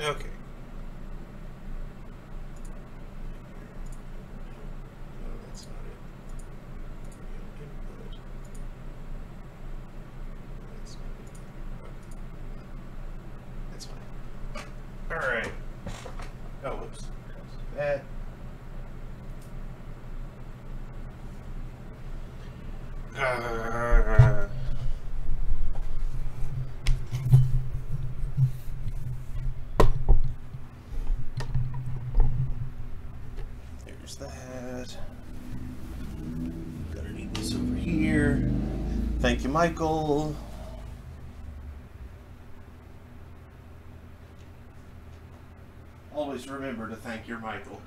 Okay. No, that's not it. Input. That's not it. Okay. That's fine. Alright. Oh, whoops. That. There's that. Gonna need this over here. Thank you, Michael. Always remember to thank your Michael.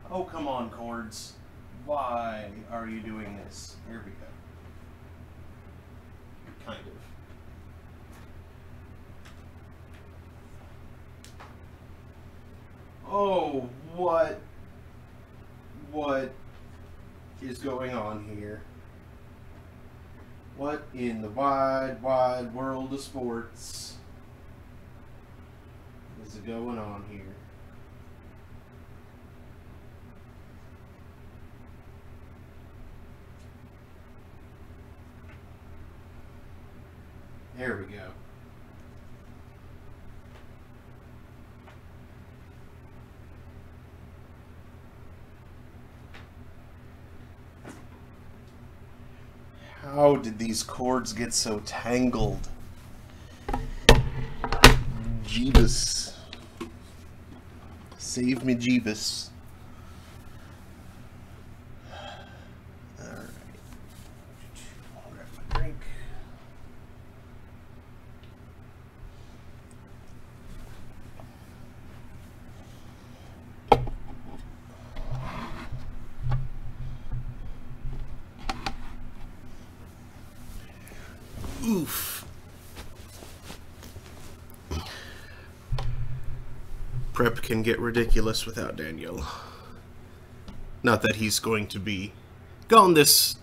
Oh, come on, cords. Why are you doing this? Here we go. Kind of. Oh, what is going on here? What in the wide, wide world of sports is going on here? There we go. How did these cords get so tangled? Jeebus. Save me, Jeebus. Alright. Grab my drink. Oof. Prep can get ridiculous without Daniel. Not that he's going to be gone this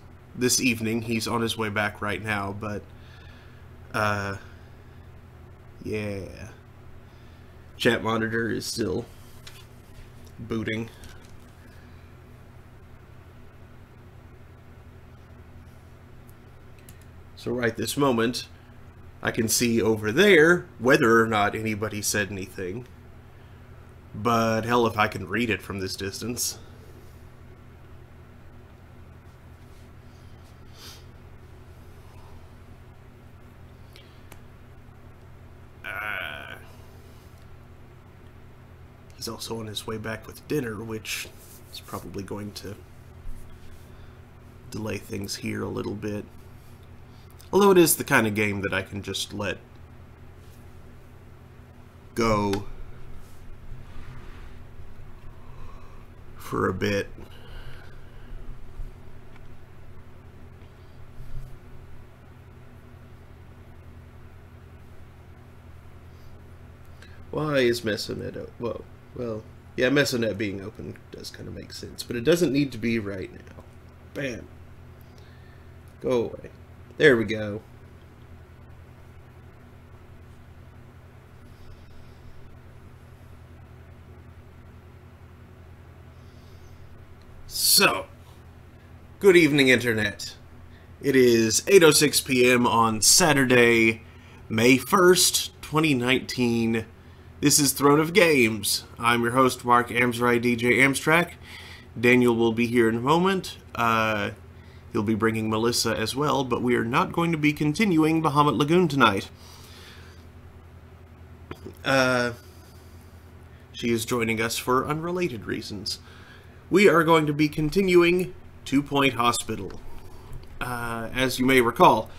evening. He's on his way back right now, but yeah. Chat monitor is still booting. So right this moment, I can see over there whether or not anybody said anything. But hell if I can read it from this distance. He's also on his way back with dinner, which is probably going to delay things here a little bit. Although it is the kind of game that I can just let go for a bit. Why is Mesonet open? Well, yeah, Mesonet being open does kind of make sense, but it doesn't need to be right now. Bam. Go away. There we go. So, good evening, Internet. It is 8:06 p.m. on Saturday, May 1st, 2019. This is Throne of Games. I'm your host, Mark Amsray, DJ Amstrack. Daniel will be here in a moment. He'll be bringing Melissa as well, but we are not going to be continuing Bahamut Lagoon tonight. She is joining us for unrelated reasons. We are going to be continuing 2 Point Hospital. As you may recall,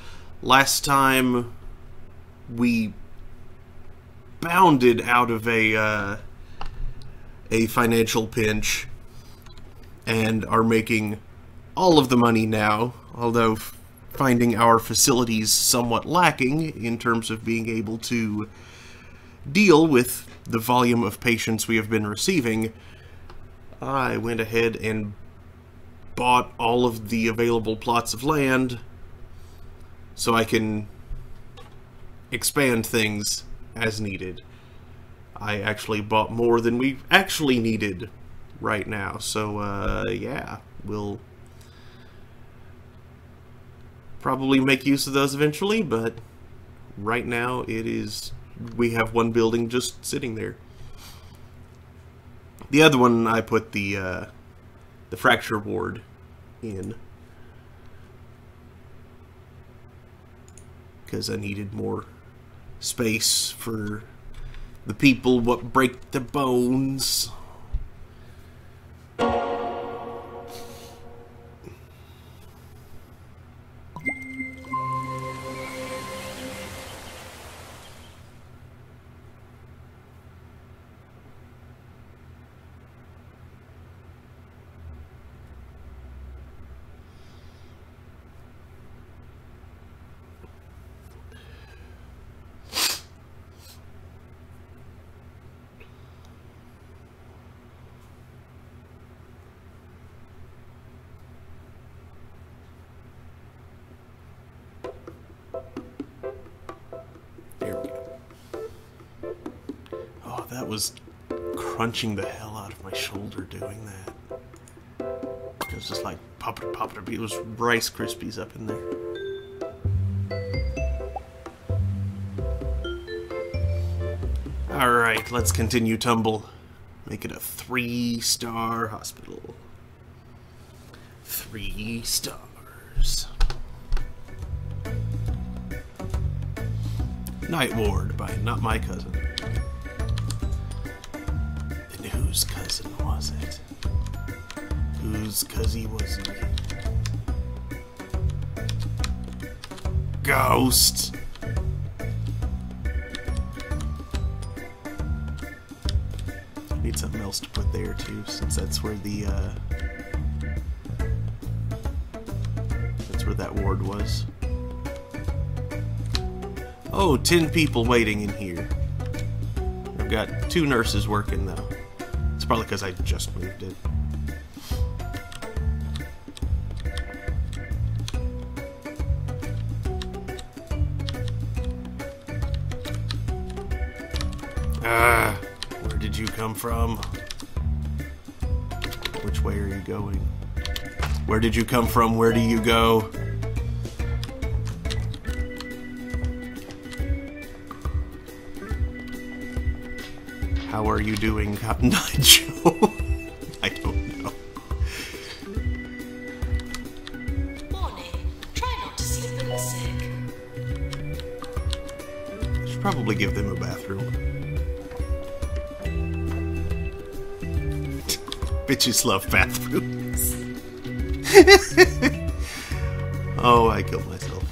last time we bounded out of a financial pinch and are making all of the money now, although finding our facilities somewhat lacking in terms of being able to deal with the volume of patients we have been receiving. I went ahead and bought all of the available plots of land so I can expand things as needed. I actually bought more than we actually needed right now, so yeah, we'll probably make use of those eventually, but right now we have one building just sitting there. The other one I put the fracture ward in because I needed more space for the people what break the bones. That was crunching the hell out of my shoulder doing that. It was just like pop it. It was Rice Krispies up in there. Alright, let's continue tumble. Make it a 3-star hospital. 3 stars. Night Ward by Not My Cousin. Whose cousin was it? Whose cousin was it? Ghost! Need something else to put there too, since that's where the that's where that ward was. Oh, 10 people waiting in here. I've got 2 nurses working though. It's probably because I just moved it. Where did you come from? Which way are you going? Where did you come from? Where do you go? How are you doing, Cotton Eye Joe? I don't know. Morning. Try not to slip in the sick. Should probably give them a bathroom. Bitches love bathrooms. Oh, I killed myself.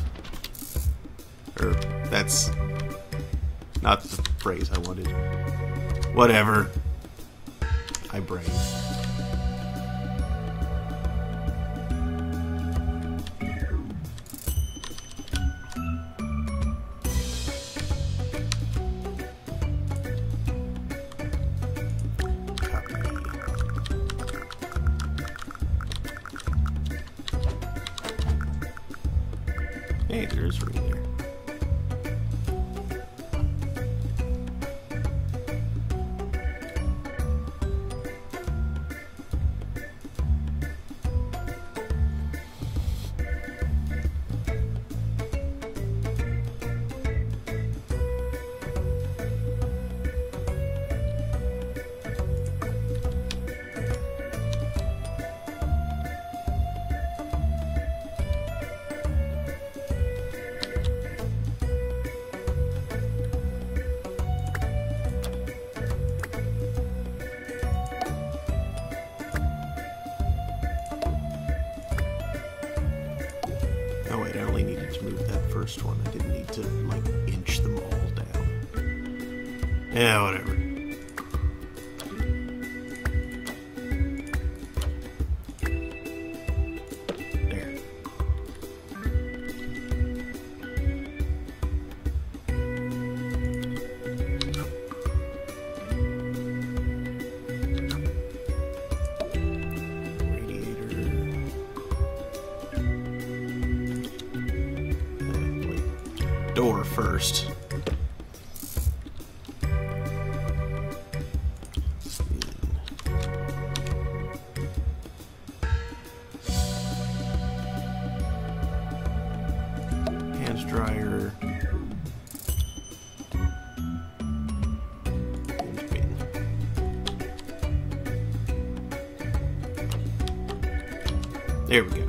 Or, that's not the phrase I wanted. Whatever. I brain. Hey, there's room there. Oh wait, I only needed to move that first one. I didn't need to, like, inch them all down. Yeah, whatever. There. door first. Hand dryer. And bin. There we go.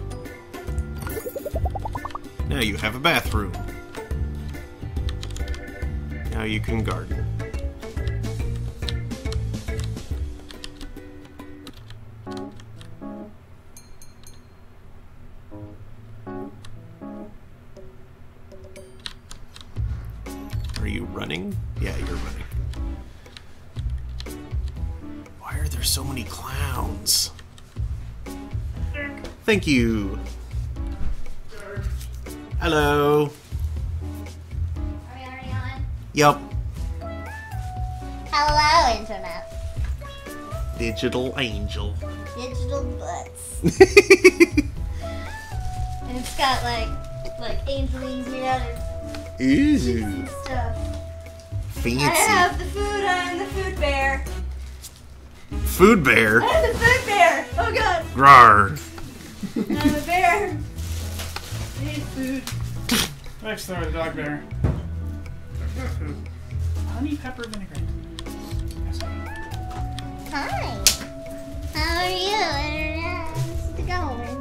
Now you have a bathroom. Now you can garden. Are you running? Yeah, you're running. Why are there so many clowns? Thank you. Hello. Are we already on? Yup. Hello, Internet. Digital angel. Digital butts. And it's got like angel wings made out of Ooh. stuff. Fancy. I have the food. I'm the food bear. Food bear. I'm the food bear. Oh god. Rawr. I'm a bear. I need food. Next door, the dog bear. Honey pepper vinaigrette. Hi. How are you, Internet? How's it going?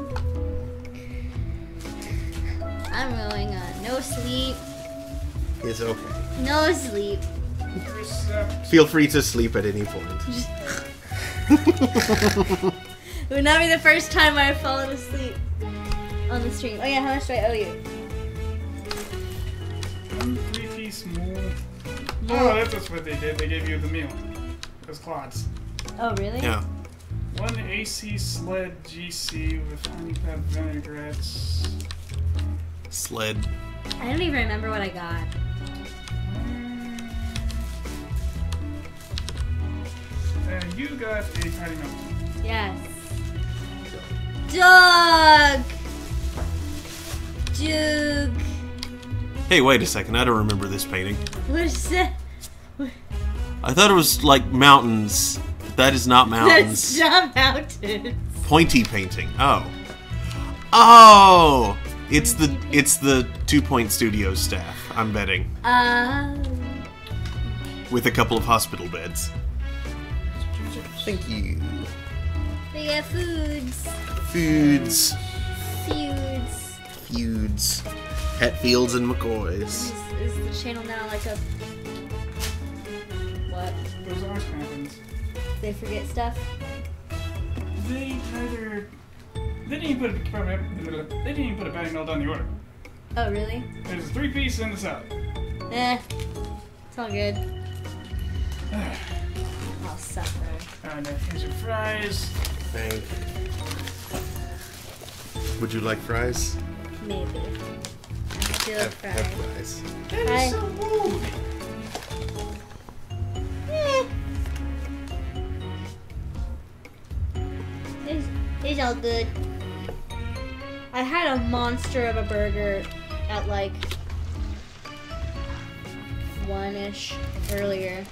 I'm going on no sleep. It's okay. No sleep. Feel free to sleep at any point. It would not be the first time I've fallen asleep on the stream. Oh yeah, how much do I owe you? 1 3-piece mole. Oh, that's just what they did. They gave you the meal. Those clods. Oh really? Yeah. 1 AC sled GC with honey pepper vinaigrettes. Sled. I don't even remember what I got. And you got a tiny milk. Yes. Dog! Duke! Hey, wait a second. I don't remember this painting. What is that? I thought it was like mountains. That is not mountains. That's not mountains. Pointy painting. Oh. Oh! It's the 2 Point Studios staff, I'm betting. With a couple of hospital beds. Thank you. They got foods. Foods. Feuds. Feuds. Hetfields and McCoys. Is the channel now like a... What? Those are crampons. They forget stuff? They either... They didn't even put a bag melt on the order. Oh, really? There's a 3-piece in the salad. Eh. It's all good. I'll suffer. And here's your fries. Thank. Would you like fries? Maybe. I feel Have fried. fries. That Hi. is so rude. Eh. It's all good. I had a monster of a burger at like 1-ish earlier.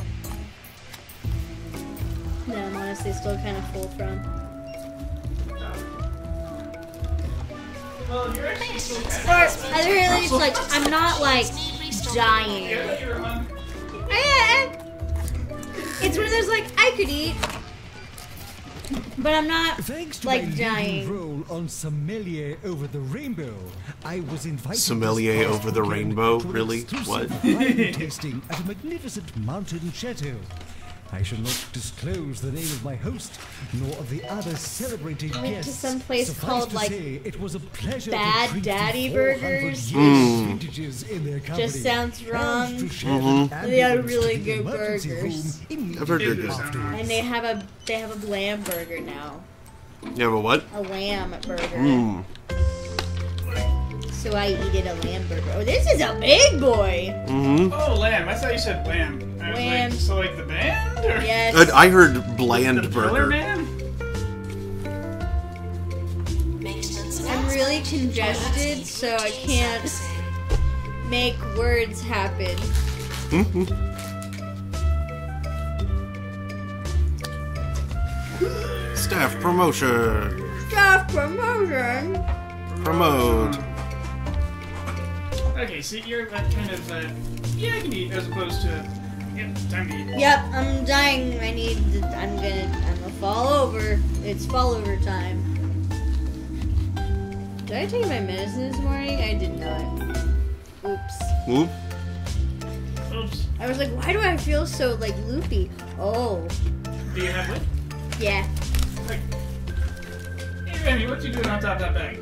No, I'm honestly still kind of full from. Well, you're actually so Or I really just like I'm not like dying. you're on. It's one of those like I could eat, but I'm not Thanks to like my dying. leading role on Sommelier Over the Rainbow, I was invited. Sommelier this past Over the weekend Rainbow? to an Really? exclusive What? wine tasting at a magnificent mountain chateau. I shall not disclose the name of my host, nor of the other celebrated I went to guests. some place Suffice called, to like, say, it was a pleasure Bad to treat Daddy the 400 Burgers. years vintages in their company. Just sounds wrong. And to share an They are ambulance really to the good emergency burgers. room I've heard they're immediately good. afterwards. And they have a lamb burger now. You have a what? A lamb burger. Mmm. So I eated a lamb burger. Oh, this is a big boy. Mm-hmm. Oh, lamb. I thought you said lamb. I was Lamb. like, so like the band? Or Yes. I heard bland the Pillar burger. Man? Maintenance I'm really congested, so I can't make words happen. Staff promotion. Staff promotion. Promote. Okay, so you're kind of, yeah, I can eat as opposed to, yeah, time to eat. Yep, I'm dying. I'm gonna fall over. It's fall over time. Did I take my medicine this morning? I did not. Oops. Whoop. Oops. I was like, why do I feel so, like, loopy? Oh. Do you have what? Yeah. Like, hey, Remy, what you doing on top of that bag?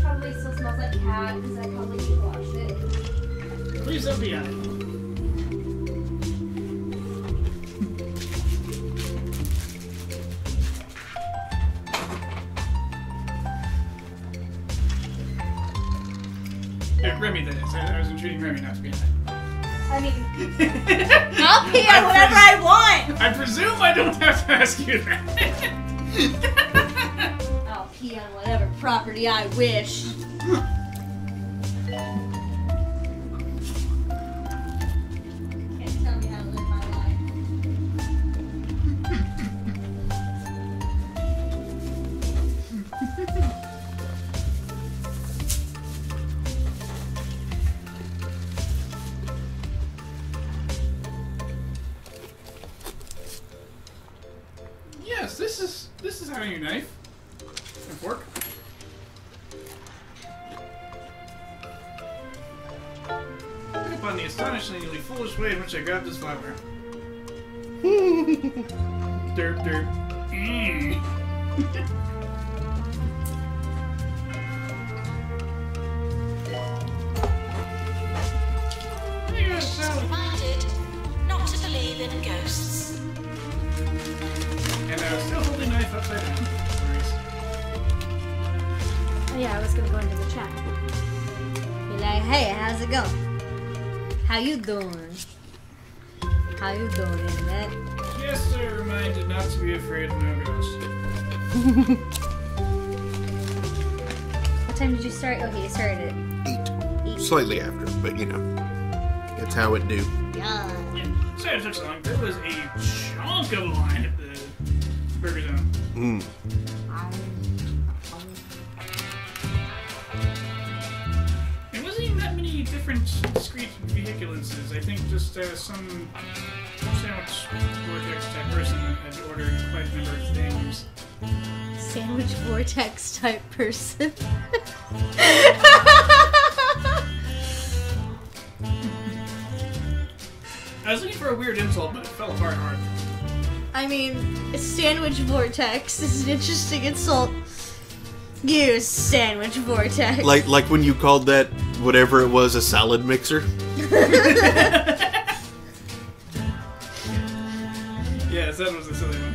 Probably still smells like cat because I probably washed it. Please don't be on it. Remy, that is. I was entreating Remy not to be on it. I mean, I'll pee on whatever I want. I presume I don't have to ask you that. I'll pee on whatever property I wish. Can't tell me how to live my life. Yes, this is how you knife and fork. Look upon the astonishingly foolish way in which I grabbed this flower. Derp derp. Reminded not to believe in ghosts. And I was still holding the knife upside down. Oh, yeah, I was gonna go into the chat. Be like, hey, how's it going? How you doing? How you doing, internet? Just a reminder not to be afraid of no ghosts. What time did you start? Okay, you started at 8. Slightly after, but you know. That's how it do. yeah. Yeah, sorry it took so long. There was a chunk of line at the Burger Zone. Mm. There wasn't even that many different discrete vehiculances. I think just some sandwich vortex type person had ordered quite a number of things. Sandwich vortex type person. I was looking for a weird insult, but it fell apart hard. I mean, a sandwich vortex is an interesting insult. You sandwich vortex. Like when you called that whatever it was a salad mixer. Yes, that was a silly one.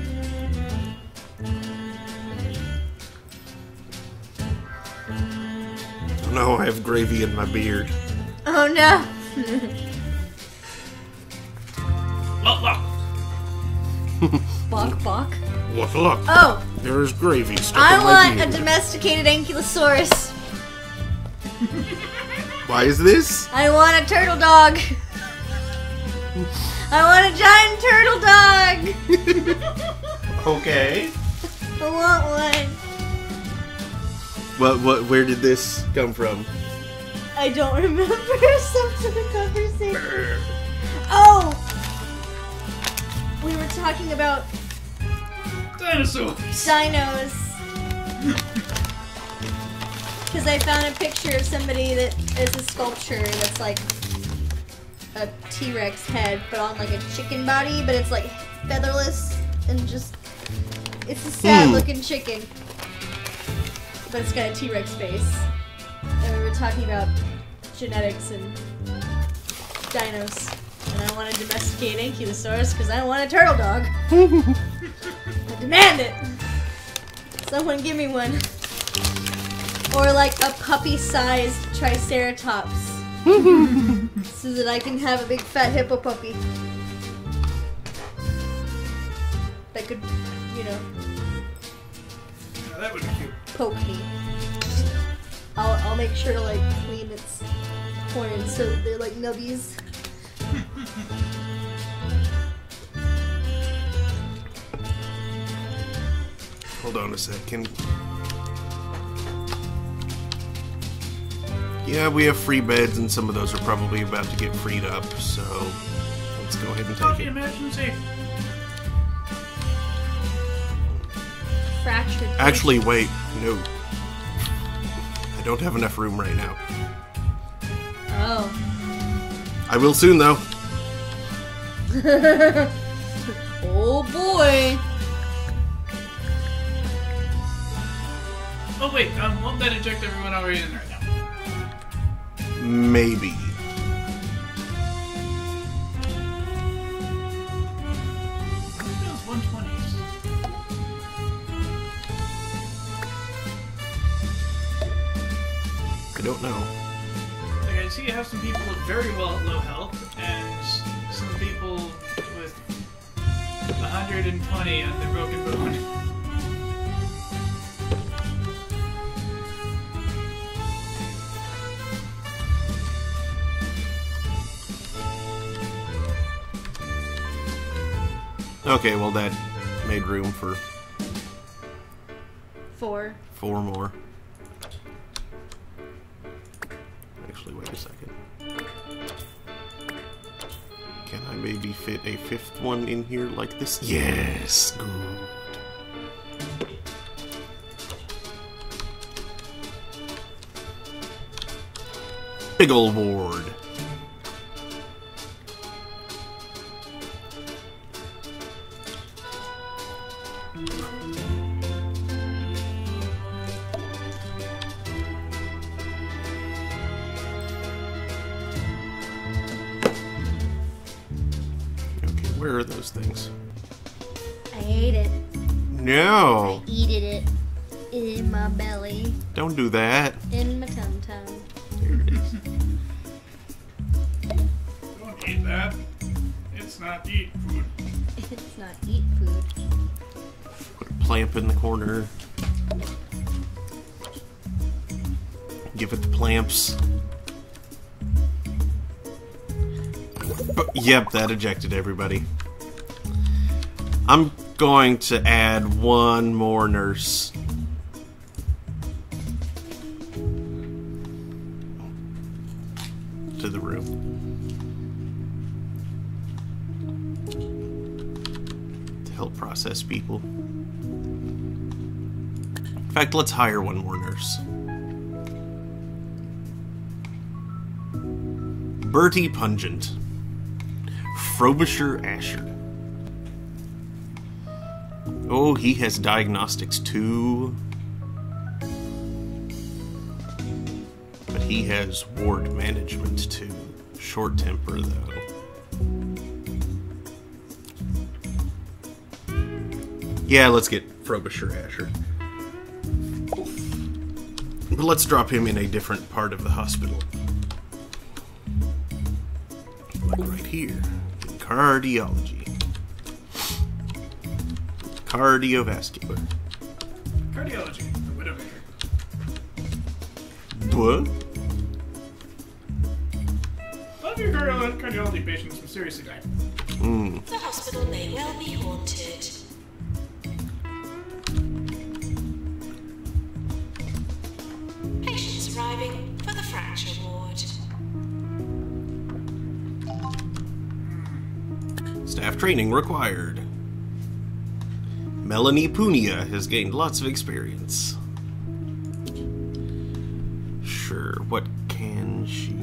Oh no, I have gravy in my beard. Oh no. Lock, lock. Bok bok. What luck? Oh, There is gravy stuck I in my want a beard. domesticated ankylosaurus. Why is this? I want a turtle dog. I want a giant turtle dog. Okay. I want one. Where did this come from? I don't remember some sort of conversation. Oh! We were talking about Dinosaurs. dinos. Because I found a picture of somebody that is a sculpture that's like a T-Rex head, but on like a chicken body, but it's like featherless and just... It's a sad looking chicken. But it's got a T-Rex face. And we were talking about genetics and dinos. And I want to domesticate Ankylosaurus because I want a turtle dog. I demand it! Someone give me one. Or like a puppy-sized Triceratops. So that I can have a big fat hippo puppy. That could, you know, Now that would be cute. poke me. I'll make sure to like clean its horns so that they're like nubbies. Hold on a second. Yeah, we have free beds, and some of those are probably about to get freed up, so let's go ahead and Coffee take it. emergency. Fractured. Actually, wait, no. I don't have enough room right now. Oh. I will soon, though. Oh boy. Oh wait, won't that eject everyone already in right now? Maybe. Those 120s. I don't know. Like, I see you have some people with very low health, and some people with 120 on their broken bone. Okay, well that made room for 4. 4 more. Actually, wait a second. Can I maybe fit a 5th one in here like this? Yes, good. Big ol' ward. Okay, where are those things? I ate it. No! Eated it. In my belly. Don't do that. In my tum tum. Here it is. Don't eat that. It's not eat food. It's not eat food. Put a plamp in the corner. Give it the plamps. Yep, that ejected everybody. I'm going to add one more nurse. To the room. To help process people. In fact, let's hire one more nurse. Bertie Pungent. Frobisher Asher. Oh, he has diagnostics too. But he has ward management too. Short temper though. Yeah, let's get Frobisher Asher. But let's drop him in a different part of the hospital. Like right here. In cardiology. Cardiovascular. Cardiology, the Widowmaker. What? A lot of your cardiology patients will seriously die. The hospital may well be haunted. Patients arriving for the fracture ward. Staff training required. Melanie Punia has gained lots of experience. Sure, what can she?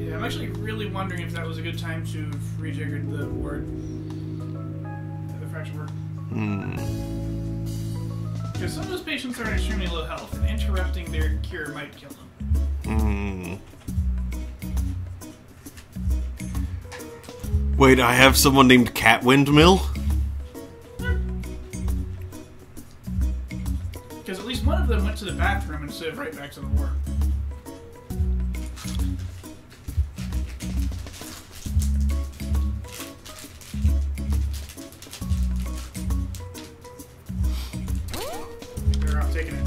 Yeah, I'm actually really wondering if that was a good time to have rejiggered the ward. The fracture ward. Because some of those patients are in extremely low health, and interrupting their cure might kill them. Wait, I have someone named Cat Windmill? Because at least one of them went to the bathroom instead of right back to the ward.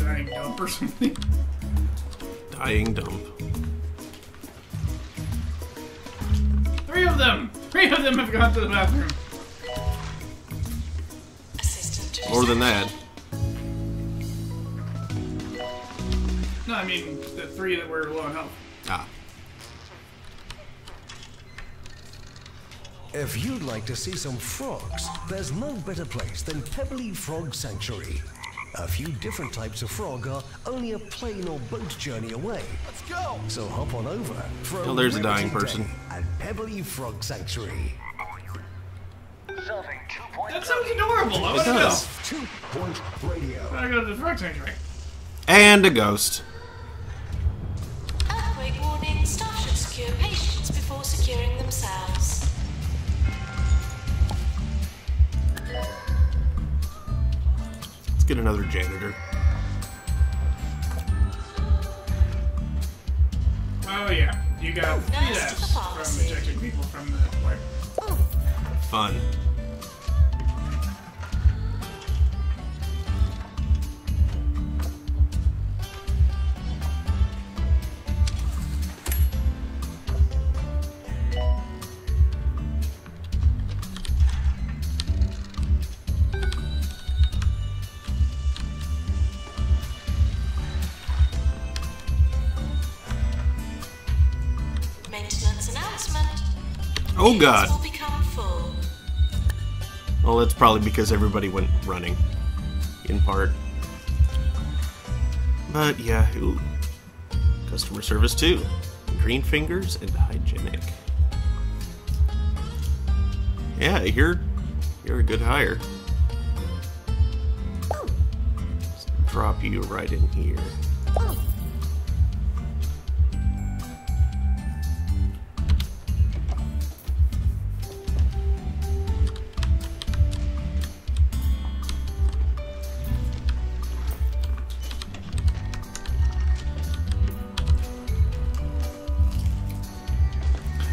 dying dump or something. Dying dump. 3 of them! 3 of them have gone to the bathroom. Assistant to More than that. No, I mean the 3 that were low on health. Ah. If you'd like to see some frogs, there's no better place than Pebbly Frog Sanctuary. A few different types of frog are only a plane or boat journey away. Let's go! So hop on over for Oh, there's a dying riveting person. day at Pebbly Frog Sanctuary. That sounds adorable. I want to go. does. 2-Point Radio. I gotta go to the frog sanctuary. And a ghost. Earthquake warning. Staff should secure patients before securing themselves. Let's get another janitor. Oh yeah, you got 3 Nice to deaths the from pharmacy. ejecting people from the wipe. Fun. Maintenance announcement. Oh god. Will become full. Well, that's probably because everybody went running. In part. But yeah, ooh. Customer service too. Green fingers and hygienic. Yeah, you're a good hire. Just drop you right in here.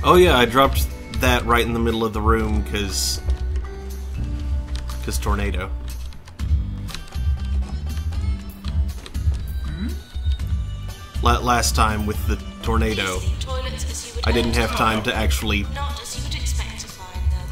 Oh yeah, I dropped that right in the middle of the room because tornado. Last time with the tornado, These the toilets as you would I didn't enter, have time to actually. not as you would expect to find them.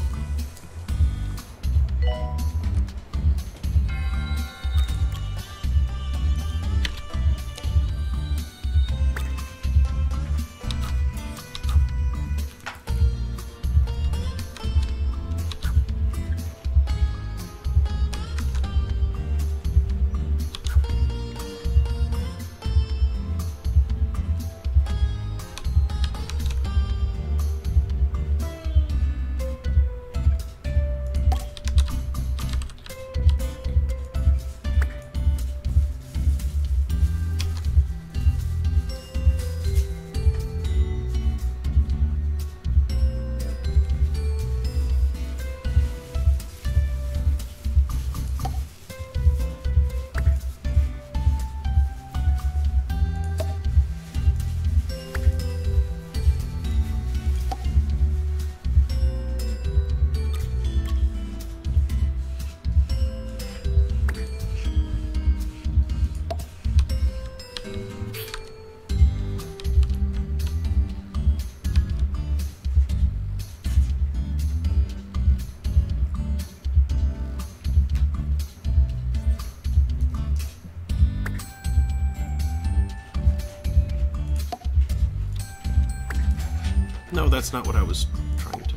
No, that's not what I was trying to.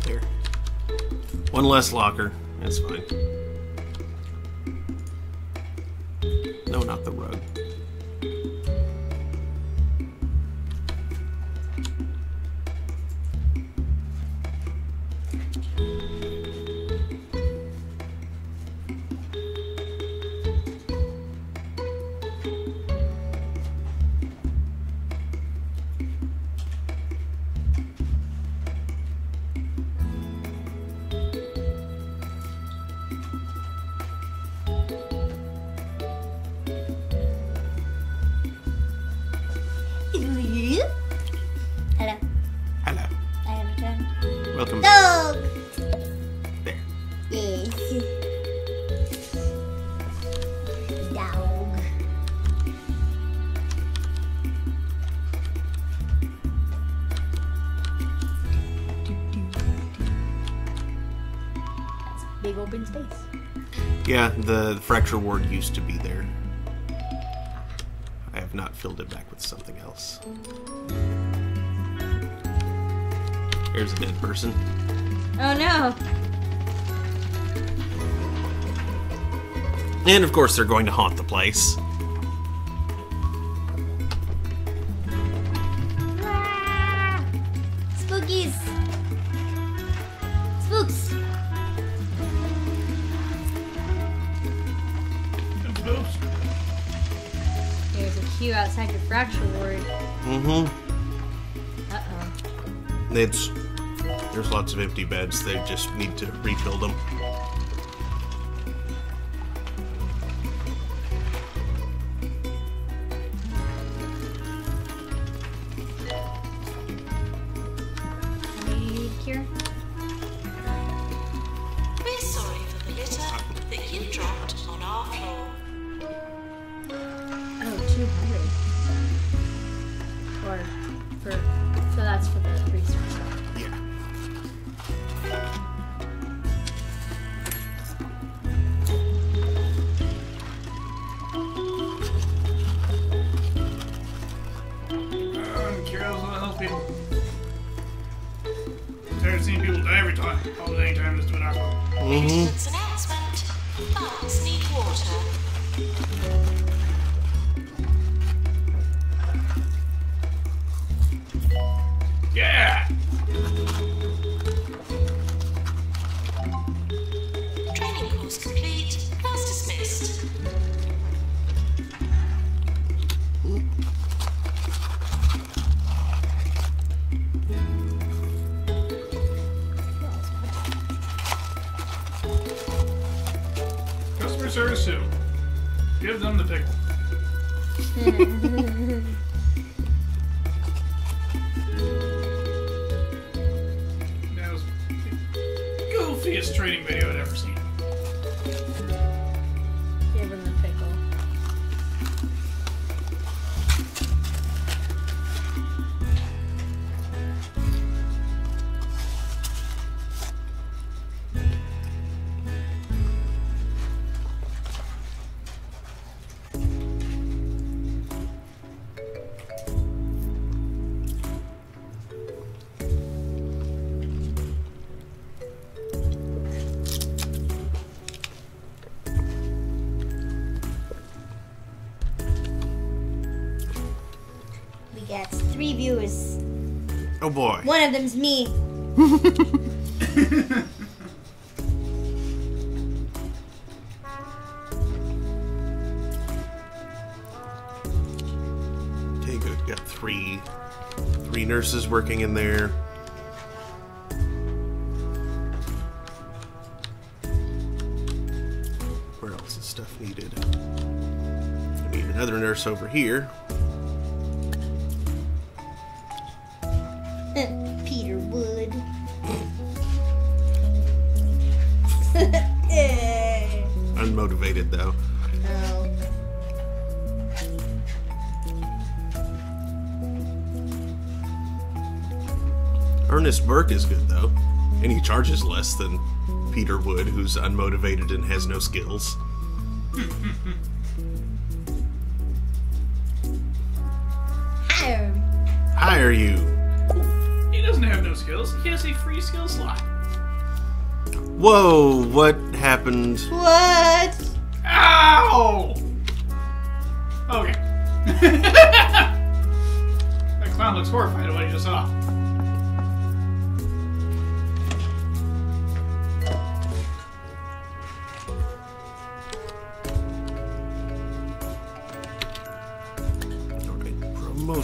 There. One less locker. That's fine. No, not the rug. Hello. Hello. I have returned. Welcome back. Dog! There. Yes. Dog. That's a big open space. Yeah, the fracture ward used to be there. I have not filled it back with something else. Here's a dead person. Oh no. And of course they're going to haunt the place. Ah! Spookies. Spooks. Oops. There's a queue outside your fracture ward. Mm-hmm. Uh-oh. There's lots of empty beds. They just need to refill them. Need cure? We're sorry for the litter that you dropped on our floor. Oh, 200. Or so that's for the research stuff. Yeah. Curios will help people. I'm tired of seeing people die every time. All the dang time, just do an aqua. Maintenance announcement. Barns need water. Yeah! Training course complete. Class dismissed. Customer service 2. Give them the pickle. That was the goofiest training video I'd ever seen. Give him the pickle. We got 3 viewers. Oh boy. One of them's me. Okay, good. Got three nurses working in there. Where else is stuff needed? I need another nurse over here. Peter Wood. Unmotivated though. Oh. Ernest Burke is good though, and he charges less than Peter Wood, who's unmotivated and has no skills. Hire him. Hire you. He doesn't have no skills. He has a free skill slot. Whoa, what happened? What? Ow! Okay. That clown looks horrified at what he just saw.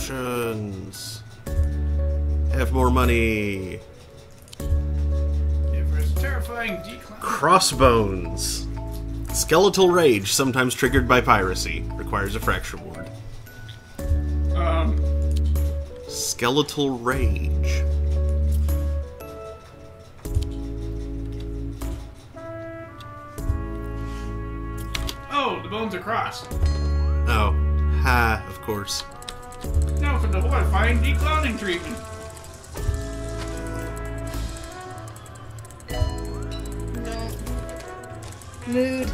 promotions. Have more money. Yeah, for his terrifying decline. Crossbones. Skeletal rage, sometimes triggered by piracy. Requires a fracture ward. Skeletal rage. Oh, the bones are crossed. Oh, ha, of course. Now for the horrifying declowning treatment. No. Mood.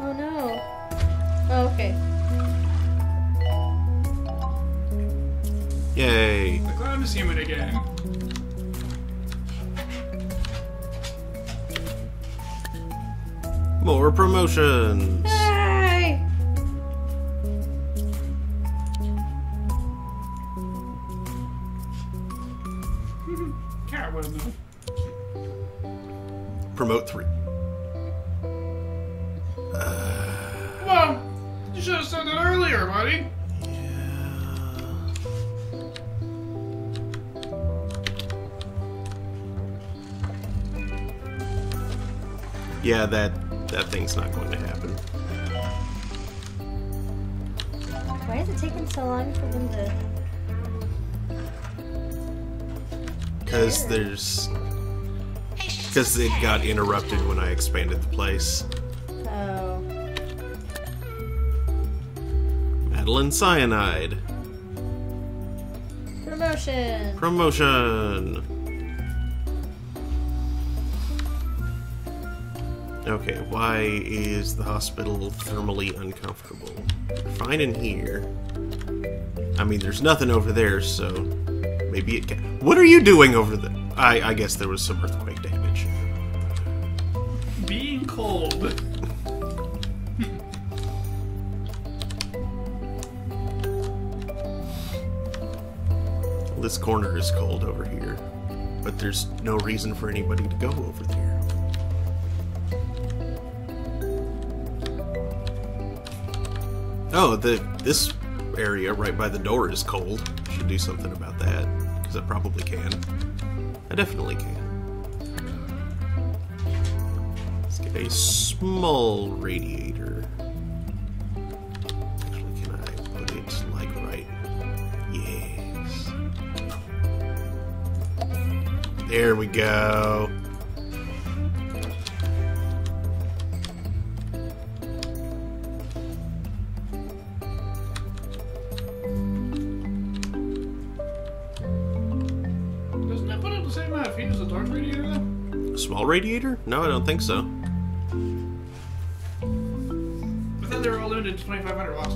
Oh no. Oh, okay. Yay. The clown is human again. More promotions. Hey! Cat was no. Promote 3. Well, you should have said that earlier, buddy. Yeah, that thing's not going to happen. Why is it taking so long for them to... Because it got interrupted when I expanded the place. Oh. Madeline Cyanide. Promotion! Promotion. Okay, why is the hospital thermally uncomfortable? Fine in here. I mean, there's nothing over there, so maybe it can. What are you doing over there? I guess there was some earthquake damage. Being cold. This corner is cold over here, but there's no reason for anybody to go over there. Oh, this area right by the door is cold. Should do something about that, because I probably can. I definitely can. Let's get a small radiator. Actually, can I put it like right? Yes. There we go. Doesn't that put up the same amount of feet as a dark radiator, though? A small radiator? No, I don't think so. I thought they were all limited to 2,500 watts.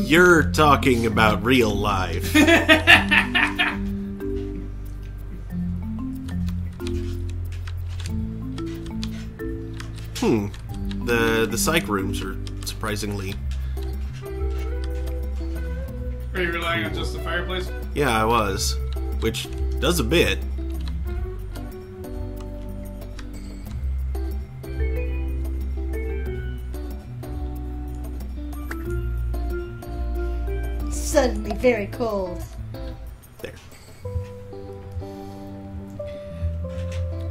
You're talking about real life. The psych rooms are surprisingly... Are you relying on just the fireplace? Yeah, I was. Which does a bit. Suddenly very cold. There.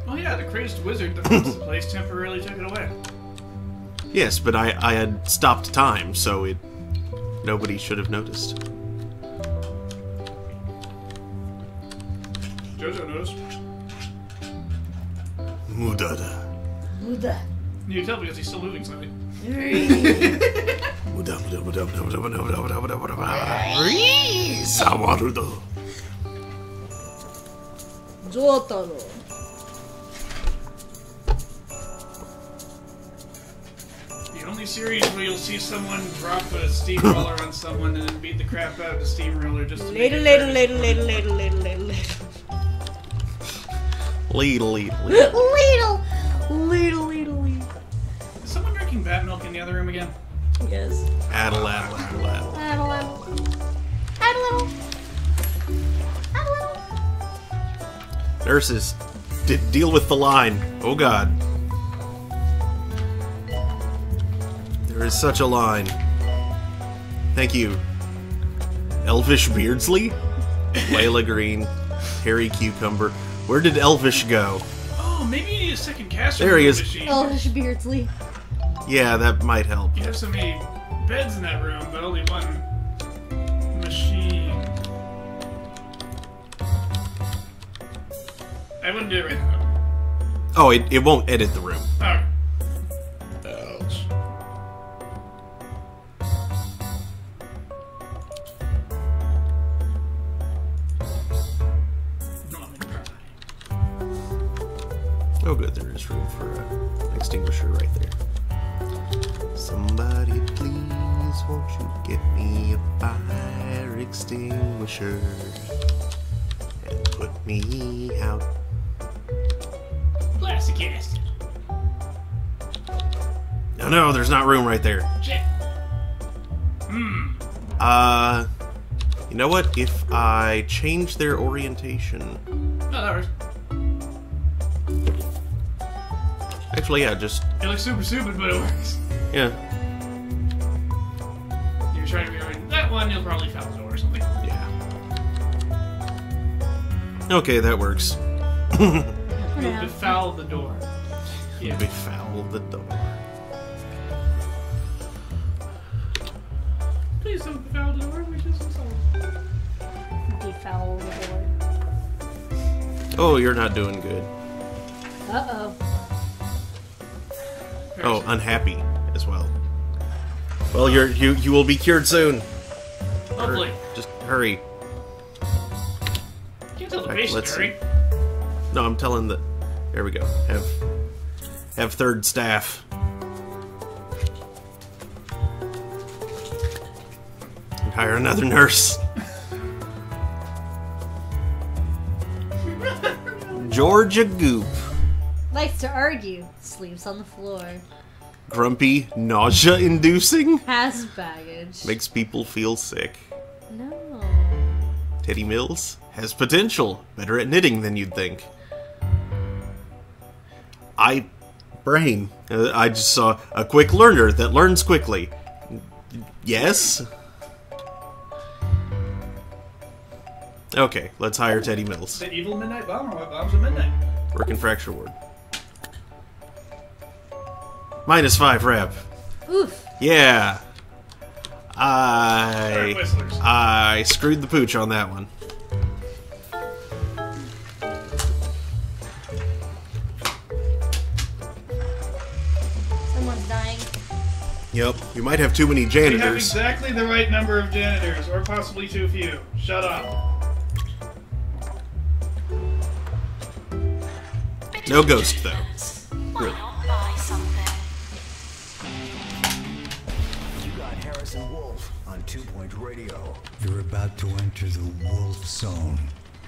Oh yeah, the crazed wizard that owns the place temporarily took it away. Yes, but I had stopped time, so nobody should have noticed. Jojo noticed. Mudada. Muda. You can tell because he's still moving slightly. Sawarudo. Jotaro. The only series where you'll see someone drop a steamroller on someone and then beat the crap out of the steamroller just to make it Later. Ladle. Is someone drinking bat milk in the other room again? Yes. Addle. Add a little. Nurses, Deal with the line. Oh god. There is such a line. Thank you. Elvish Beardsley? Layla Green. Harry Cucumber. Where did Elvish go? Oh, maybe you need a second caster. There he is. Machine. Elvish Beardsley. Yeah, that might help. You have so many beds in that room, but only one machine. I wouldn't do it right now. Oh, it won't edit the room. Okay. Ouch. No, I'm gonna cry. Oh good, there is room for an extinguisher right there. Somebody please, won't you get me a fire extinguisher and put me out. Plastic acid. No, there's not room right there. Shit. You know what? If I change their orientation... No, that works. Actually, yeah, just... It looks super stupid, but it works. Yeah. You're trying to be right. That one, you'll probably foul the door or something. Yeah. Okay, that works. You'll befoul the door. Yeah. Befoul the door. Please don't befoul the door, we just insulted. Befoul the door. Oh, you're not doing good. Uh-oh. Oh, unhappy as well. Well, you will be cured soon. Hopefully. Just hurry. Can't tell the Right, patient, let's see. hurry. No, I'm telling the... There we go. Have third staff. And hire another nurse. Georgia Goop. Likes to argue. Sleeps on the floor. Grumpy, nausea-inducing. Has baggage. Makes people feel sick. No. Teddy Mills has potential. Better at knitting than you'd think. Brain. I just saw a quick learner that learns quickly. Yes? Okay, let's hire Teddy Mills. The evil midnight bomber. What bombs at midnight? Working fracture ward. -5 rep. Oof. Yeah. Alright, whistlers. I screwed the pooch on that one. Someone's dying. Yep, you might have too many We have janitors. exactly the right number of janitors, or possibly too few. Shut up. No ghost, though. Why Really. not buy something? You got Harrison Wolf on 2 Point Radio. You're about to enter the Wolf Zone,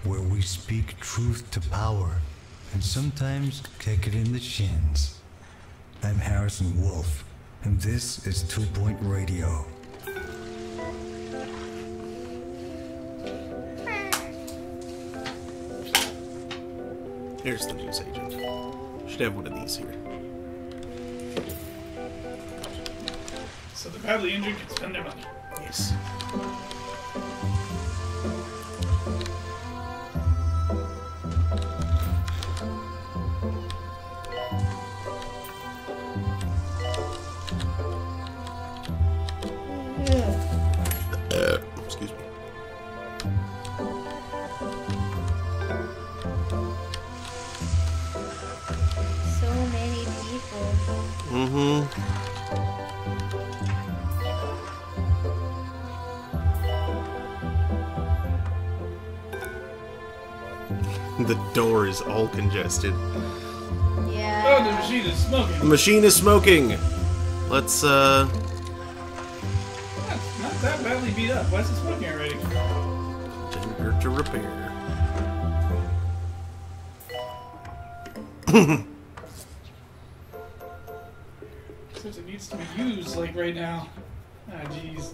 where we speak truth to power, and sometimes kick it in the shins. I'm Harrison Wolf, and this is 2 Point Radio. Here's the news agent. Should have one of these here. So the badly injured can spend their money. Yes. Excuse me. So many people. Mm-hmm. The door is all congested. Yeah. Oh, the machine is The smoking. machine is smoking. Let's, Not that badly beat up. Why is it smoking already? generator to repair. Since it needs to be used, like, right now. Ah, jeez.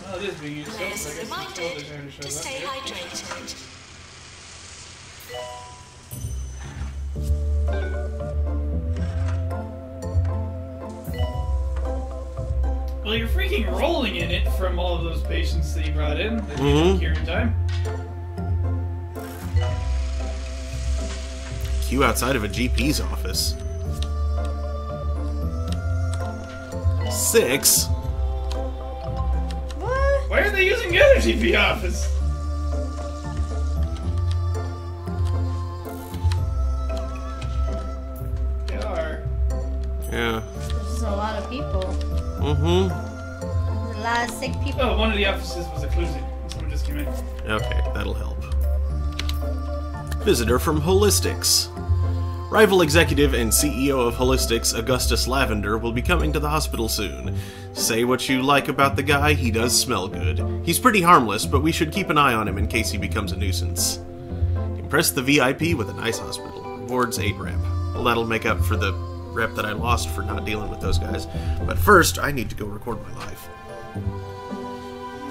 Oh, it is being used. There's So I a guess reminder the television to shows stay up. hydrated. Well, you're freaking rolling in it from all of those patients that you brought in. That you didn't cure in time. Queue outside of a GP's office. 6. What? Why are they using the other GP office? They are. Yeah. There's just a lot of people. Mm-hmm. There's a lot of sick people. Oh, one of the offices was occluded. Someone just came in. Okay, that'll help. Visitor from Holistics. Rival executive and CEO of Holistics, Augustus Lavender, will be coming to the hospital soon. Say what you like about the guy, he does smell good. He's pretty harmless, but we should keep an eye on him in case he becomes a nuisance. Impress the VIP with a nice hospital. Rewards 8 rep. Well, that'll make up for the rep that I lost for not dealing with those guys. But first, I need to go record my life.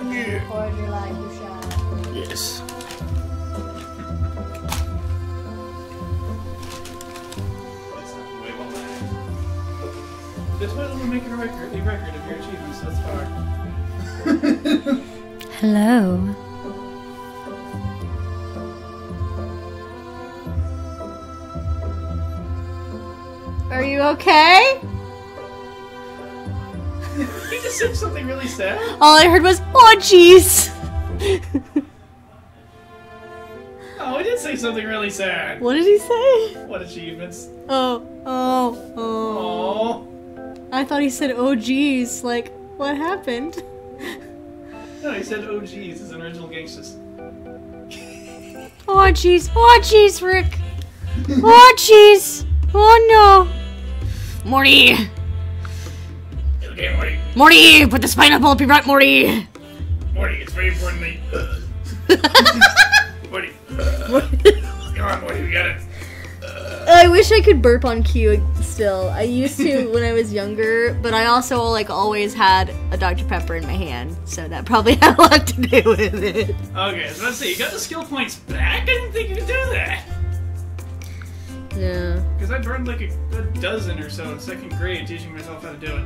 Record your life, you shall. Yes. The toilet will make a record of your achievements thus far. Hello. Are you okay? He just said something really sad. All I heard was, oh jeez. Oh, he did say something really sad. What did he say? What achievements? Oh. Oh. I thought he said, oh geez. Like, what happened? No, he said, oh geez, as an original gangsters. Oh jeez, Rick. Oh jeez. Oh no. Morty. Okay, Morty. Morty, put the pineapple up your butt, Morty. Morty, it's very important that you... Morty. Come on, Morty, we got it. I wish I could burp on cue still. I used to when I was younger, but I also like always had a Dr. Pepper in my hand, so that probably had a lot to do with it. Okay, so let's see. You got the skill points back? I didn't think you could do that. Yeah. Because I burned like a dozen or so in 2nd grade teaching myself how to do it.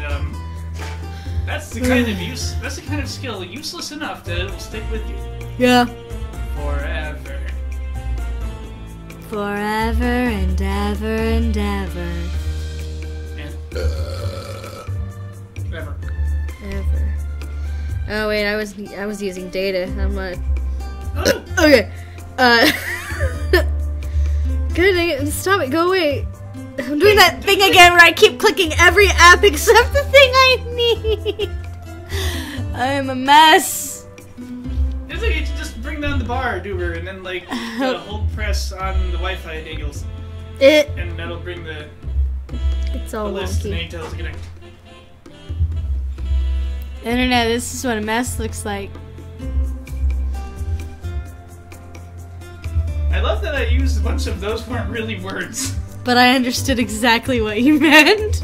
And that's the kind of that's the kind of skill useless enough that it will stick with you Yeah. forever. Forever and ever and ever. And ever. Ever. Oh wait, I was using data. I'm not. Oh, Okay. Good dang it, stop it, go away. I'm doing that thing again where I keep clicking every app except the thing I need. I'm a mess. it's like you just bring down the bar, Duber, and then like hold press on the Wi-Fi angles, and that'll bring the It's all list and then wonky. you tell us to connect. Internet, this is what a mess looks like. I love that I used a bunch of those weren't really words. But I understood exactly what you meant.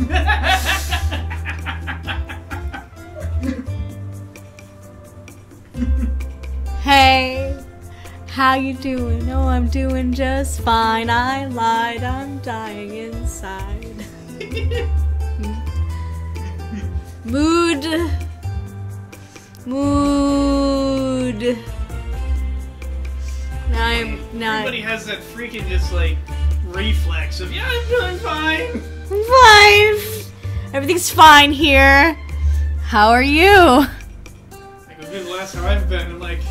Hey, how you doing? Oh, I'm doing just fine. I lied, I'm dying inside. Mood. Everybody has that freaking just like reflex of yeah, I'm doing fine. I'm fine. Everything's fine here. How are you? Like it was the last time I've been. I'm like,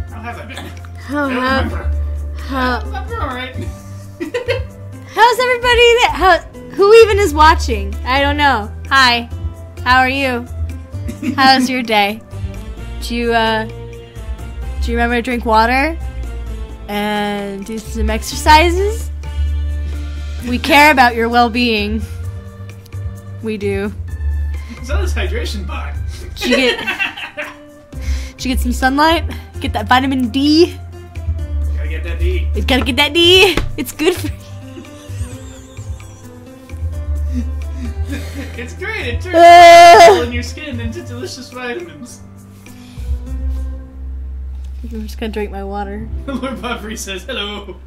how have I been? How I don't have? remember. How? I'm alright. How's everybody that? Who even is watching? I don't know. Hi. How are you? How's your day? Do you remember to drink water and do some exercises? We care about your well-being. We do. So does hydration bot. Did you get some sunlight? Get that vitamin D. Gotta get that D. You gotta get that D. It's good for you. It's great. It turns oil in your skin into delicious vitamins. I'm just gonna drink my water. Lord Buffrey says hello.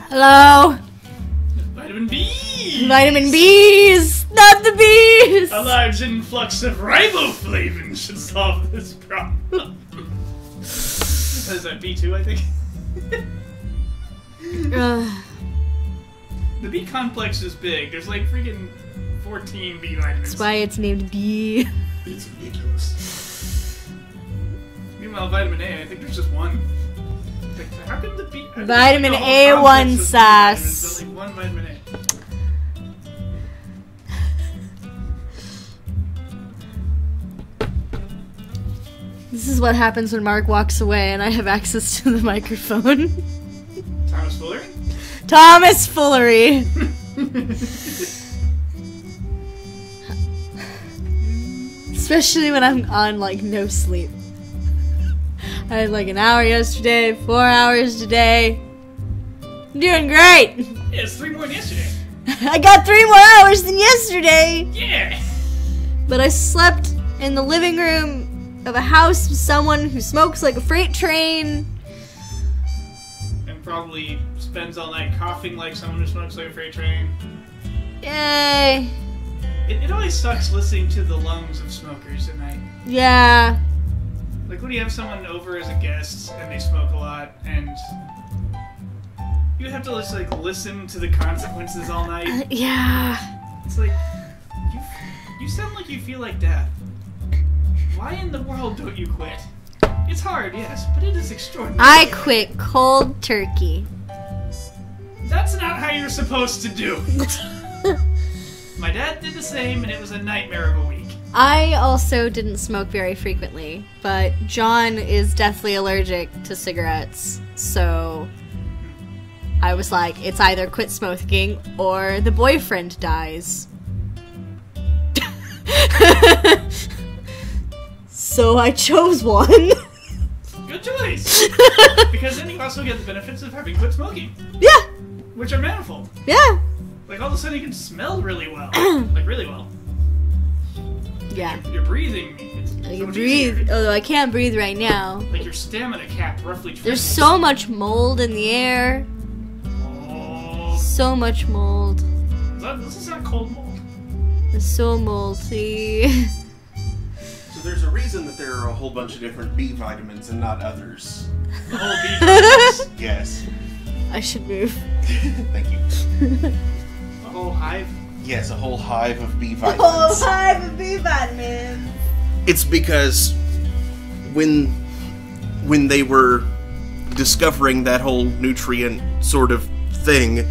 Hello. Vitamin Vitamin B! Vitamin B's! Not the bees! A large influx of riboflavin should solve this problem. Is that B2, I think? The B complex is big. There's like freaking 14 B vitamins. That's why it's named B. It's ridiculous. Meanwhile, vitamin A, I think there's just one. Like, how can the B... Vitamin the whole A1 complex of B sauce. vitamins, but, like, one vitamin A. This is what happens when Mark walks away and I have access to the microphone. Thomas Fuller? Thomas Foolery! Especially when I'm on, like, no sleep. I had, like, an hour yesterday, 4 hours today. I'm doing great! Yeah, it's 3 more than yesterday. I got 3 more hours than yesterday! Yeah! But I slept in the living room of a house with someone who smokes like a freight train. And probably spends all night coughing like someone who smokes like a freight train. Yay! It always sucks listening to the lungs of smokers at night. Yeah. Like when you have someone over as a guest and they smoke a lot and you have to just like listen to the consequences all night. Yeah. It's like you sound like you feel like death. Why in the world don't you quit? It's hard, yes, but it is extraordinary. I quit cold turkey. That's not how you're supposed to do. My dad did the same, and it was a nightmare of a week. I also didn't smoke very frequently, but John is deathly allergic to cigarettes, so I was like, it's either quit smoking or the boyfriend dies. So I chose one. Good choice! Because then you also get the benefits of having quit smoking, Yeah, which are manifold. yeah, Like all of a sudden you can smell really well. Like really well. yeah. You're breathing. It's I so can much breathe, easier. although I can't breathe right now. Like your stamina cap roughly triples. There's so much mold in the air. Oh. So much mold. This is not cold mold. It's so moldy. So there's a reason that there are a whole bunch of different B vitamins and not others. The whole B complex. Yes. I should move. Thank you. The whole hive. Yes, a whole hive of B Oh, vitamins. hive of B vitamins. It's because when they were discovering that whole nutrient sort of thing,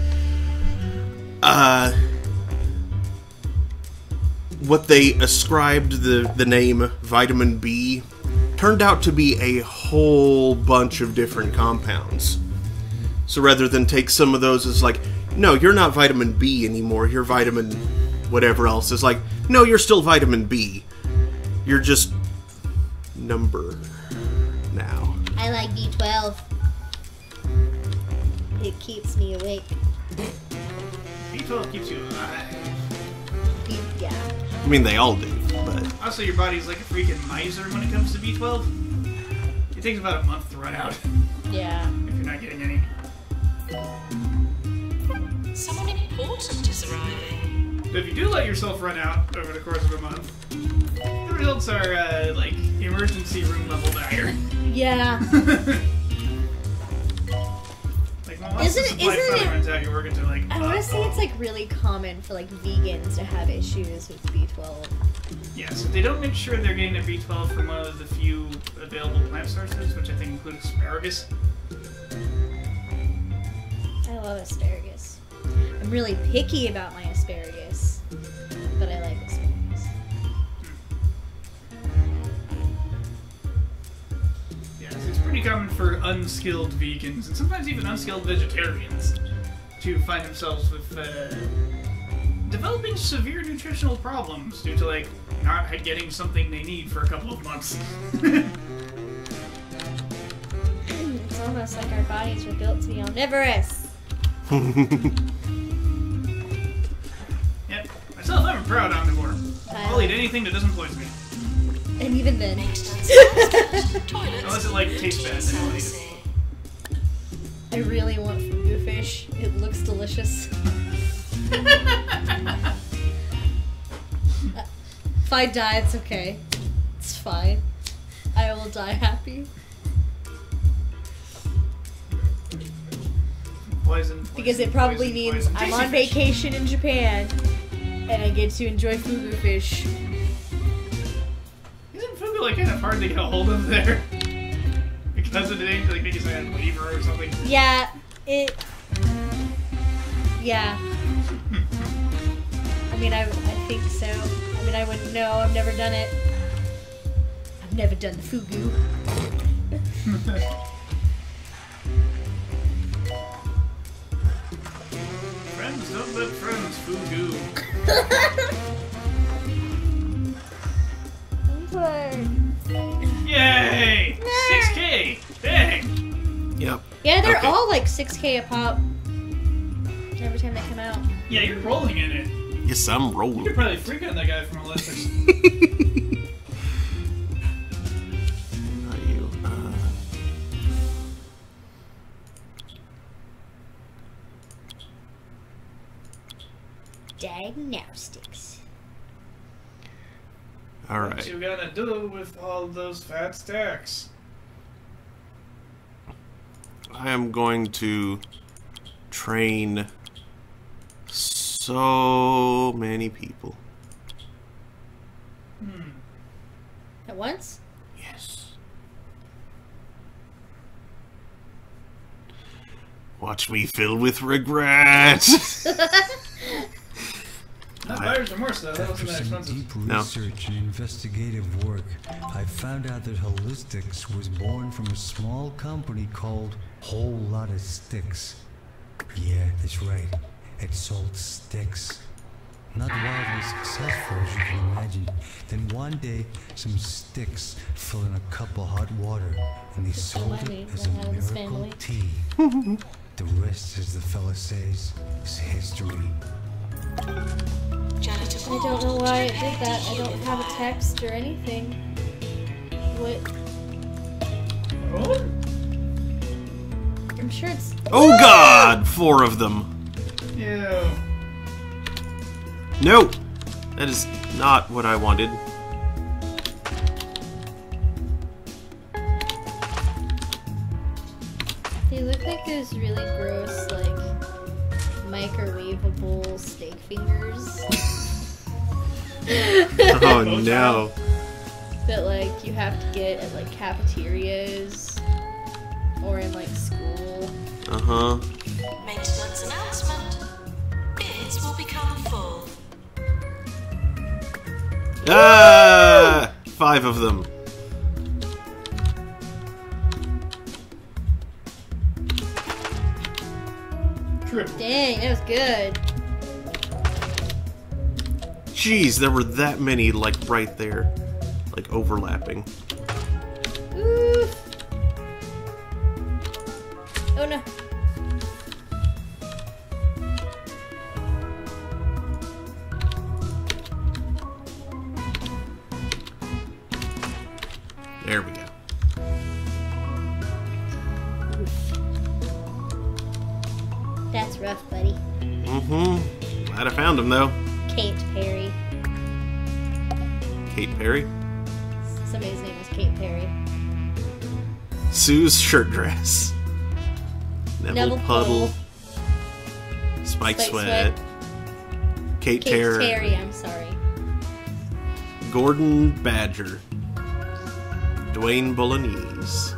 what they ascribed the name vitamin B turned out to be a whole bunch of different compounds. So rather than take some of those as like, no, you're not vitamin B anymore, you're vitamin whatever else, it's like, no, you're still vitamin B. You're just number now. I like B12. It keeps me awake. B12 keeps you alive. Yeah. I mean, they all do, but Also, your body's like a freaking miser when it comes to B12. It takes about a month to run out Yeah. if you're not getting any. Someone important is arriving. But if you do let yourself run out over the course of a month, the results are like emergency room level dire. Yeah. Like once the Isn't supply finally it- runs out, you're working to like. I want to say it's like really common for like vegans to have issues with B12. Yes, if they don't make sure they're getting their B12 from one of the few available plant sources, which I think include asparagus. I love asparagus. I'm really picky about my asparagus, but I like asparagus. Yes, it's pretty common for unskilled vegans and sometimes even unskilled vegetarians to find themselves with developing severe nutritional problems due to like not getting something they need for a couple of months. It's almost like our bodies were built to be omnivorous. Yep, myself, I'm a proud omnivore. I'll eat anything that doesn't poison me. And even then. Toilets. Unless it like tastes bad, then I'll eat it. I really want fugu fish. It looks delicious. If I die, it's okay. It's fine. I will die happy. Poison. Because it probably means I'm on vacation in Japan and I get to enjoy fugu fish. Isn't fugu like kind of hard to get a hold of there? Because of the name, like maybe something on Weaver or something. Yeah, yeah. I mean, I think so. I mean, I wouldn't know. I've never done it. I've never done the fugu. Friends don't let friends fugu. Yay! 6K! Dang! Yep. Yeah, they're Okay. all like 6K a pop. Every time they come out. Yeah, you're rolling in it. Yes, I'm You're rolling. probably freaking out that guy from Olympics. Are you? Diagnostics. All What right. you gonna do with all those fat stacks? I am going to train so many people. At once? Yes. Watch me fill with regret. Not buyer's remorse though, that After wasn't that some expensive. deep No. research and investigative work, I found out that Holistics was born from a small company called Whole Lotta Sticks. Yeah, that's right. It sold sticks. Not wildly successful, as you can imagine. Then one day, some sticks fell in a cup of hot water, and they sold money it as they a had in this miracle family. tea. The rest, as the fella says, is history. Janitor I don't know why it did that. I don't have a text or anything. What? Oh? I'm sure it's. Oh God! 4 of them. Ew. No, that is not what I wanted. They look like those really gross, like microwavable steak fingers Oh no. that like you have to get at like cafeterias or in like school. Uh-huh. Maintenance announcement. Bids will become full. Ah! 5 of them. Triple. Dang, that was good. Jeez, there were that many, like, right there. Like, overlapping. Oof. Oh no. There we go. That's rough, buddy. Mm-hmm. Glad I found him, though. Kate Perry. Kate Perry. Somebody's name was Kate Perry. Sue's shirt dress. Neville, Puddle. Spike Spike Sweat. Sweat. Kate Kate Terror. Terry, I'm sorry. Gordon Badger. Dwayne Bolognese.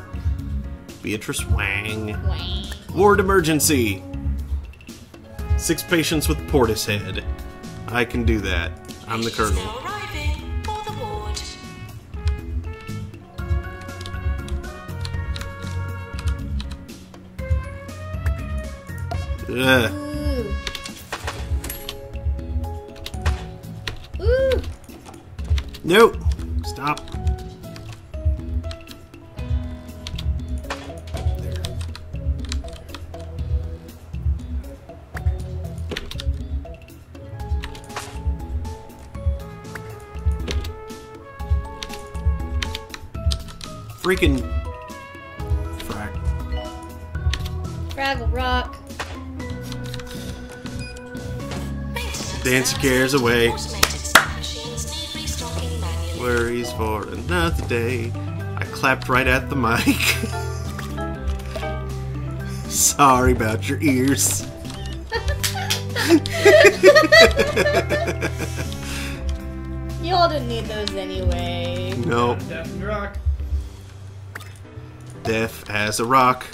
Beatrice Wang. Wang. Ward Emergency. 6 patients with Portishead. I can do that. I'm the Patients colonel. now arriving for the ward. Ugh. Ooh. Ooh. Nope. Stop. Freaking frack. Fraggle Rock. Maintenance Dance cares away. Automated snack machines need restocking worries for another day. I clapped right at the mic. Sorry about your ears. Y'all didn't need those anyway. Nope. Death and rock. Deaf as a rock.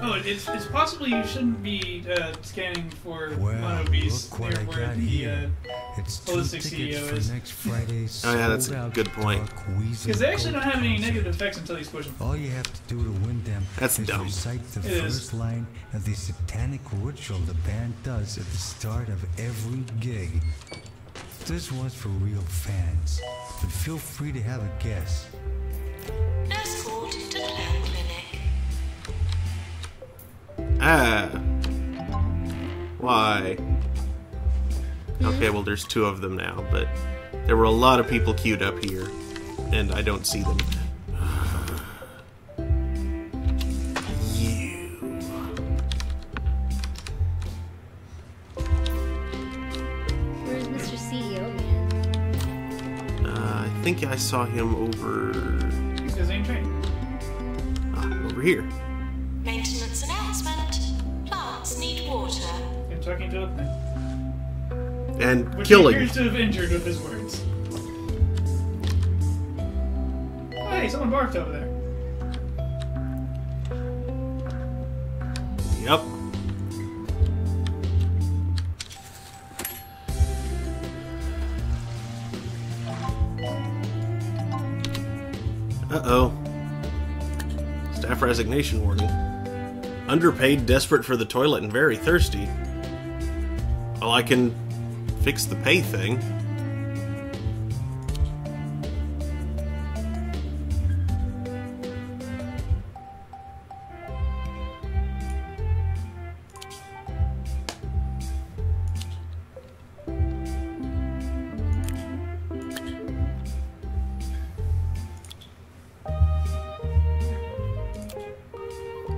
Oh, it's possible you shouldn't be scanning for Well, monobeast look what near I where got the here. It's 2 holistic tickets CEO for is. next Friday's Oh, yeah, that's a sold-out good point. Dark Weasel Because they actually don't have any concert. negative effects until he's pushing. All you have to do to win them That's is dumb. recite the It is. first line of the satanic ritual the band does at the start of every gig. This was for real fans, but feel free to have a guess. Escort to the Lamb Clinic. Ah. Why? Okay, well, there's 2 of them now, but there were a lot of people queued up here, and I don't see them. You. Where's Mr. CEO, man? I think I saw him over... He's got same train. over here. Maintenance announcement. Plants need water. And talking to a thing. And Which killing. he appears to have injured with his words. Oh, hey, someone barked over there. Yep. Uh-oh. Staff resignation warning. Underpaid, desperate for the toilet, and very thirsty. Well, I can fix the pay thing.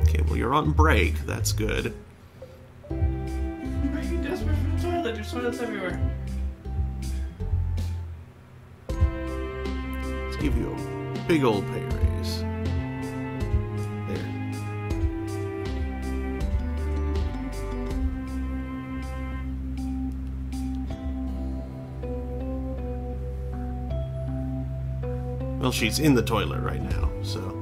Okay, well, you're on break. That's good. Are you desperate for the toilet? There's toilets everywhere. Let's give you a big old pay raise. There. Well, she's in the toilet right now, so...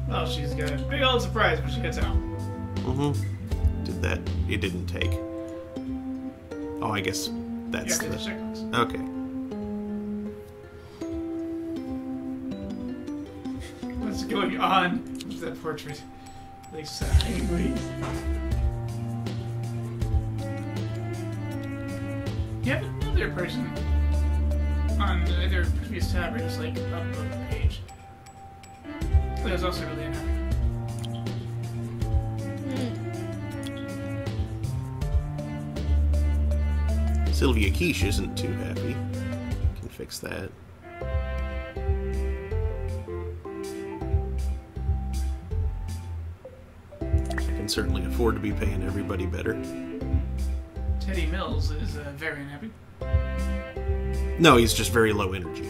Well, she's got a big old surprise when she gets out. Mm-hmm. Did that... It didn't take. Oh, I guess that's Yeah, the... the checkbox. Okay. What's going on with that portrait? Like, sideways. You have another person on either previous tab or just like upload the page. That was also really unhappy. Sylvia Quiche isn't too happy. Can fix that. I can certainly afford to be paying everybody better. Teddy Mills is very unhappy. No, he's just very low energy.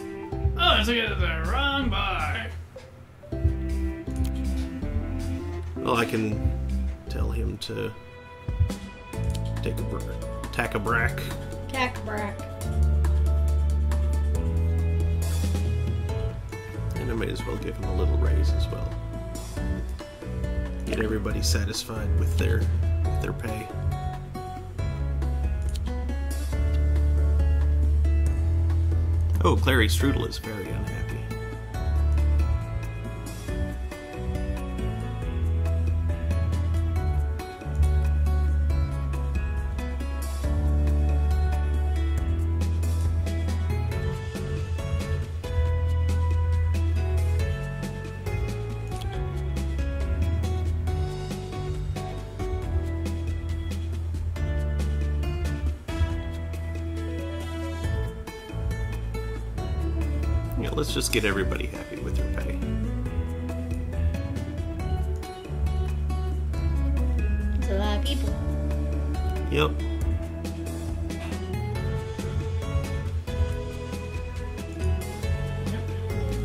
Oh, it's like the wrong bar. Well, I can tell him to take a tack a brack. Cackbrack. And I may as well give him a little raise as well. Get everybody satisfied with their pay. Oh, Clary Strudel is very unhappy. Yeah, let's just get everybody happy with their pay. It's a lot of people. Yep.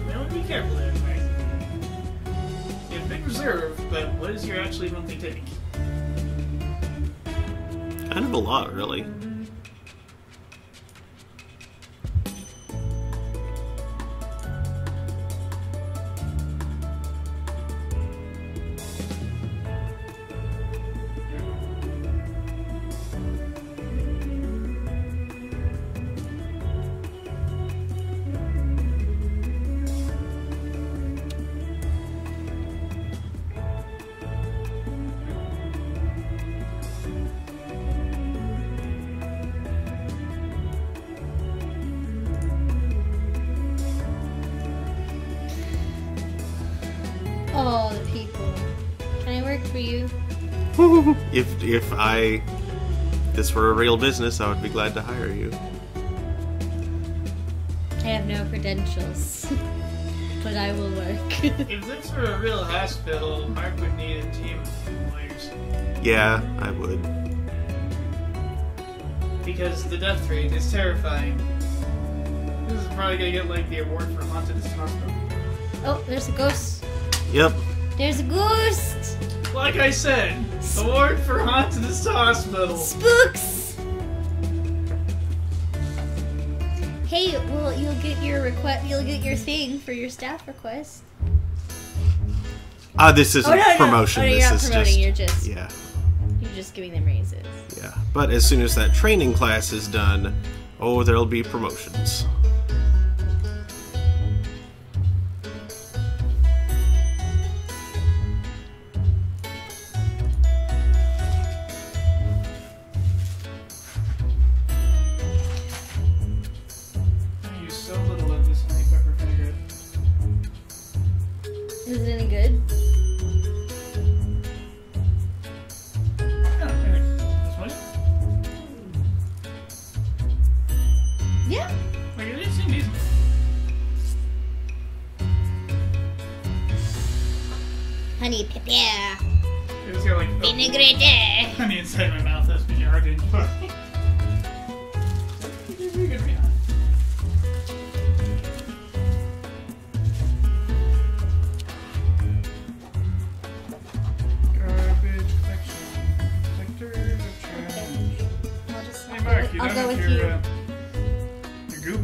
Now be careful there, right? You have a big reserve, but what is your actually monthly take? Kind of a lot, really. Oh, the people. Can I work for you? If this were a real business, I would be glad to hire you. I have no credentials, but I will work. If this were a real hospital, Mark would need a team of lawyers. Yeah, I would. Because the death rate is terrifying. This is probably gonna get like the award for Haunted Hospital. Oh, there's a ghost. Yep. There's a ghost. Like I said, award for Haunted Hospital. Spooks. Hey, well, you'll get your request. You'll get your thing for your staff request. This isn't promotion. Oh, no, you're this not is promoting. just You're just giving them raises. yeah. But as soon as that training class is done, oh, there'll be promotions. I use so little of this honey pepper vinegar. Is it any good? Oh, okay. This one? Yeah. Like, it seems decent. Honey pepper. It's got like Vinaigrette. honey inside my mouth. That's been hard to enjoy. It's very good, Rihanna. Garbage collection. Collector of trash. I'll just. Hey, Mark, you I'll done go with with your, you. your goop?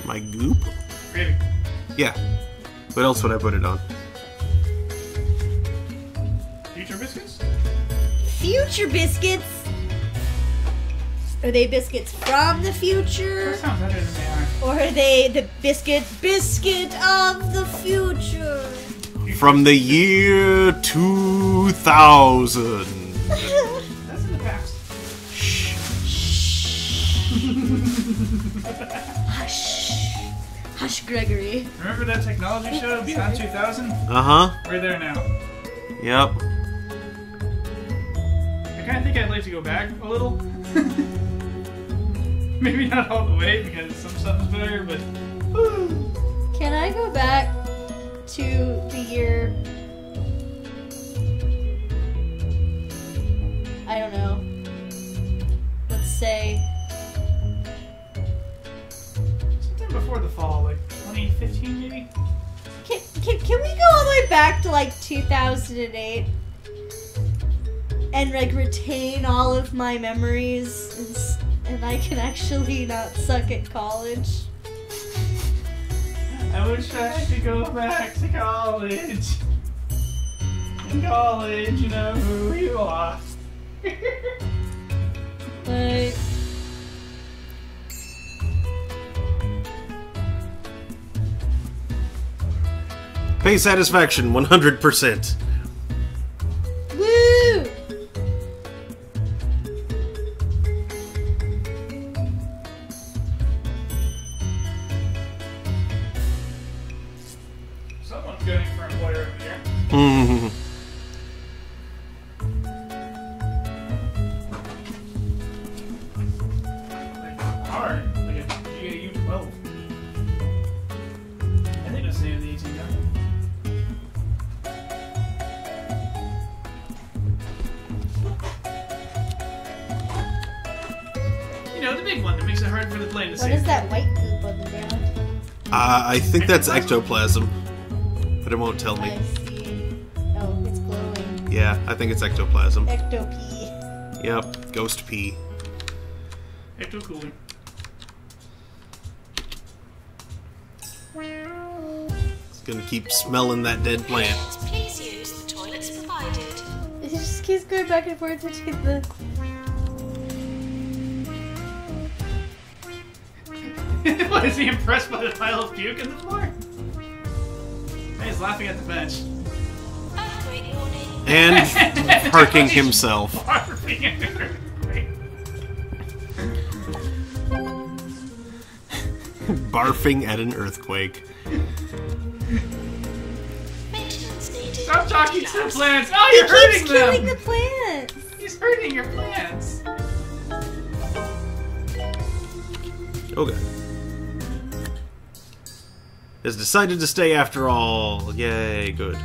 My goop? Gravy. Yeah. What else would I put it on? Future biscuits? Future biscuits. Are they biscuits from the future? That sounds better than they are. Or are they the biscuit of the future? From the year 2000. That's in the past. Hush. Hush, Gregory. Remember that technology show, Beyond 2000? Uh-huh. We're there now. Yep. I kind of think I'd like to go back a little. Maybe not all the way, because some stuff is better, but... Can I go back to the year? I don't know. Let's say Sometime before the fall, like 2015 maybe? Can we go all the way back to like 2008 and like retain all of my memories and I can actually not suck at college? I wish I could go back to college. In college, you know who you are. Like, Pay satisfaction, 100%. woo! Someone's going for employer over here. Mhm. Like, hard. Like a GAU 12. I think that's the name of the 18 gun. know, the big one that makes it hard for the plane to see. What is that white goop on the ground? I think that's ectoplasm, but it won't tell me. I see. Oh, it's glowing. Yeah, I think it's ectoplasm. Ectopee. Yep, ghost pea. Ecto cooler. It's gonna keep smelling that dead plant. Please use the toilets provided. It just keeps going back and forth to take the... What, is he impressed by the pile of puke in the floor? Hey, he's laughing at the bench. Earthquake warning. And parking himself. Barfing at the earthquake. Barfing at an earthquake. Maintenance needed. Stop talking to the plants! Oh, you're hurting Keeps killing them! the plants. He's hurting your plants! Okay. Has decided to stay after all. Yay, good.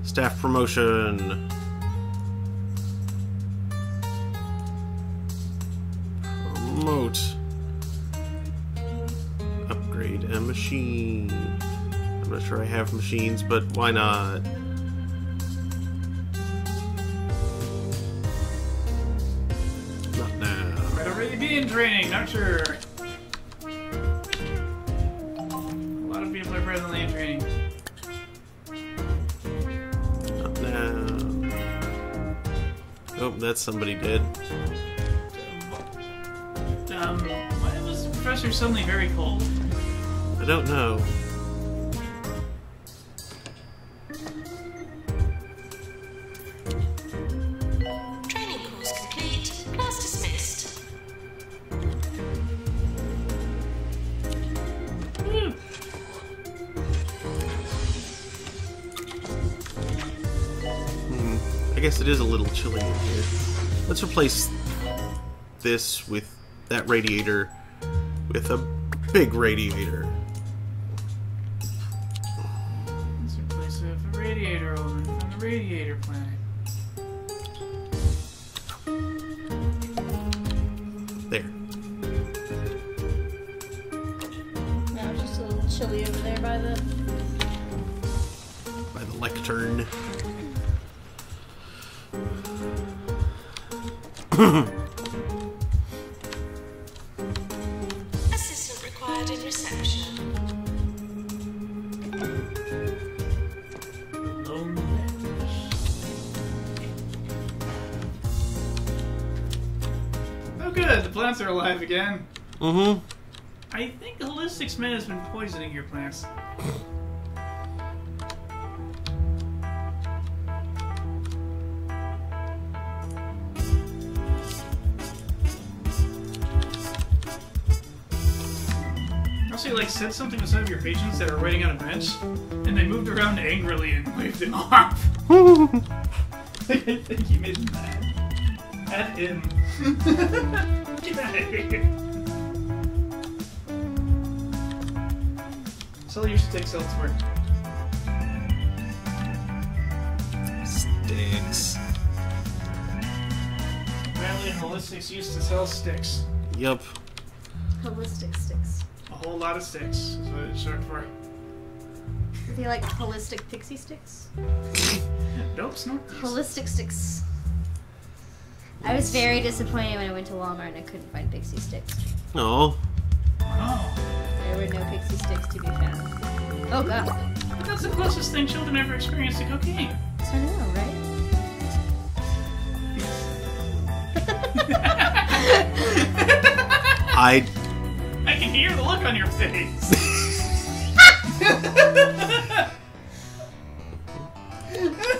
Staff promotion. Promote. Upgrade a machine. I'm not sure I have machines, but why not? Not now. Might already be in training, not sure. A lot of people are presently in training. Not now. Oh, that's somebody dead. Why was the professor suddenly very cold? I don't know. Training course complete. Class dismissed. Woo. I guess it is a little chilly in here. Let's replace this with that radiator with a big radiator. Let's replace a radiator over from the radiator planet. There. No, it's just a little chilly over there by the... By the lectern. Assistant required in reception. Lone bench. Oh good, the plants are alive again. Mm-hmm. I think Holistic Smith has been poisoning your plants. Also, you, like, said something to some of your patients that are waiting on a bench, and they moved around angrily and waved him off. I think he made them mad. At him. Get out of here. Sell your sticks elsewhere. Sticks. Apparently, Holistics used to sell sticks. Yup. Holistic sticks. A whole lot of sticks is what it's short for. Are they like holistic pixie sticks? Nope, snort these. Holistic sticks. I was very disappointed when I went to Walmart and I couldn't find pixie sticks. Oh. Oh, There were no pixie sticks to be found. Oh god. but that's the closest thing children ever experienced to cocaine. I know, right? I I can hear the look on your face.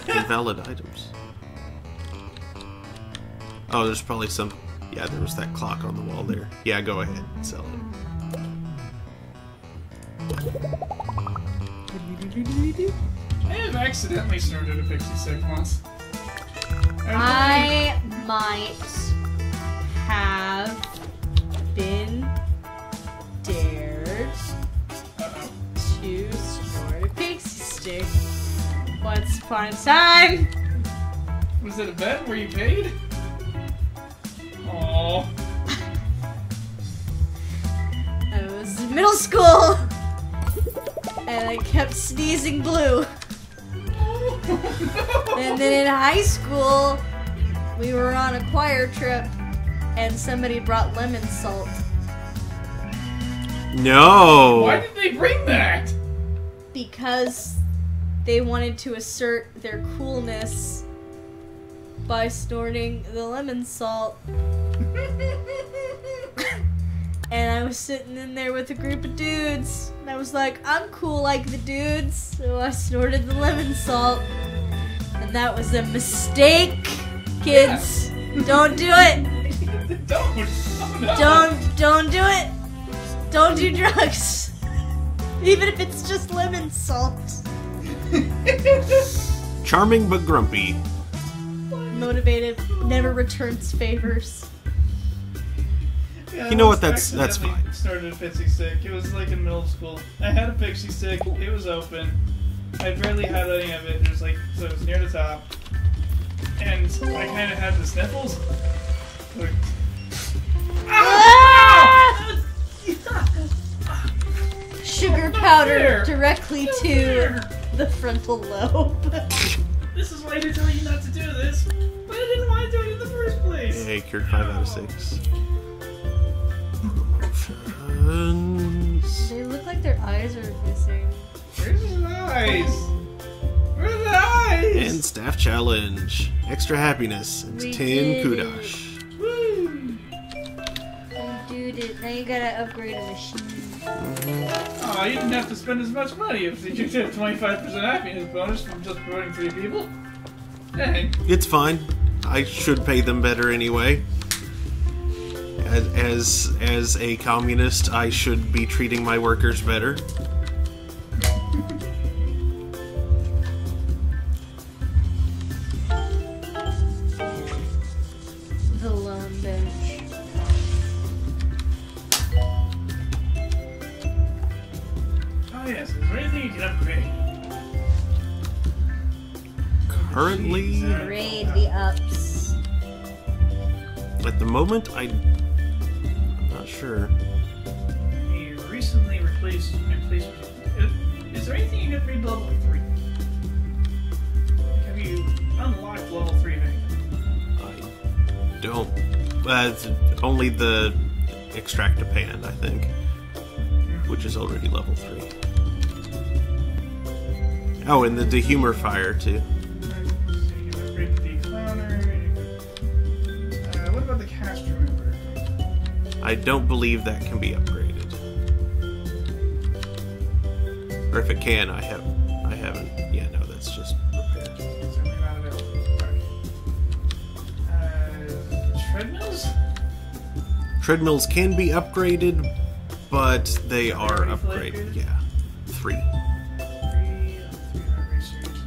invalid items. Oh, there's probably some. Yeah, there was that clock on the wall there. Yeah, go ahead, sell it. I have accidentally snorted a pixie stick once. I might have been dared to snort a pixie stick once upon a time. Was it a bet? Were you paid? Oh. middle school, and I kept sneezing blue. And then in high school, we were on a choir trip, and somebody brought lemon salt. No. Why did they bring that? Because they wanted to assert their coolness by snorting the lemon salt. And I was sitting in there with a group of dudes, and I was like, I'm cool like the dudes, so I snorted the lemon salt. And that was a mistake, kids. Yeah. Don't do it. Don't. Oh, no. Don't do it. Don't do drugs. Even if it's just lemon salt. Charming but grumpy. Motivated, never returns favors. Yeah, You know what? I That's accidentally fine. Started a pixie stick. It was like in middle school. I had a pixie stick. It was open. I barely had any of it. There's like, so it was near the top, and I kind of had the sniffles. Like, Ah! Sugar Not powder fair. directly Not to fair. the frontal lobe. This is why they tell you not to do this. But I didn't want to do it in the first place. Hey, cured 5 out of 6. Promotions. They look like their eyes are missing. Where's his eyes? Where's the eyes? And staff challenge. Extra happiness. It's We 10 did kudosh. Woo! You did it. Now you gotta upgrade a machine. Oh, you didn't have to spend as much money if you did a 25% happiness bonus from just promoting 3 people. Dang. It's fine. I should pay them better anyway. As a communist, I should be treating my workers better. The lone bench. Oh yes, is there anything you can upgrade? Currently, Raid the ups. at the moment, I'm not sure. You recently replaced. Is there anything you can upgrade level 3? Have you unlocked level 3 thing? I don't. It's only the Extractapan, I think, which is already level 3. Oh, and the Dehumidifier too. So you can upgrade the declowner. What about the cast remover? I don't believe that can be upgraded. Or if it can, I haven't. Yeah, no, that's just repair. Certainly not available. Okay. Treadmills? Treadmills can be upgraded, but they are Already upgraded. upgraded? Yeah, 3. 3 research.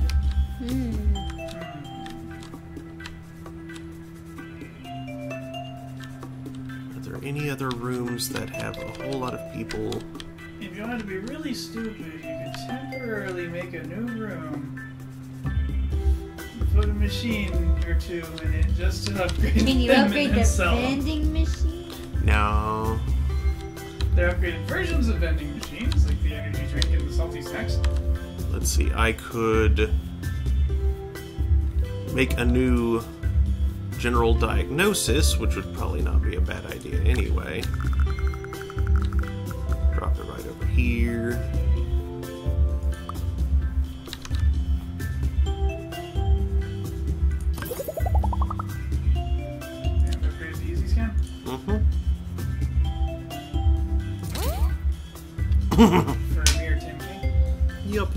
Are there any other rooms that have a whole lot of people? If you wanted to be really stupid, you could temporarily make a new room. Put a machine or 2 in it just to upgrade Can you them upgrade and the sell them. vending machine? No. They're upgraded versions of vending machines, like the energy drink and the salty snacks. Let's see. I could make a new general diagnosis, which would probably not be a bad idea anyway. Drop it right over here. And upgrade the easy scan. For a mere 10K. Yep.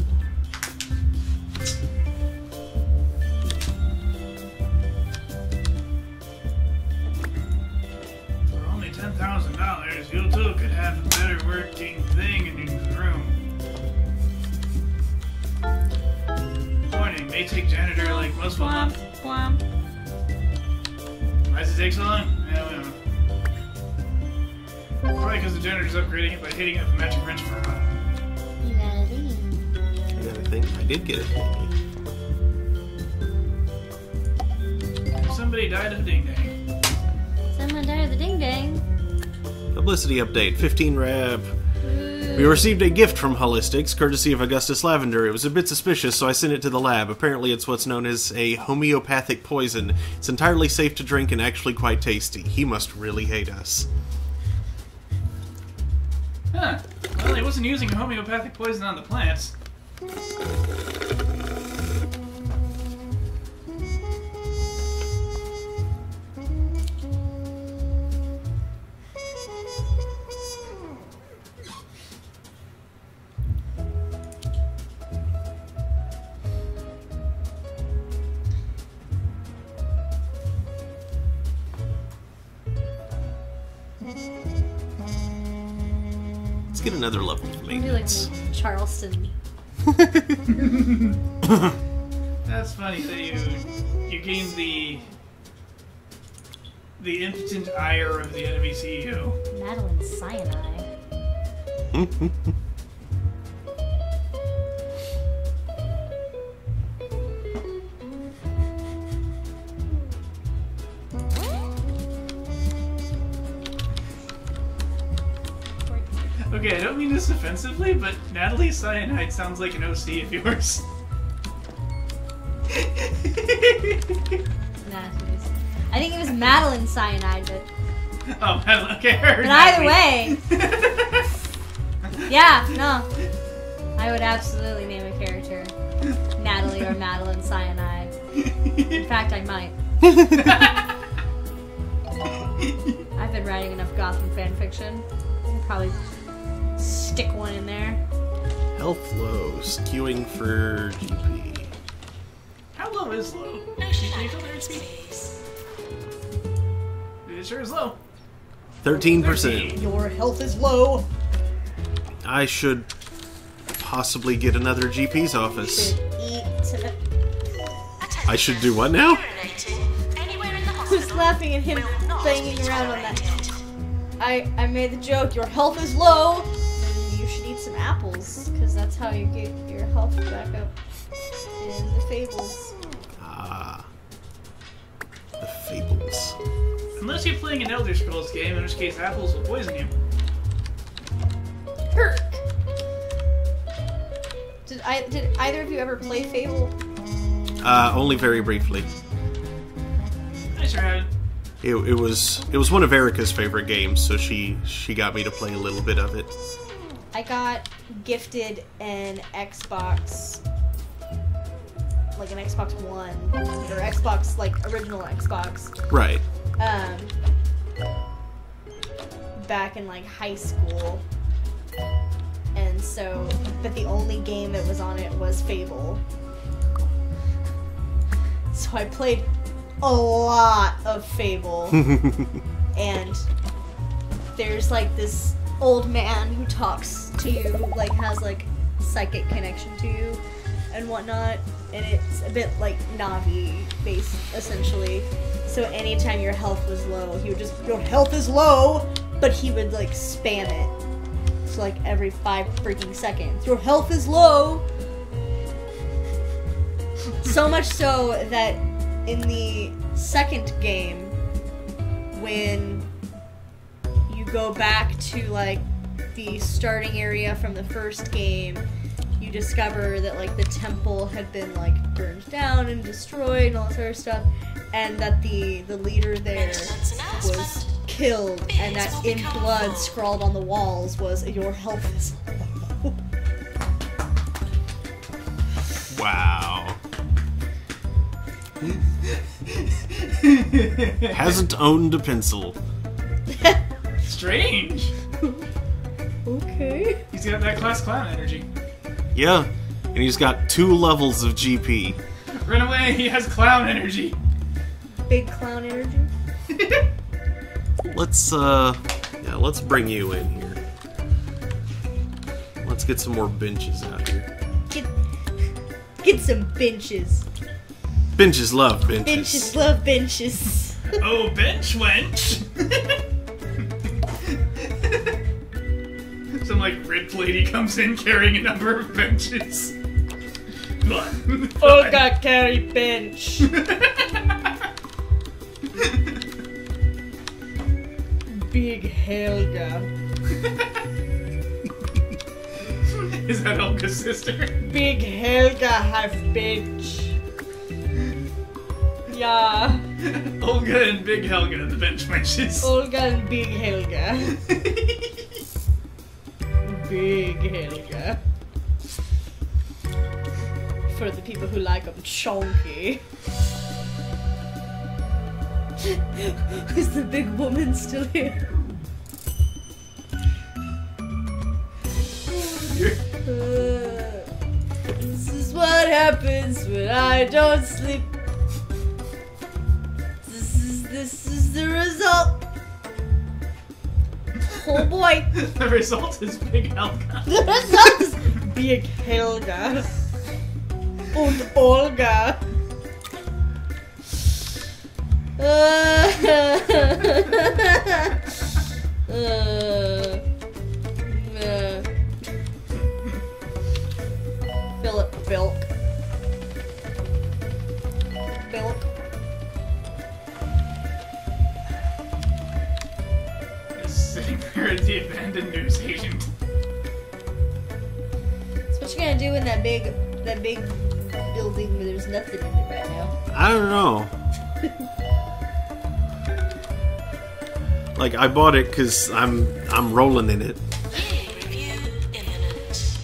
For only $10,000, you too could have a better working thing in your room. Warning, may take janitor like most will not. Womp. Why does it take so long? Yeah, we don't know. Probably because the janitor's upgrading it by hitting it with a magic wrench for a while. You got a thing. I got a thing. I did get a thingy. Somebody died of ding dang. Someone died of the ding dang. Publicity update. 15 rep. Ooh. We received a gift from Holistics, courtesy of Augustus Lavender. It was a bit suspicious, so I sent it to the lab. Apparently it's what's known as a homeopathic poison. It's entirely safe to drink and actually quite tasty. He must really hate us. Huh. Well, he wasn't using homeopathic poison on the plants. Let's get another level of Do like maintenance. Charleston. That's funny that you gained the impotent ire of the enemy CEO. Madeline Cyanide. Okay, I don't mean this offensively, but Natalie Cyanide sounds like an OC of yours. Natalie's. I think it was Madeline Cyanide, but Oh, Madeline, okay, I heard but either Natalie. way, yeah, no, I would absolutely name a character Natalie or Madeline Cyanide. In fact, I might. I've been writing enough Gotham fanfiction. I'll probably stick one in there. Health low, skewing for GP. How low is low? No shenanigans, It please. sure is low. 13%. Your health is low. I should possibly get another GP's office. Should eat some. I should do what now? Urinating anywhere in the Who's hospital laughing at him will not banging be around on that? tolerated. I made the joke. Your health is low. And you should eat some apples, because that's how you get your health back up. In the Fables. Ah. The Fables. Unless you're playing an Elder Scrolls game, in which case apples will poison you. Herc. Did either of you ever play Fable? Only very briefly. I sure had. It was one of Erica's favorite games, so she got me to play a little bit of it. I got gifted an Xbox, like an Xbox One, or Xbox, like original Xbox, Right. back in like high school. And so, but the only game that was on it was Fable. So I played a lot of Fable. And there's like this old man who talks to you, like has like psychic connection to you and whatnot. And it's a bit like Navi based, essentially. So anytime your health was low, he would just, your health is low, but he would like spam it. So like every 5 freaking seconds, your health is low. So much so that in the second game, when you go back to like the starting area from the first game, you discover that like the temple had been like burned down and destroyed and all that sort of stuff, and that the leader there was killed, and that in blood scrawled on the walls was, your health is low. Wow. Hasn't owned a pencil. Strange. Okay. He's got that class clown energy. Yeah, and he's got 2 levels of GP. Run away, he has clown energy. Big clown energy. Let's bring you in here. Let's get some more benches out here. Get some benches. Benches love benches. Benches love benches. Oh, bench wench. Some like ripped lady comes in carrying a number of benches. Olga carry bench. Big Helga. Is that Olga's sister? Big Helga half bitch. Yeah. Olga and Big Helga, the bench wenches. Olga and Big Helga. Big Helga. For the people who like them chunky. Is the big woman still here? This is what happens when I don't sleep. This is the result. Oh boy. The result is Big Helga. The result is Big Helga. Und Olga. Philip Bilk. Bilk. Just sitting there at the abandoned news agent. So what you gonna do in that big building where there's nothing in it right now? I don't know. Like, I bought it because I'm rolling in it. Yearly review imminent.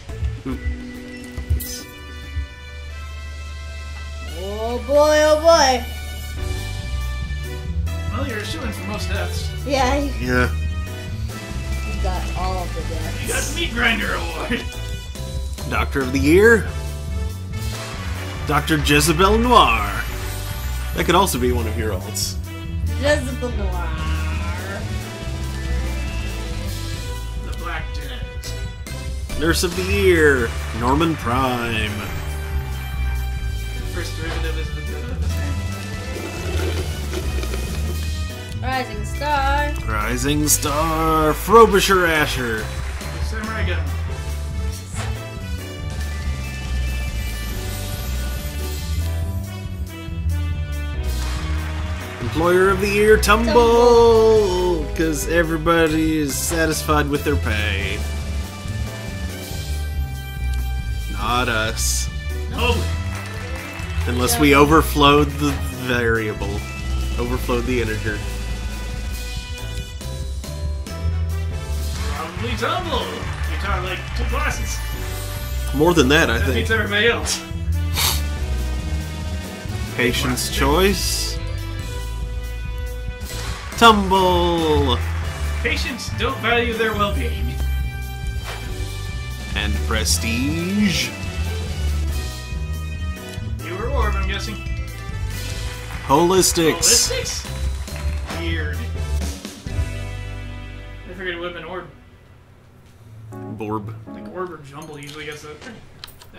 Oh boy, oh boy. Well, you're shooing for most deaths. Yeah, you Yeah. got all of the You got deaths. the Meat Grinder Award. Doctor of the Year. Dr. Jezebel Noir. That could also be one of your alts. Jezebel Noir. The Black Death. Nurse of the Year. Norman Prime. First derivative is the same. Rising Star. Rising Star. Frobisher Asher. Samurai Gun. Employer of the Year. Tumble. Because everybody is satisfied with their pay. Not us. No. Unless we overflowed the variable. Overflowed the integer. Probably Tumble. You taught like 2 classes. More than that, I That think. beats everybody else. Patient's Choice. Tumble. Patients don't value their well-being. And Prestige. You were orb, I'm guessing. Holistics. Holistics? Weird. I figured it would have been orb. Borb. Like orb or jumble usually gets that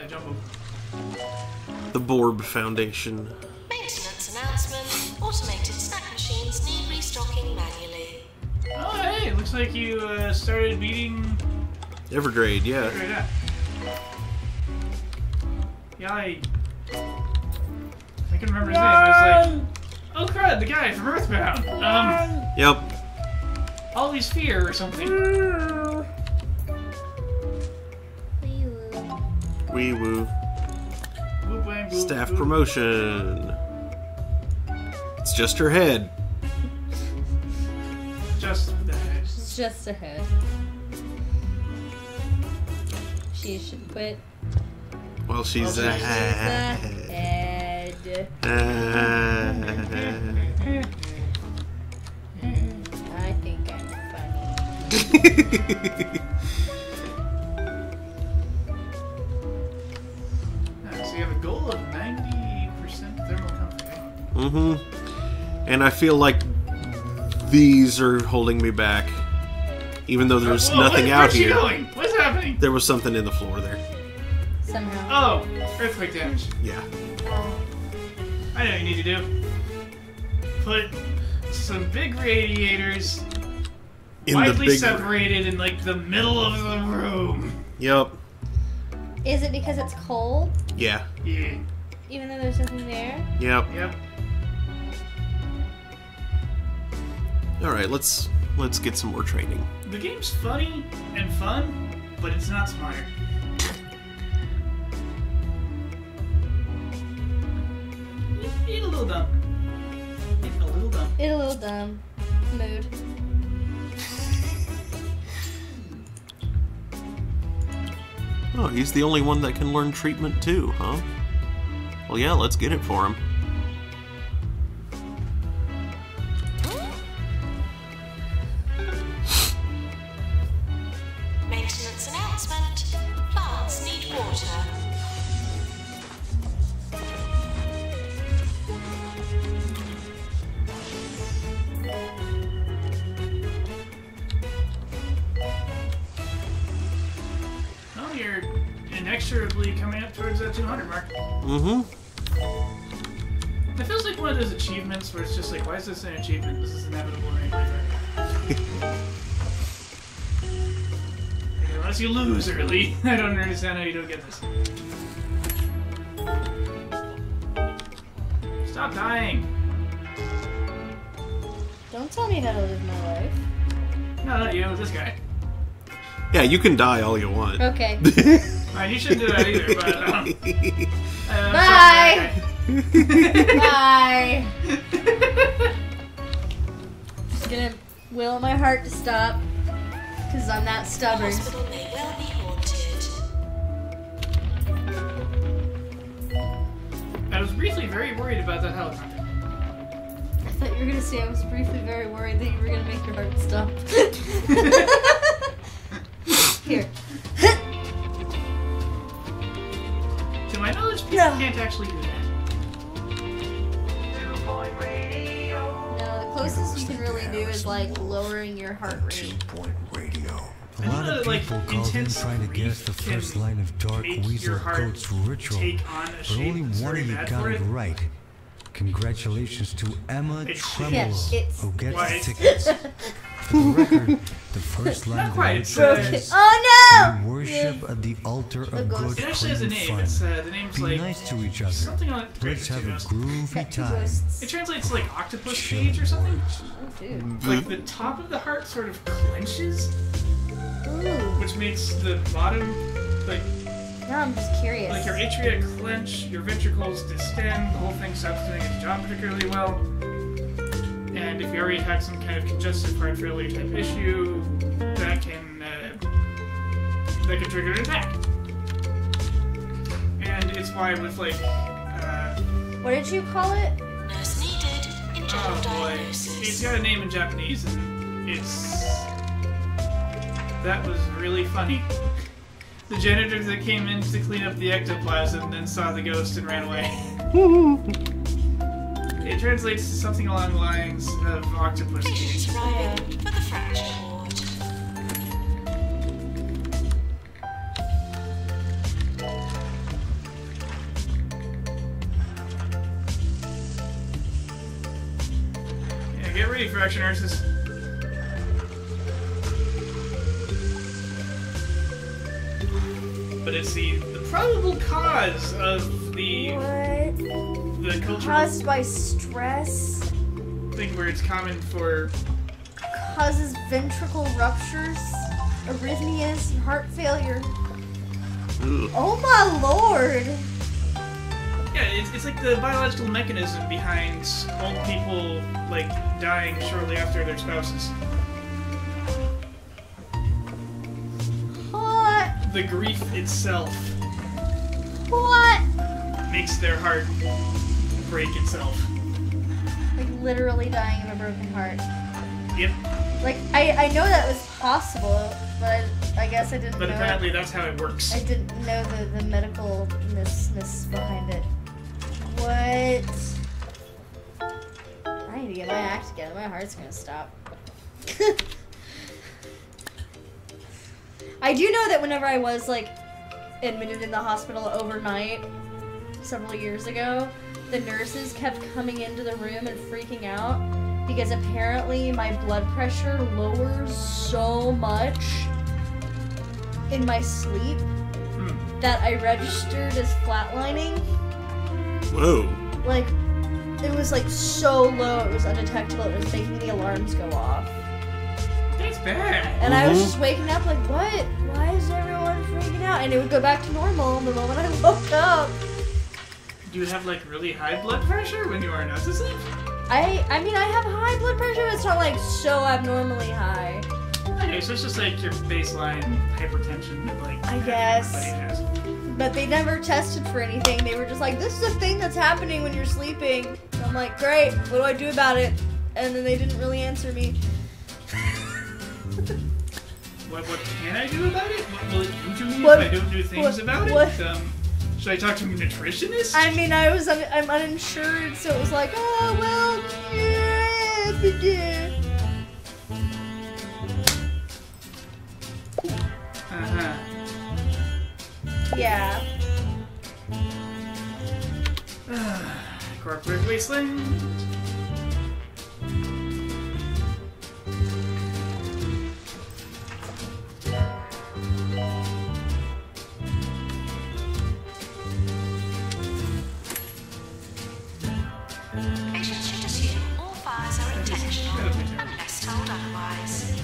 jumble. The Borb Foundation. Maintenance announcement. Automated snack machines need restocking manually. Oh, hey, looks like you started beating. Evergrade, yeah. Right at. Yeah, I can remember his name. It was like, oh crud, the guy from Earthbound. Yep. Always Fear or something. Wee woo. Boop, bang, boop, Staff boop. promotion. It's just her head. Just the head. It's just a head. She should quit. Well, she's Well, a she's She's a head. head. I think I'm funny. So you have a goal of 90% thermal comfort. Mm-hmm. And I feel like these are holding me back. Even though there's Whoa, nothing out where's she here. going? What's happening? There was something in the floor there. Somehow. Oh, earthquake damage. Yeah. I know what you need to do. Put some big radiators In the widely big separated in like the middle of the room. Yep. Is it because it's cold? Yeah. Yeah. Even though there's nothing there? Yep. Yep. Alright, let's get some more training. The game's funny and fun, but it's not smart. little dumb. It's a little dumb. It's a little dumb. Mood. Oh, he's the only one that can learn treatment too, huh? Well, yeah, let's get it for him. Maintenance announcement. Plants need water. Oh, you're inexorably coming up towards that 200 mark. Mm-hmm. It feels like one of those achievements where it's just like, why is this an achievement? This is inevitable right here. Unless you lose early. I don't understand how you don't get this. Stop dying. Don't tell me how to live my life. No, not you. This guy. Yeah, you can die all you want. Okay. Alright, you shouldn't do that either, but, Bye! Bye! Just gonna will my heart to stop. Because I'm that The stubborn. hospital may well be haunted. I was briefly very worried about that helicopter. I thought you were gonna say I was briefly very worried that you were gonna make your heart stop. Here. To my knowledge, people No. can't actually do that. No, the closest you can really do is like lowering your heart rate. 2-point radio. I A lot know of that, like, people called in intense trying to guess the grief first can line of Dark make Weasel your heart Goat's ritual, take on a but shape only that's one very of you bad got for it it. right. Congratulations to Emma It's- Tremolo, Yes, it's- who gets Why, the it's- tickets. For the record, the first line Not of the quite, it's, ritual Broken. is Oh we no! worship at the altar of ghost. good It actually has a clean name. fun. It's, the name's Be like nice to each other. something on Let's have a Ghost. groovy Got two time. ghosts. It translates like octopus cage or something. Oh, dude. Like the top of the heart sort of clenches, Ooh. which makes the bottom, like Now I'm just curious. your atria clench, your ventricles distend, the whole thing stops doing its job particularly well. And if you already have some kind of congestive heart failure type issue, that can trigger an attack. And it's why with like, What did you call it? Nurse needed in general oh boy, diagnosis. it's got a name in Japanese, and that was really funny. The janitor that came in to clean up the ectoplasm then saw the ghost and ran away. It translates to something along the lines of octopus Patients cage. arriving for the fracture ward. Yeah, get ready, fracture nurses. But it's the probable cause of the What? cultural Caused by stress. thing where it's common for Causes ventricle ruptures, arrhythmias, and heart failure. Ugh. Oh my lord! it's like the biological mechanism behind old people like dying shortly after their spouses. What? The grief itself What? makes their heart break itself. Like literally dying of a broken heart. Yep. Like I know that was possible, but I guess I didn't But know. apparently that's how it works. I didn't know the medicalness behind it. What? I need to get my act together. My heart's gonna stop. I do know that whenever I was like admitted in the hospital overnight several years ago, the nurses kept coming into the room and freaking out because apparently my blood pressure lowers so much in my sleep that I registered as flatlining. Whoa. Like, it was like so low, it was undetectable, it was making the alarms go off. That's bad. And I was just waking up like, what? Why is everyone freaking out? And it would go back to normal the moment I woke up. Do you have like really high blood pressure when you are not asleep? I mean, I have high blood pressure. It's not like so abnormally high. Okay, so it's just like your baseline hypertension that like I guess. everybody has. But they never tested for anything. They were just like, this is a thing that's happening when you're sleeping. And I'm like, great, what do I do about it? And then they didn't really answer me. What can I do about it? What will it do to me What- if I don't do things about what- it? Should I talk to a nutritionist? I mean, I'm uninsured, so it was like, oh, well, yeah. Uh-huh. Yeah. Corporate wasteland. Patients should assume all fires are intentional, unless told otherwise.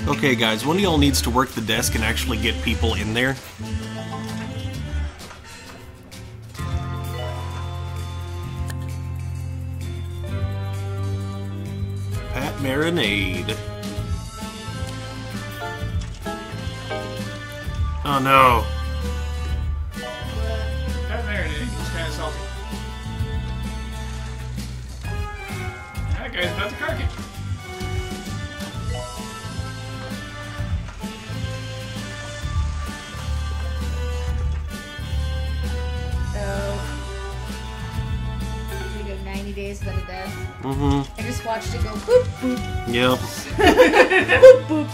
Okay, guys, one of y'all needs to work the desk and actually get people in there. Pat Marinade. Oh no. That marinade is kind of salty. That guy's about to cark it. We go 90 days without a death. Mm-hmm. I just watched it go boop boop Yep. boop boop.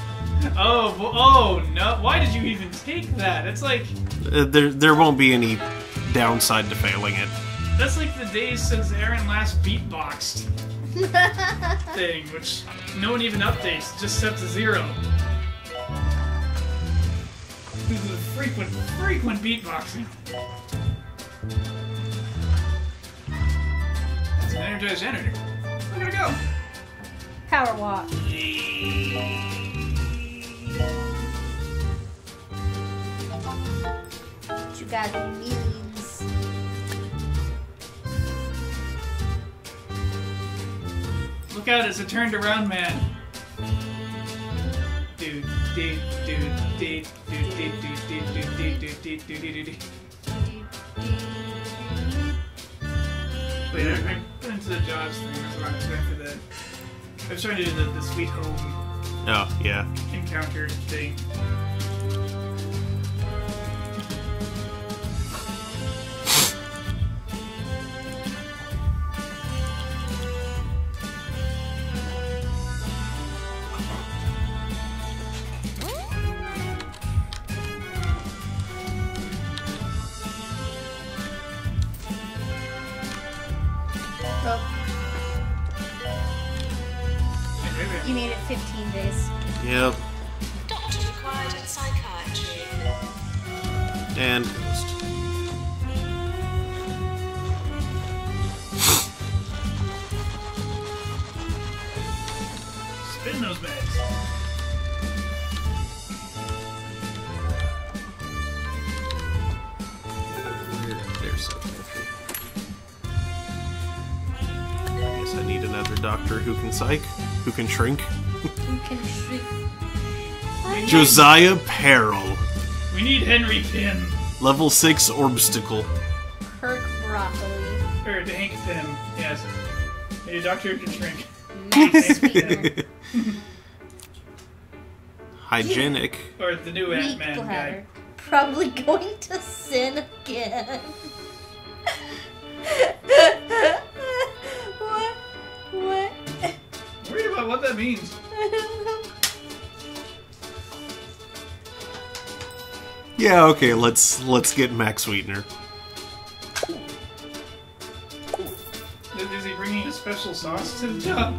Oh no! Why did you even take that? It's like There won't be any downside to failing it. that's like the days since Aaron last beatboxed thing, which no one even updates, just set to 0. This is frequent beatboxing. It's an energized generator. Look at it go. Power walk. What you got any means? Look out, it's a turned around man. Dude, dude, dude, dude, dude, dude, dude, dude, dude, dude, dude, dude, dude. Wait, I put into the Jaws thing. That's what I was going for the. I was trying to do the Sweet Home Oh, yeah. encounter thing. Oh, you made it 15 days. Yep. Doctor required in psychiatry. And Spin those bags. there's something. I guess I need another doctor who can psych, who can shrink. You can shrink. Josiah Peril, We need Henry Pym. level 6 obstacle. Kirk Broccoli. Or Hank Pym, yes. A doctor who can shrink. Max Wheater. Hygienic. Or the new Weak Ant-Man guy. bladder. Probably going to sin again. What? What? Worried about what that means. Yeah, okay, let's get Max Sweetener. Is he bringing a special sauce to the job?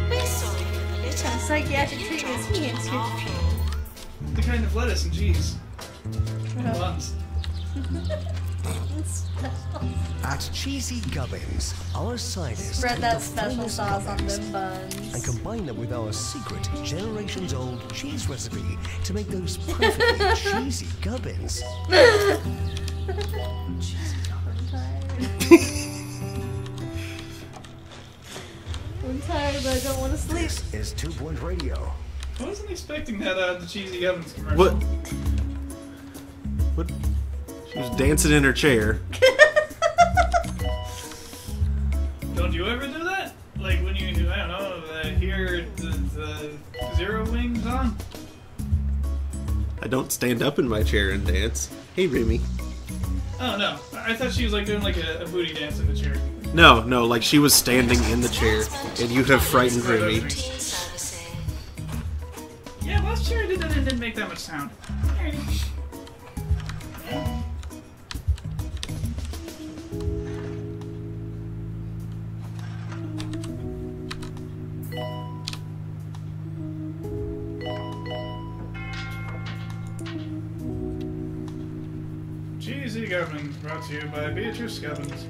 We're sorry for the litter. Psychiatric treatment is hands here. Our floor. The kind of lettuce and cheese. And Oh. buns. At Cheesy Gubbins, our scientists Spread take that the special finest sauce on gubbins them buns. and combine them with our secret generations-old cheese recipe to make those perfectly cheesy gubbins. I'm tired, but I don't want to sleep. This is 2 Point Radio. I wasn't expecting that out of the Cheesy Ovens commercial. What? What? She was dancing in her chair. Don't you ever do that? Like when you, I don't know, hear the Zero Wings on? I don't stand up in my chair and dance. Hey, Remy. Oh no, I thought she was like doing like a booty dance in the chair. No, like she was standing in the chair, and you have frightened Remy. Teen servicing. Yeah, last year I did that and it didn't make that much sound. Cheesy Gubbins, brought to you by Beatrice Gubbins.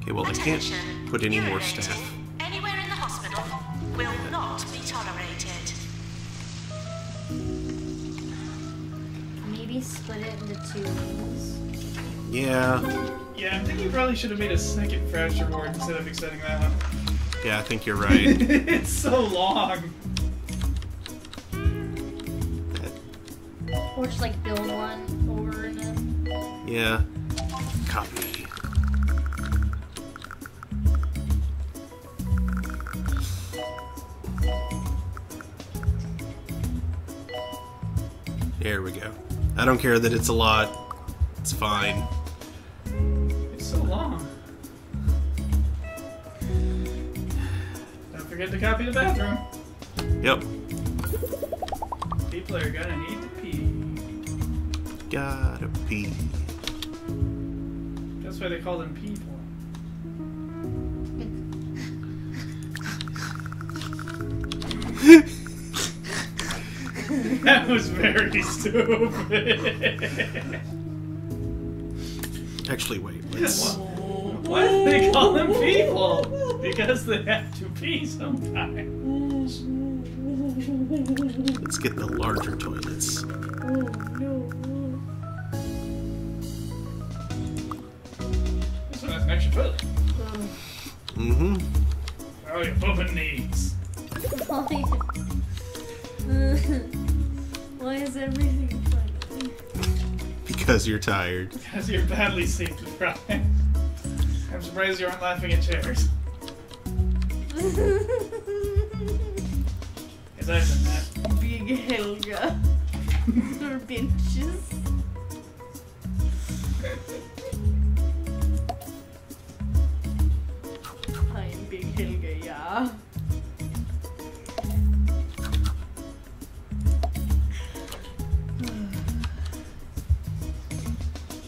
Okay, well, I can't Attention. put any more Urinating staff. anywhere in the hospital will not be tolerated. Maybe split it into 2 wings. Yeah, Yeah, I think you probably should have made a second Fracture Ward instead of extending that one. I think you're right. It's so long. Or just like build one over and then. Yeah. Copy. There we go. I don't care that it's a lot. It's fine. It's so long. Don't forget to copy the bathroom. Yep. People are gonna need to pee. Gotta pee. That's why they call them people. That was very stupid. Actually, wait. Let's. Why do they call them people? Because they have to pee sometimes. Let's get the larger toilets. This one has an extra toilet. Mm-hmm. Oh, your pooping needs. Why is everything funny? Because you're tired. Because you're badly sleep deprived. I'm surprised you aren't laughing at chairs. Aside from that, Big Helga. Her benches. I'm Big Helga, yeah.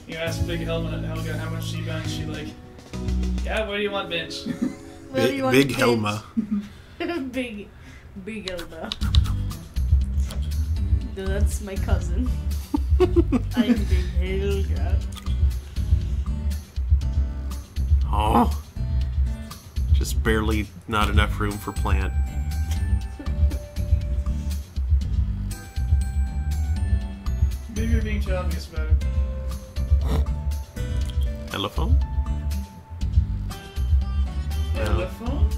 you ask Big Helga how much she bench, she like, yeah, what do you want bench? What do you want Big to Helma. Big Helga. That's my cousin. I'm Big Helga. Oh. Just barely not enough room for plant. Maybe you're being too obvious about it. Telephone? No. Telephone?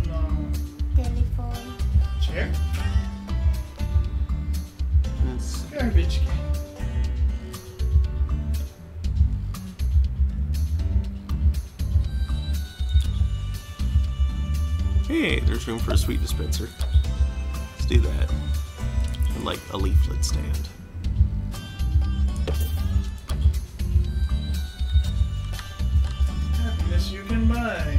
No. Telephone. Chair? It's- Garbage can. Hey, there's room for a sweet dispenser. Let's do that. And like a leaflet stand. Happiness you can buy.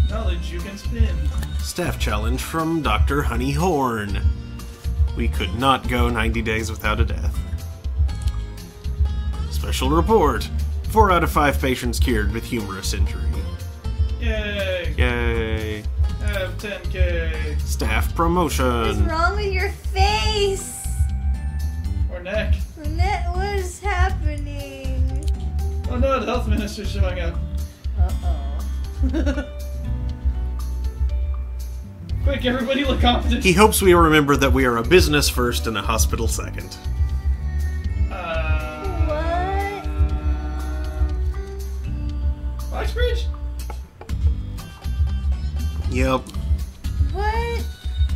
Knowledge you can spin. Staff challenge from Dr. Honeyhorn. We could not go 90 days without a death. Special report. 4 out of 5 patients cured with humerus injury. Yay! Yay. Have 10K. Staff What's promotion. wrong with your face? Or neck. What is happening? no, the health minister's showing up. Uh-oh. Quick, everybody look competent. He hopes we remember that we are a business first and a hospital second. What? Foxbridge? Yep. What?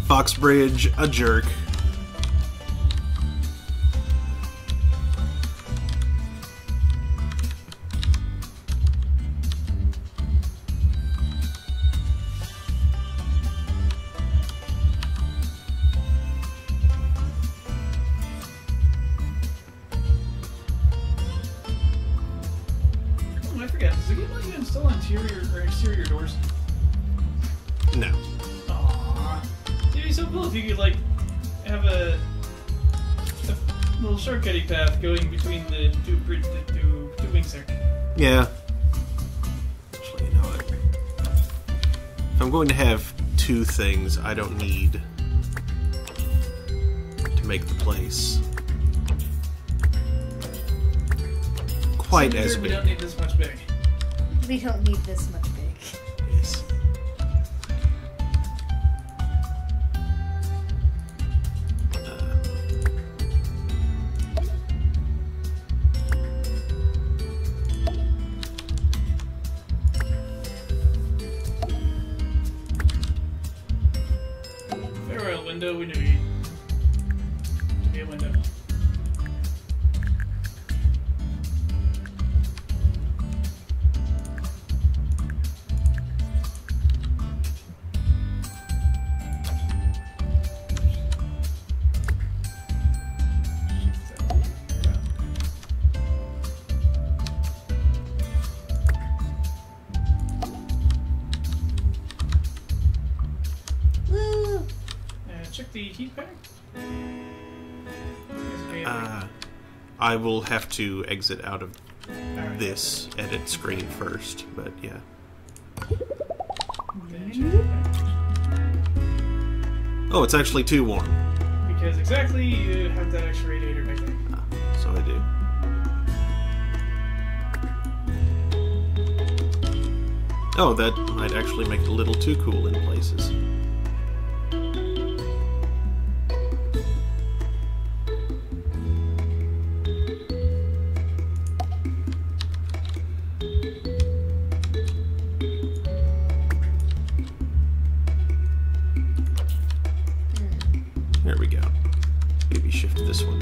Foxbridge, a jerk. Oh, I forgot. Does the game let you install interior or exterior doors? No. Aww. It'd be so cool if you could, like, have a little shortcutty path going between the two wings there. Yeah. Actually, you know what? If I'm going to have two things, I don't need to make the place quite as We big. don't need this much big. We don't need this much big. Yes. Farewell, window. We knew you'd be a window. Woo! Check the heat pattern. I will have to exit out of Alright. this edit screen first, but yeah. Oh, it's actually too warm. Because exactly, you have that extra radiator back there. Ah, so I do. Oh, that might actually make it a little too cool in places. There we go. Maybe shift this one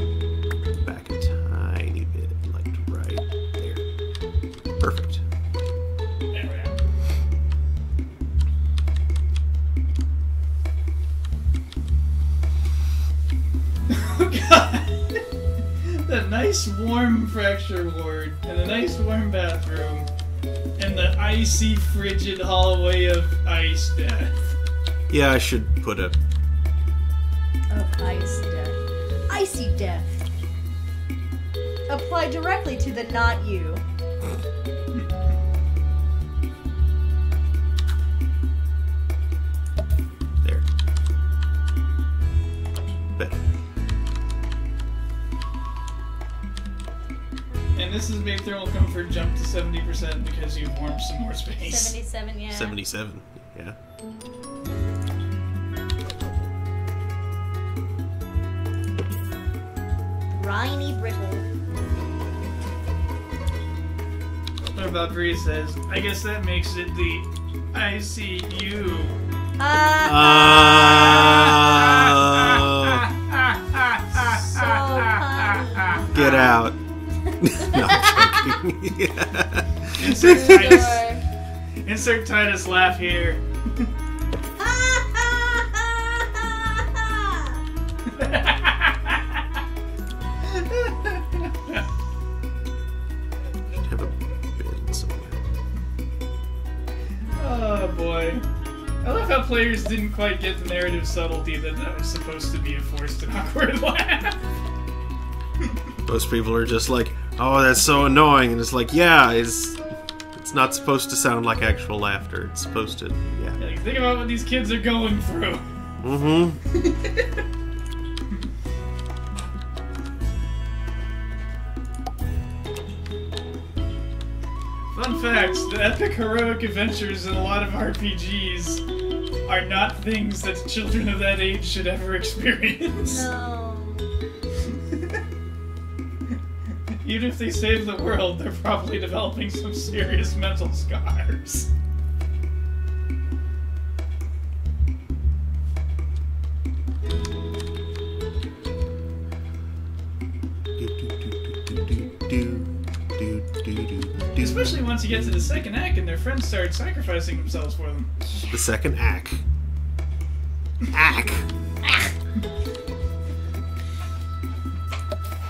back a tiny bit, like right there. Perfect. There we are. Oh god! The nice warm fracture ward, and the nice warm bathroom, and the icy frigid hallway of ice death. Yeah, I should put a... Of ice death. Icy death. Apply directly to the not you. There. Better. And this has made thermal comfort jump to 70% because you've warmed some more space. 77, yeah. 77. Yeah. Briny brittle. What about Bree says, I guess that makes it the ICU. So funny. Get out. No, I'm joking. Insert Titus. Sure. Insert Titus laugh here. Should have a bin somewhere. Oh boy. I love how players didn't quite get the narrative subtlety that that was supposed to be a forced and awkward laugh. Most people are just like, oh, that's so annoying. And it's like, yeah, it's not supposed to sound like actual laughter. It's supposed to, yeah. Like, think about what these kids are going through. Mm-hmm. Fun fact, the epic heroic adventures in a lot of RPGs are not things that children of that age should ever experience. No. Even if they save the world, they're probably developing some serious mental scars. Especially once you get to the second act and their friends start sacrificing themselves for them. The second act. Act.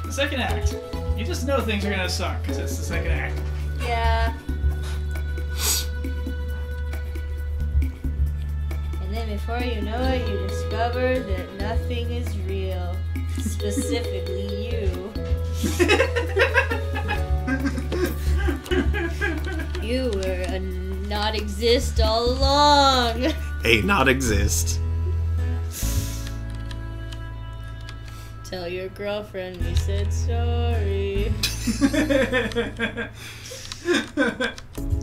The second act. You just know things are gonna suck because it's the second act. Yeah. And then before you know it, you discover that nothing is real. Specifically you. You were a not exist all along. A not exist. Tell your girlfriend we said sorry.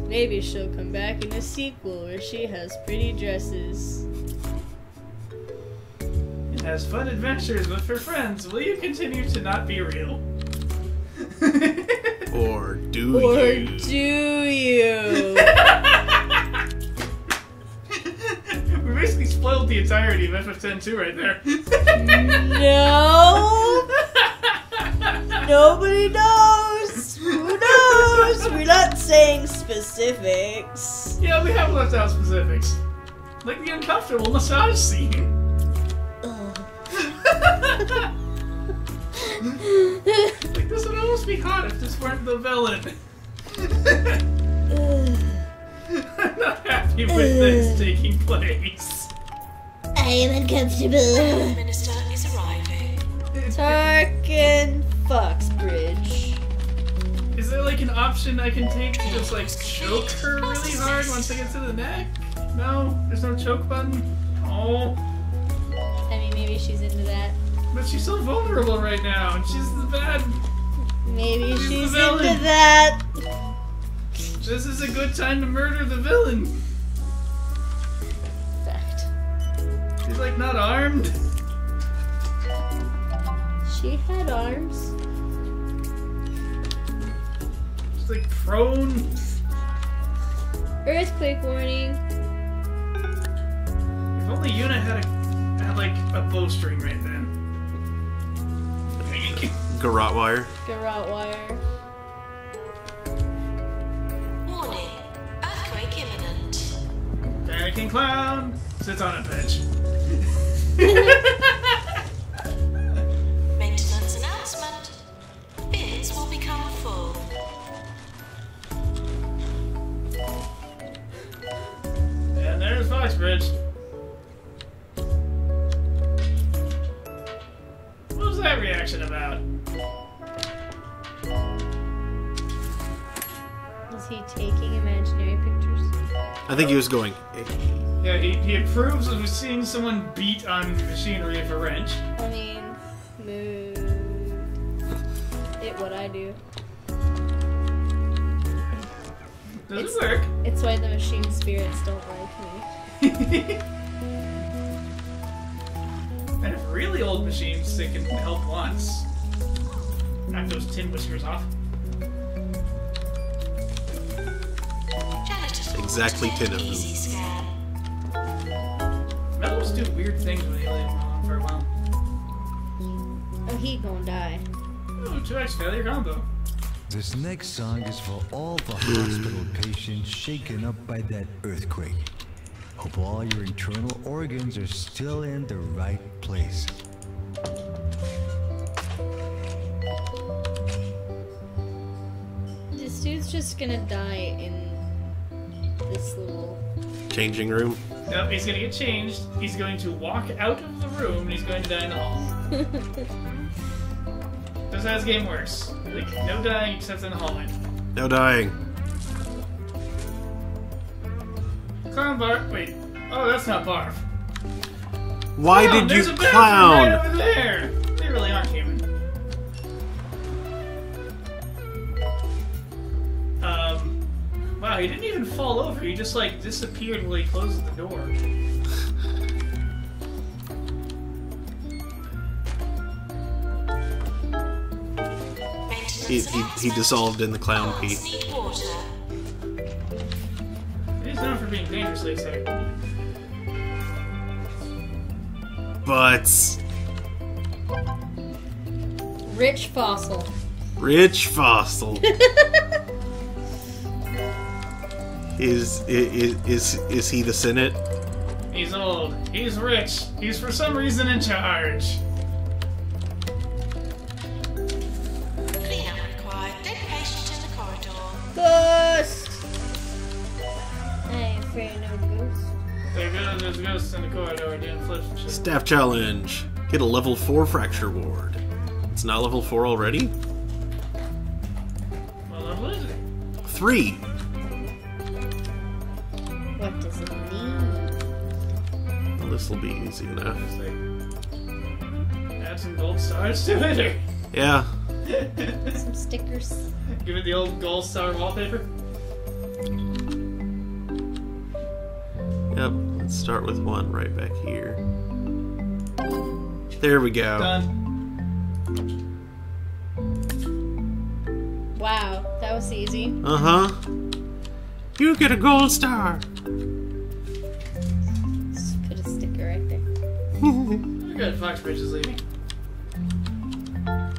Maybe she'll come back in a sequel where she has pretty dresses. It has fun adventures with her friends. Will you continue to not be real? Or do Or you? do you? We basically spoiled the entirety of FF10-2 right there. No. Nobody knows. Who knows? We're not saying specifics. Yeah, we have left out specifics. Like the uncomfortable massage scene. Like, this would almost be hot if this weren't the villain. I'm not happy with this taking place. I am uncomfortable. The minister is arriving. Tarkin Foxbridge. Is there like an option I can take to just like choke her really hard once I get to the neck? No? There's no choke button? Oh. I mean, maybe she's into that. But she's so vulnerable right now, and she's the bad. Maybe She's the she's villain. into that. This is a good time to murder the villain. Fact. She's like not armed. She had arms. She's like prone. Earthquake warning. If only Yuna had like a bowstring right then. Garrote wire. Garrote wire. Warning. Earthquake imminent. Panicking clown sits on a bench. Maintenance announcement. Bins will become full. And there's Foxbridge. What was that reaction about? Is he taking imaginary pictures? I think he was going. Yeah, he approves of seeing someone beat on machinery with a wrench. I mean, mood. It what I do. Does it work? It's why the machine spirits don't like me. And if really old machines that can help once, knock those tin whiskers off. Janitor's Exactly 10 of them. easy scan. Metals do weird things when you leave them alone for a while. Oh, he gonna die. Ooh, 2x failure combo. This next song is for all the hospital patients shaken up by that earthquake. Hope all your internal organs are still in the right place. This dude's just gonna die in this little. Changing room. Nope, he's gonna get changed. He's going to walk out of the room and he's going to die in the hall. That's how this game works. Like, no dying except in the hallway. No dying. Clown Barf. Wait. Oh, that's not Barf. Why Oh, did there's you a bathroom clown? right over there. They really aren't human. Wow, he didn't even fall over. He just like disappeared while he closed the door. He dissolved in the clown pee. Need water. He's known for being dangerously excited. But Rich Fossil. Rich Fossil is he the Senate? He's old. He's rich. He's for some reason in charge. Cleanup required. Dead patient in the corridor. Ghost! I ain't afraid of no ghost. There's ghosts in the corridor doing flips and shit. Staff challenge. Get a level 4 fracture ward. It's not level 4 already? Well, then what is it? 3. What does it mean? Well, this will be easy enough. Just like, add some gold stars to it, or Yeah. Some stickers. give it the old gold star wallpaper. Yep. Let's start with one right back here. There we go. Done. Wow, that was easy. Uh-huh. You get a gold star. Just put a sticker right there. Good, Foxbridge is leaving.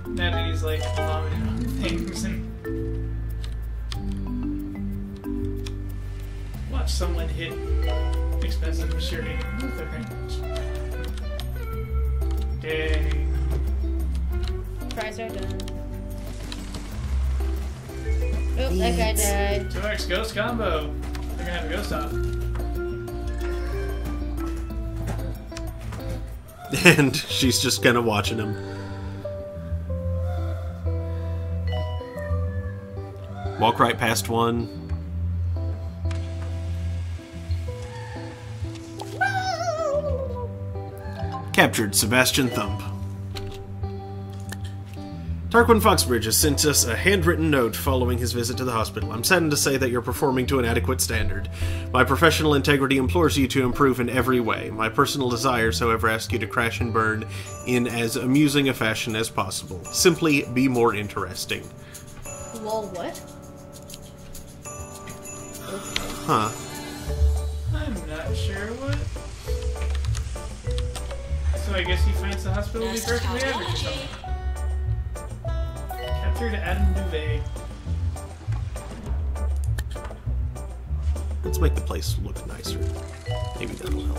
Now that he's like vomiting on things and watch someone hit expensive machinery with their hands. Dang. Fries are done. Oh, that guy died. 2x ghost combo. They're gonna have a ghost off. And she's just kind of watching him. Walk right past one. Captured Sebastian Thump. Tarquin Foxbridge has sent us a handwritten note following his visit to the hospital. I'm saddened to say that you're performing to an adequate standard. My professional integrity implores you to improve in every way. My personal desires, however, ask you to crash and burn in as amusing a fashion as possible. Simply be more interesting. Lol, what? Huh. I'm not sure what. So I guess he finds the hospital to be Nurse perfectly average or cardiology. something. Captured Adam Duvet. Let's make the place look nicer. Maybe that'll help.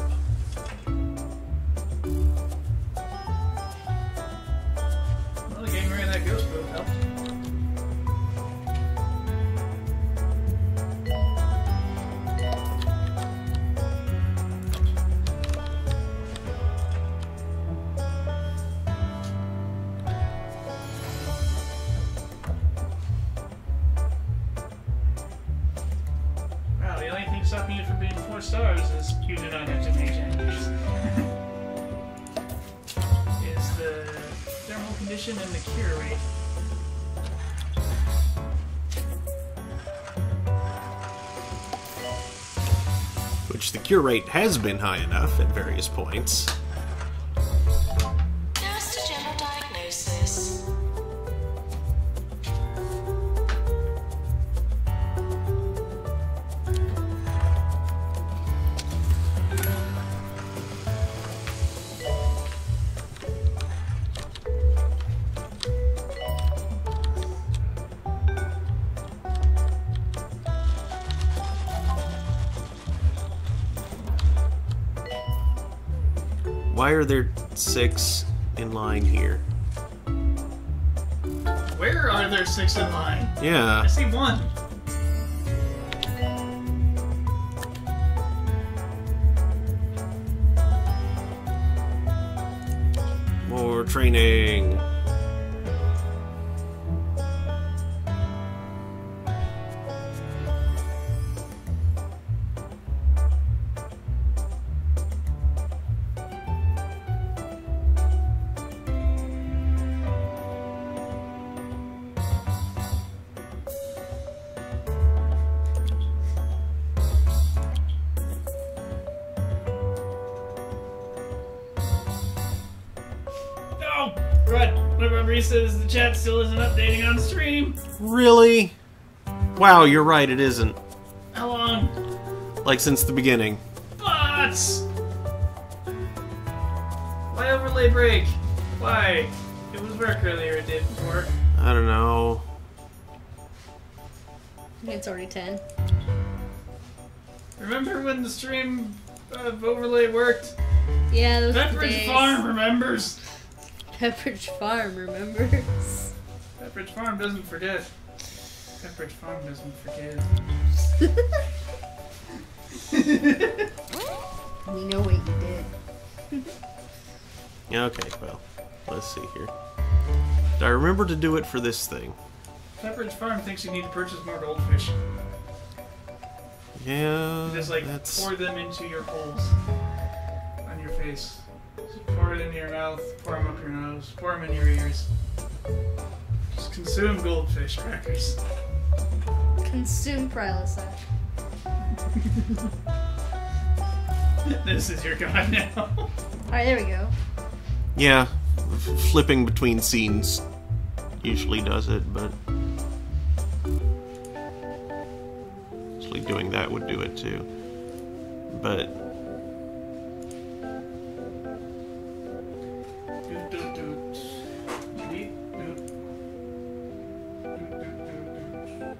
Well, getting rid of that ghost boat helped. Wow, the only thing stopping you from being 4 stars is you do not have to make changes. Is the thermal condition and the cure rate. Which the cure rate has been high enough at various points. Nurse to general diagnosis. Why are there 6 in line here? Where are there 6 in line? Yeah. I see 1. More training. Marie says the chat still isn't updating on stream. Really? Wow, you're right, it isn't. How long? Like, since the beginning. Bots! Why overlay break? Why? It was work earlier, it did before. I don't know. It's already 10. Remember when the stream overlay worked? Yeah, those were Pepperidge days. Farm remembers. Pepperidge Farm remembers. Pepperidge Farm doesn't forget. Pepperidge Farm doesn't forget. We know what you did. Yeah, okay, well, let's see here. Do I remember to do it for this thing? Pepperidge Farm thinks you need to purchase more goldfish. Yeah, Just like that's... pour them into your holes on your face. Just pour it into your mouth, pour them up your nose, pour them in your ears. Just consume goldfish crackers. Consume Prilosec. This is your god now. Alright, there we go. Yeah, flipping between scenes usually does it, but... actually doing that would do it too. But... Doot, doot, doot. Beep, doot. Doot, doot, doot, doot.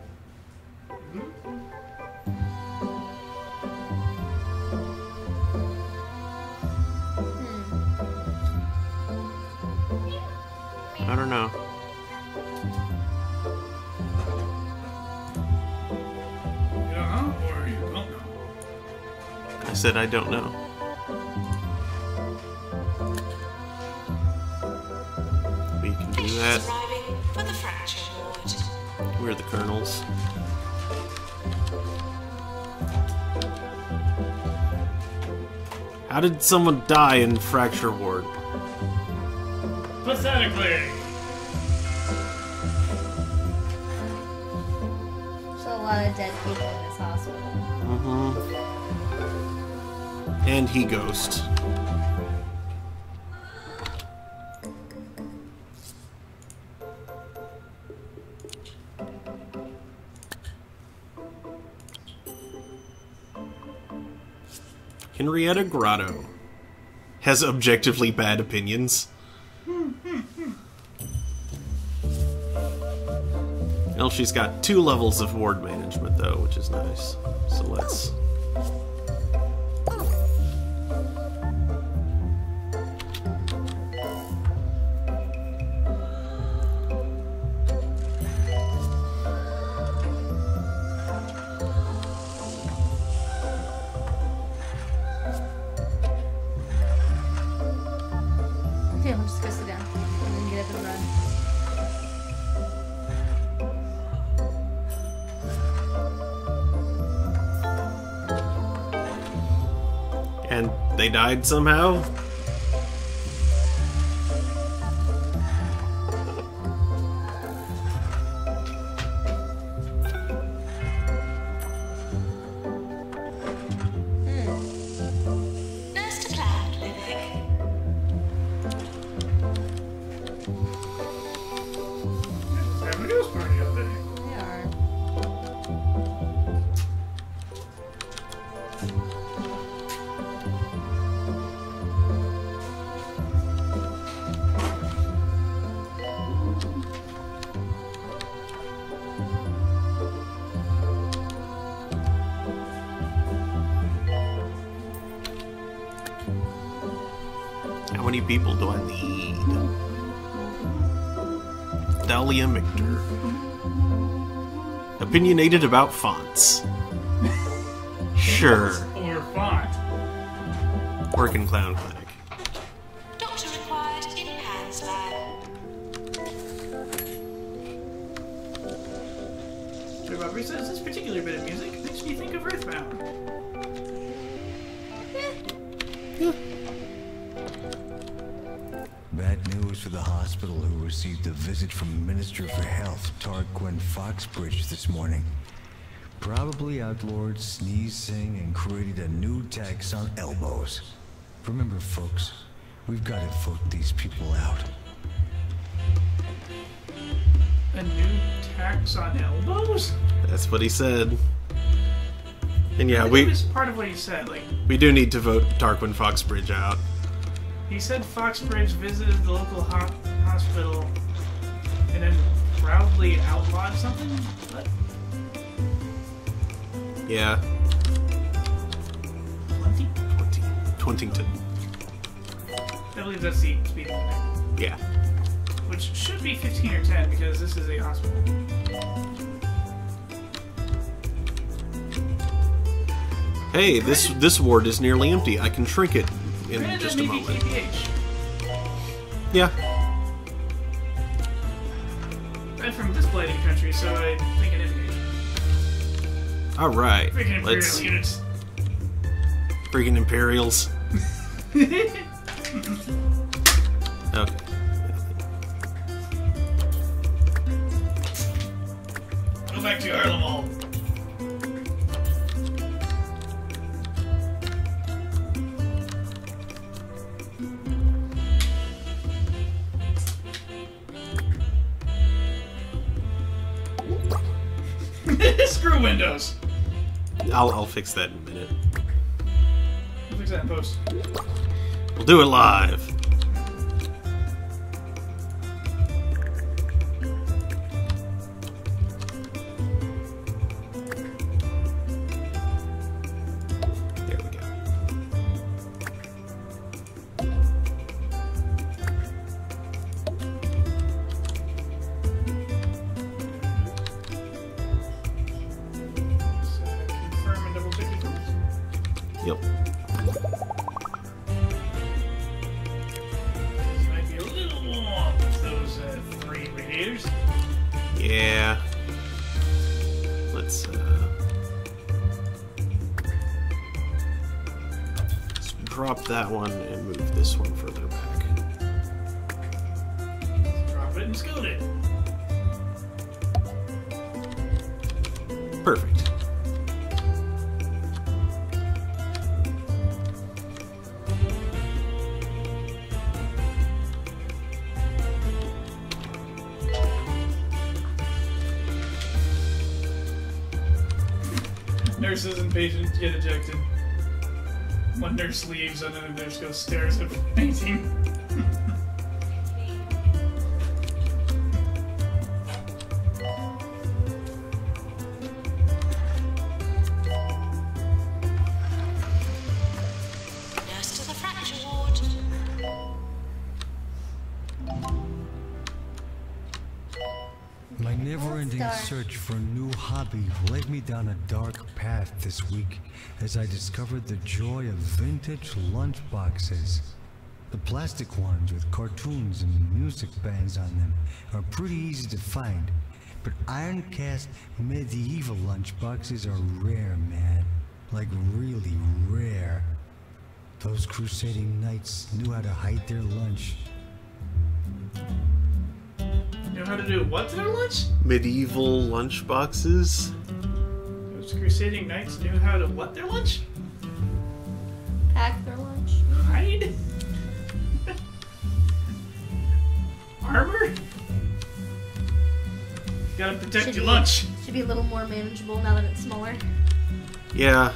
I don't know. You don't know, or you don't know? I said I don't know. We can do that. Arriving for the fracture ward. We're the colonels. How did someone die in Fracture Ward? Pathetically. There's a lot of dead people in this hospital. Mm-hmm. And he ghost. Henrietta Grotto has objectively bad opinions. Well, she's got 2 levels of ward management, though, which is nice. So let's... Okay, I'm just gonna sit down and then get up and run. And they died somehow? Nurse to Cloud, Livic. Having a ghost party up there. They are. How many people do I need? Dahlia Michter. Opinionated about fonts. Sure. Or font. Working Clown Clinic. Doctor required in Pan's lab. Joe Bobby says this particular bit of music makes me think of Earthbound. Bad news for the hospital who received a visit from Minister for Health, Tarquin Foxbridge, this morning. Probably outlawed sneezing and created a new tax on elbows. Remember, folks, we've got to vote these people out. A new tax on elbows? That's what he said. And yeah, That was part of what he said. Like, we do need to vote Tarquin Foxbridge out. he said Foxbridge visited the local hospital and then proudly outlawed something? What? Yeah. 20? Twintington. I believe that's the speed limit. Yeah. Which should be 15 or 10 because this is a hospital. Hey, this ward is nearly empty. I can shrink it in Granted, just that a may be moment. KPH. Yeah. I'm from this blighted country, so I think an MPH. All right. Freaking Imperial Let's units. freaking Imperials. Okay. Go back to Harlem Hall. Screw Windows. I'll fix that in a minute. We'll fix that in post. We'll do it live. There we go. Confirm and double check your comments. Yep. This might be a little long with those 3 radiators. Yeah. Let's drop that one and move this one further back. Drop it and scoot it. Perfect. Nurses and patients get ejected. One nurse leaves, and then the nurse goes stares at the painting. Nurse to the fracture ward. My never-ending Star. search for a new hobby led me down a dark path this week as I discovered the joy of vintage lunchboxes. The plastic ones with cartoons and music bands on them are pretty easy to find, but iron-cast medieval lunchboxes are rare, man. Like really rare. Those crusading knights knew how to hide their lunch. Know how to do what to their lunch? Medieval lunchboxes. Those crusading knights knew how to what their lunch? Pack their lunch. Hide? Armor? Gotta protect Should your be- lunch. Should be a little more manageable now that it's smaller. Yeah.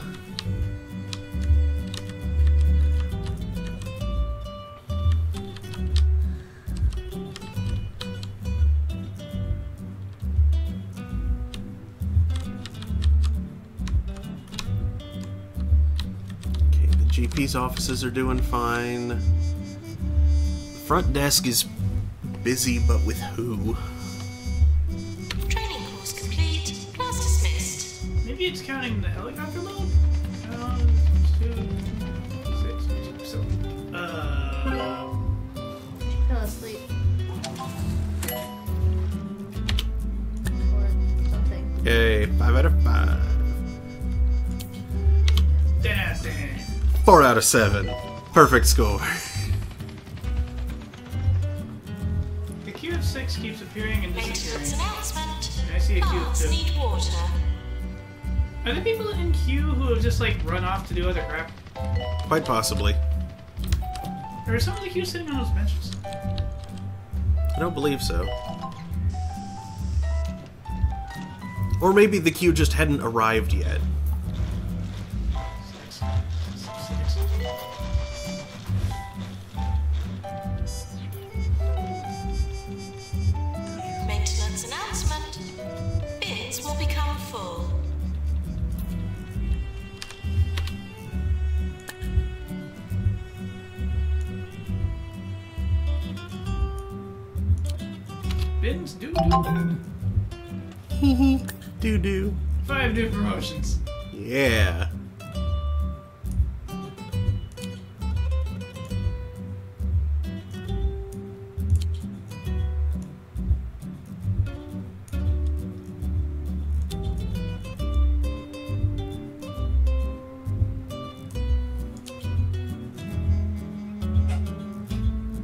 Okay, the GP's offices are doing fine. The front desk is busy, but with who? Training course complete. Class dismissed. Maybe it's counting the helicopter load? 2, 6, so. Fell asleep. Or something. Yay, 5 out of 5. Damn. 4 out of 7. Perfect score. The Q of 6 keeps appearing and Maintenance disappearing. announcement. I see a Q of Plants 2. need water. Are there people in Q who have just like run off to do other crap? Quite possibly. Or are some of the Q sitting on those benches? I don't believe so. Or maybe the queue just hadn't arrived yet. Maintenance announcement. Bins will become full. Bins do. Doo-doo. 5 new promotions. Yeah.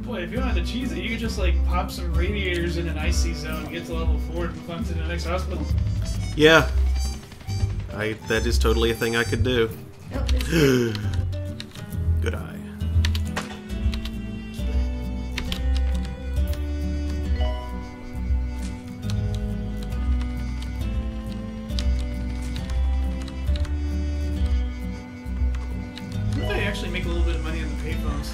Boy, if you wanted to cheese it, you could just like pop some radiators in an icy zone, get to level 4, and move on to the next hospital. Yeah. That is totally a thing I could do. Oh, this Good eye. What if I actually make a little bit of money on the payphones?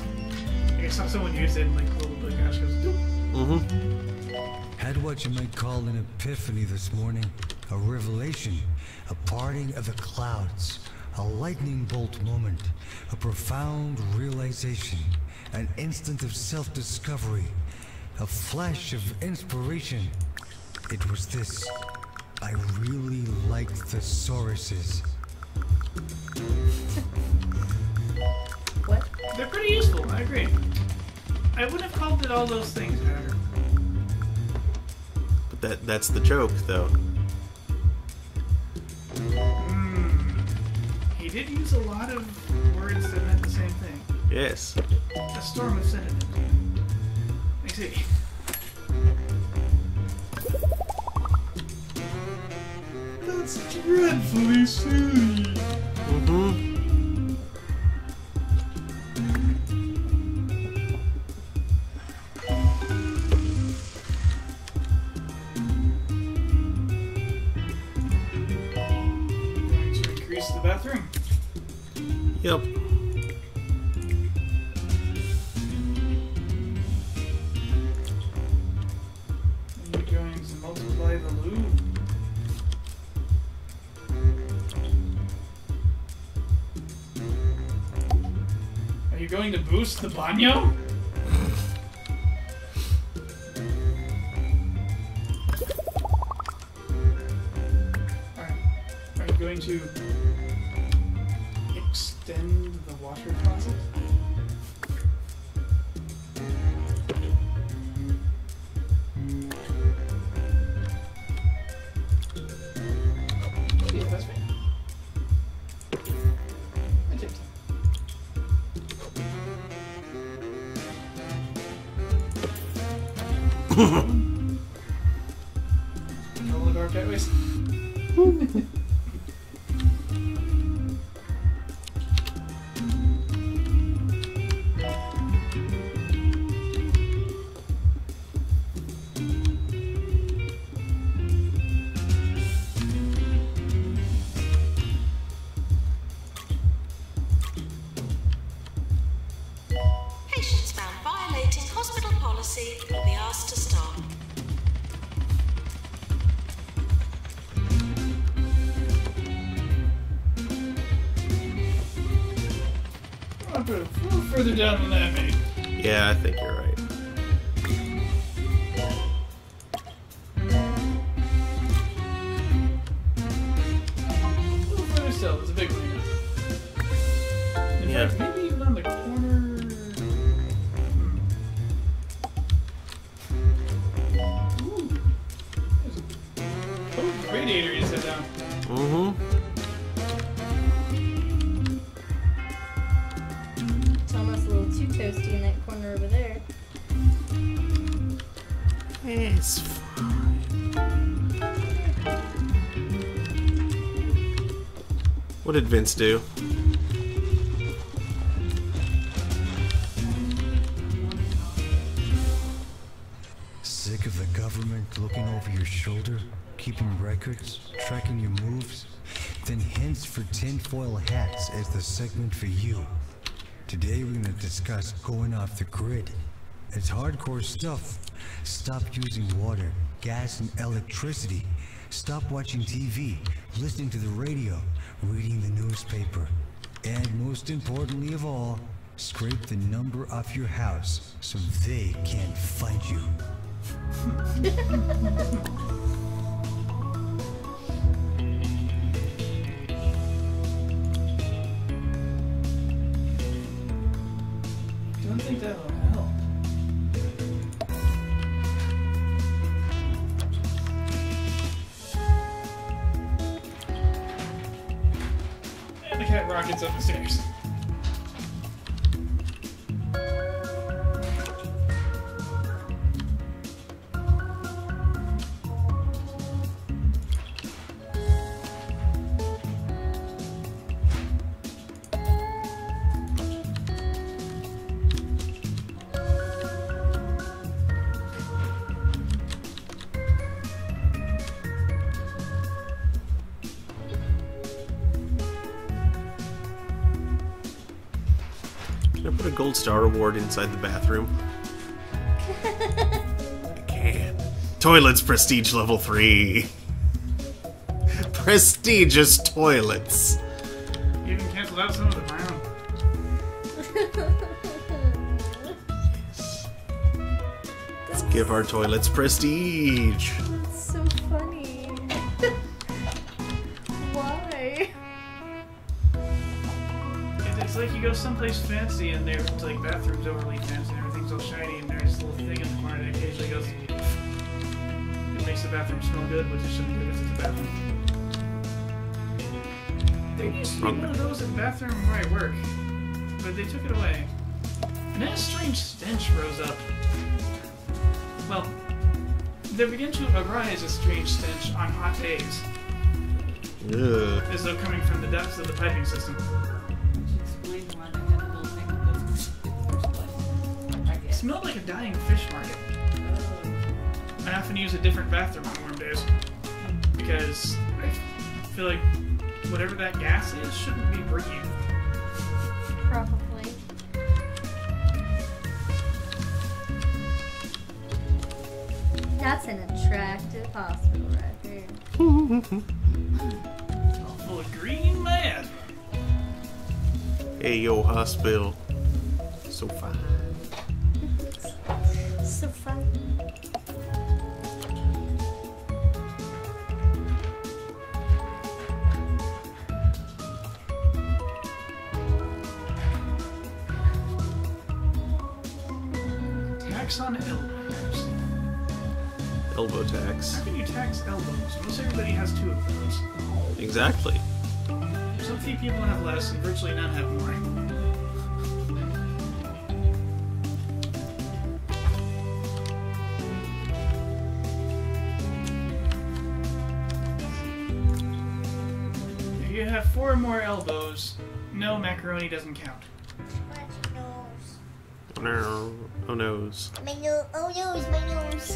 Like I saw someone use it and like a little bit of cash goes doop. Mm-hmm. Had what you might call an epiphany this morning. A revelation. A parting of the clouds. A lightning bolt moment. A profound realization. An instant of self-discovery. A flash of inspiration. It was this. I really liked thesauruses. what? They're pretty useful, I agree. I would have called it all those things better. But that's the joke, though. He did use a lot of words that meant the same thing. Yes. A storm of synonyms. Let me see. That's dreadfully silly. Mm-hmm. Going to increase the bathroom. Yep. And you're going to multiply the lube. Are you going to boost the banyo? Alright. Are you going to extend the water closet? Yeah, that's right. I take All the dark gateways. Patients found violating hospital policy will be asked to stop. I'll put it a little further down than that, mate. Yeah, I think you're right. A little further still. There's a big one here. In Yeah. fact, maybe even on the corner. Ooh. There's a potent radiator you set down. Mm-hmm. It's almost a little too toasty in that corner over there. It's fine. What did Vince do? Sick of the government looking over your shoulder? keeping records, tracking your moves? Then hence for tinfoil hats as the segment for you. Today we're gonna discuss going off the grid. It's hardcore stuff. Stop using water, gas, and electricity. Stop watching TV, listening to the radio, reading the newspaper. And most importantly of all, scrape the number off your house so they can't find you. Don't think that'll help. And the cat rockets up the stairs. Can I put a gold star award inside the bathroom? I can. Toilets prestige level 3. Prestigious toilets. You even canceled out some of the brown. Let's give our toilets prestige. That's so funny. Why? It's like you go someplace fancy and their like bathroom's overly fancy and everything's all shiny and there's this little thing in the corner that occasionally goes. It makes the bathroom smell good, which it shouldn't do because it's a bathroom. There used to be one of those in the bathroom where I work, but they took it away. And then a strange stench rose up. Well, there began to arise a strange stench on hot days, Ugh. as though coming from the depths of the piping system. It smelled like a dying fish market. I often use a different bathroom on warm days because I feel like whatever that gas is shouldn't be breathed. Probably. That's an attractive hospital right there. Full of green man. Hey, yo, hospital. So fine. So fun. Tax on elbows. Elbow tax. How can you tax elbows? Most everybody has 2 of those. Exactly. Some few people have less, and virtually none have more. If you have 4 or more elbows, no, macaroni doesn't count. Oh no. Oh noes. My nose. Oh nose, my nose.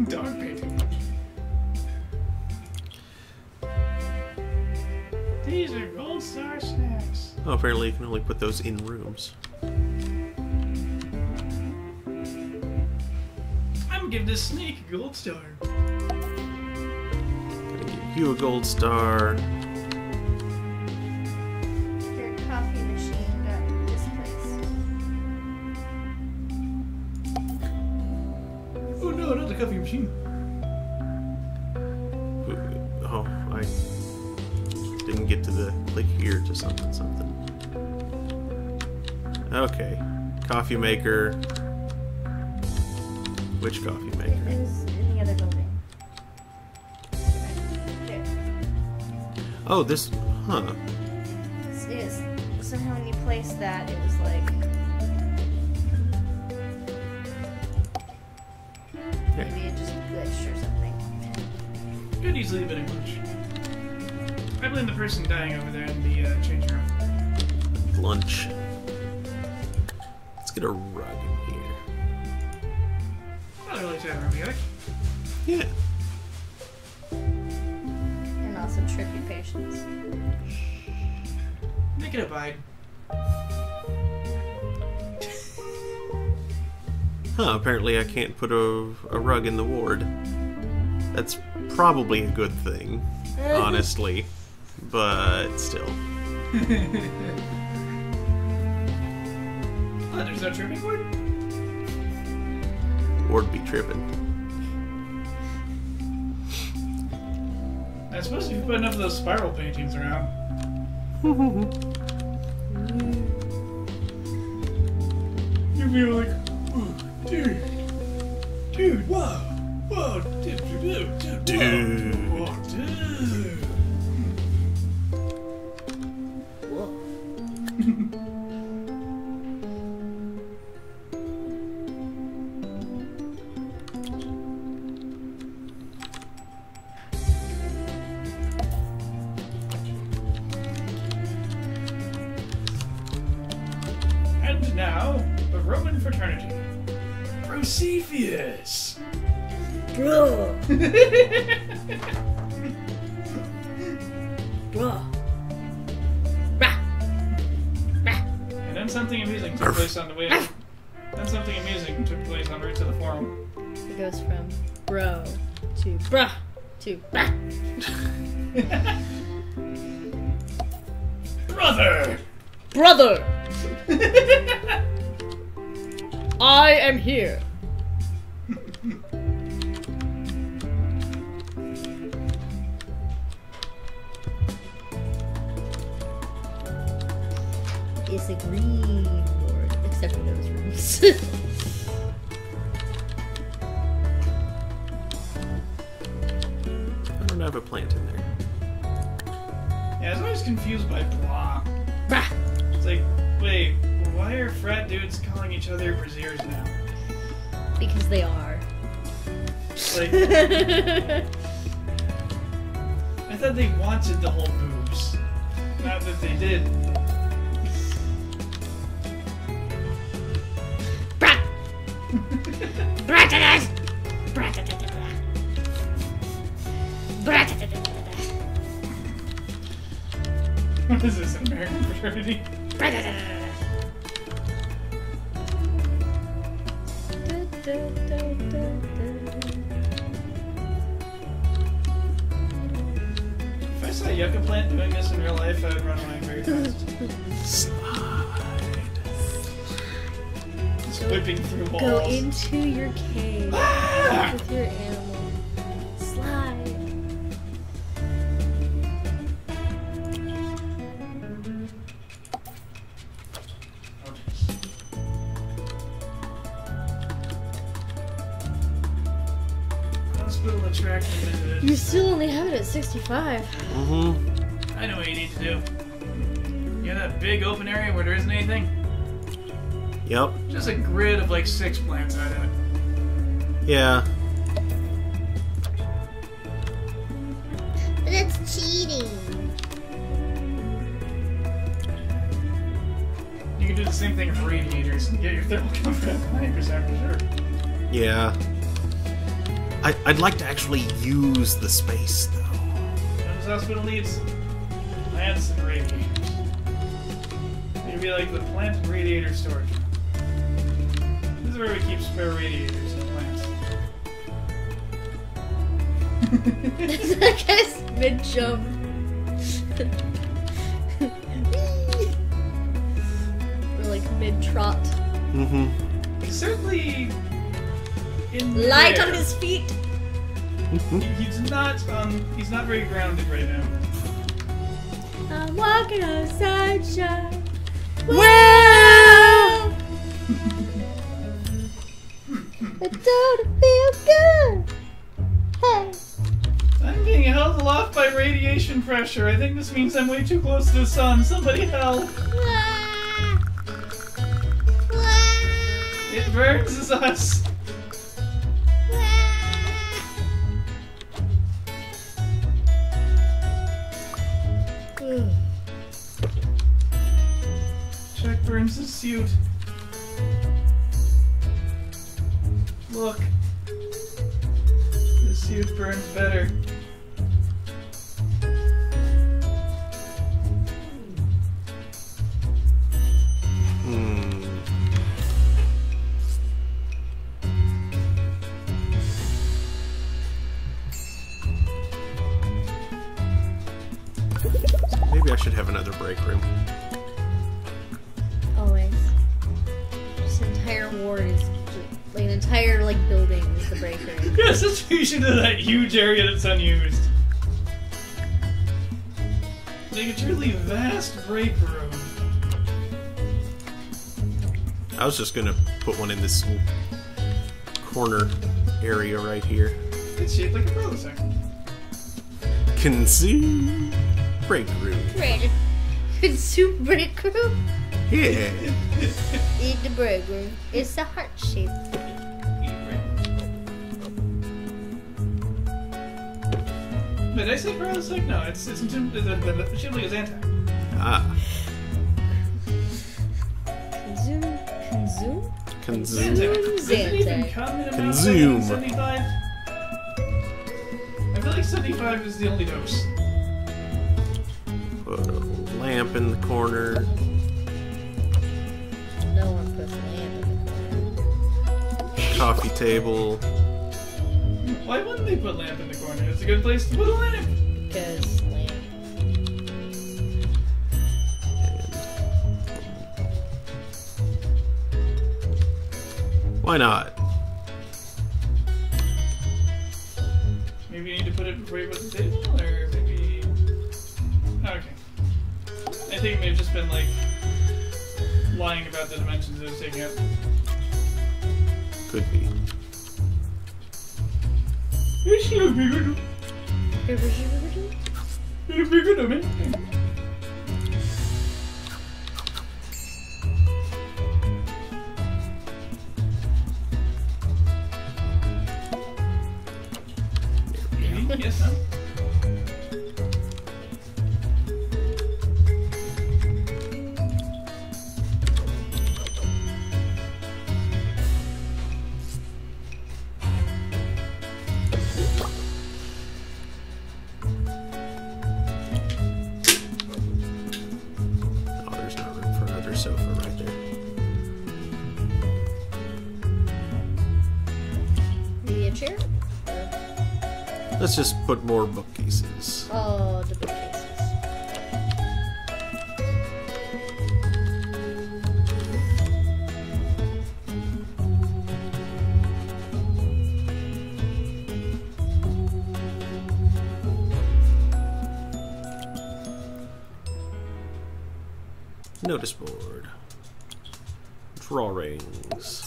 Dog painting. These are Gold Star snacks. Oh, apparently you can only put those in rooms. I'm gonna give this snake a Gold Star. Gonna give you a gold star. Your coffee machine got displaced. Oh no, not the coffee machine. Oh, I didn't get to the click here to something. Okay. Coffee maker. Which coffee It maker? was in the other building. There. Oh, this. Huh. This is. Somehow when you placed that, it was like. Maybe it just glitched or something. Could easily have been a glitch. I blame the person dying over there in the changing room. Lunch. get a rug in here. I like that music. Yeah. And also trippy patience. Make it abide. Huh, apparently I can't put a rug in the ward. That's probably a good thing, honestly. But still. Oh, there's no tripping board? Ward be tripping. I suppose if you put enough of those spiral paintings around. You'd be like, "Ooh, dude, whoa, dude, whoa, dude. And now, the Roman fraternity. Procephius! Bro. Bro. And then something amusing took place on the way. Then something amusing took place en route to the forum. It goes from bro to bruh to bruh. Brother! Brother! I am here. It's a green board, except for those rooms. I don't have a plant in there. Yeah, I was always confused by blah. Bah! It's like, wait, why are frat dudes calling each other braziers now? Because they are. Like, I thought they wanted the whole boobs. Not that they did. What is this, an American fraternity? If I saw a yucca plant doing this in real life, I would run away very fast. Slide. Just whipping through walls. Go into your cave with your animal. Slide. Hospital attraction. You still only have it at 65. Mm-hmm. I know what you need to do. You know that big open area where there isn't anything? Yep. Just a grid of like 6 plants out of it. Yeah. That's cheating. You can do the same thing with radiators and get your thermal comfort at 90% for sure. Yeah. I'd like to actually use the space, though. What this hospital needs? Plants and radiators. It'd be like the plant and radiator storage. This is where we keep spare radiators and plants. That guy's mid-jump. Or like mid-trot. Mm-hmm. He's certainly in Light there. on his feet. He's not very grounded right now. I'm walking on sunshine. Wow! It don't feel good. Hey. I'm being held aloft by radiation pressure. I think this means I'm way too close to the sun. Somebody help! It burns us. Check Burns' suit. Look. The suit burns better. Maybe I should have another break room. Always. This entire ward is like an entire like building is the break room. Yes, that's why you should have that huge area that's unused. Like a truly vast break room. I was just gonna put one in this corner area right here. It's shaped like a brother. Consume break room. Right. Consume break room? Yeah. Eat the break room. It's a heart shape. Did I say Parasite? No, it's shaped like a Zantac. Ah. Consume? Consume. Does it even Zantac. come in a Consume. 75? I feel like 75 is the only dose. Put a lamp in the corner. No one puts a lamp in the corner. Coffee table. Why wouldn't they put lamp in the corner? It's a good place to put a lamp. Because lamp. Why not? Maybe you need to put it before you put the table, or maybe... Okay. I think it may have just been, like, lying about the dimensions it was taking up. Could be. It's a bigger It's a bigger dimension. Yes, no? Oh, there's not room for another sofa right there. Maybe a chair? Let's just put more bookcases. Oh, the bookcases. Notice board. Drawings.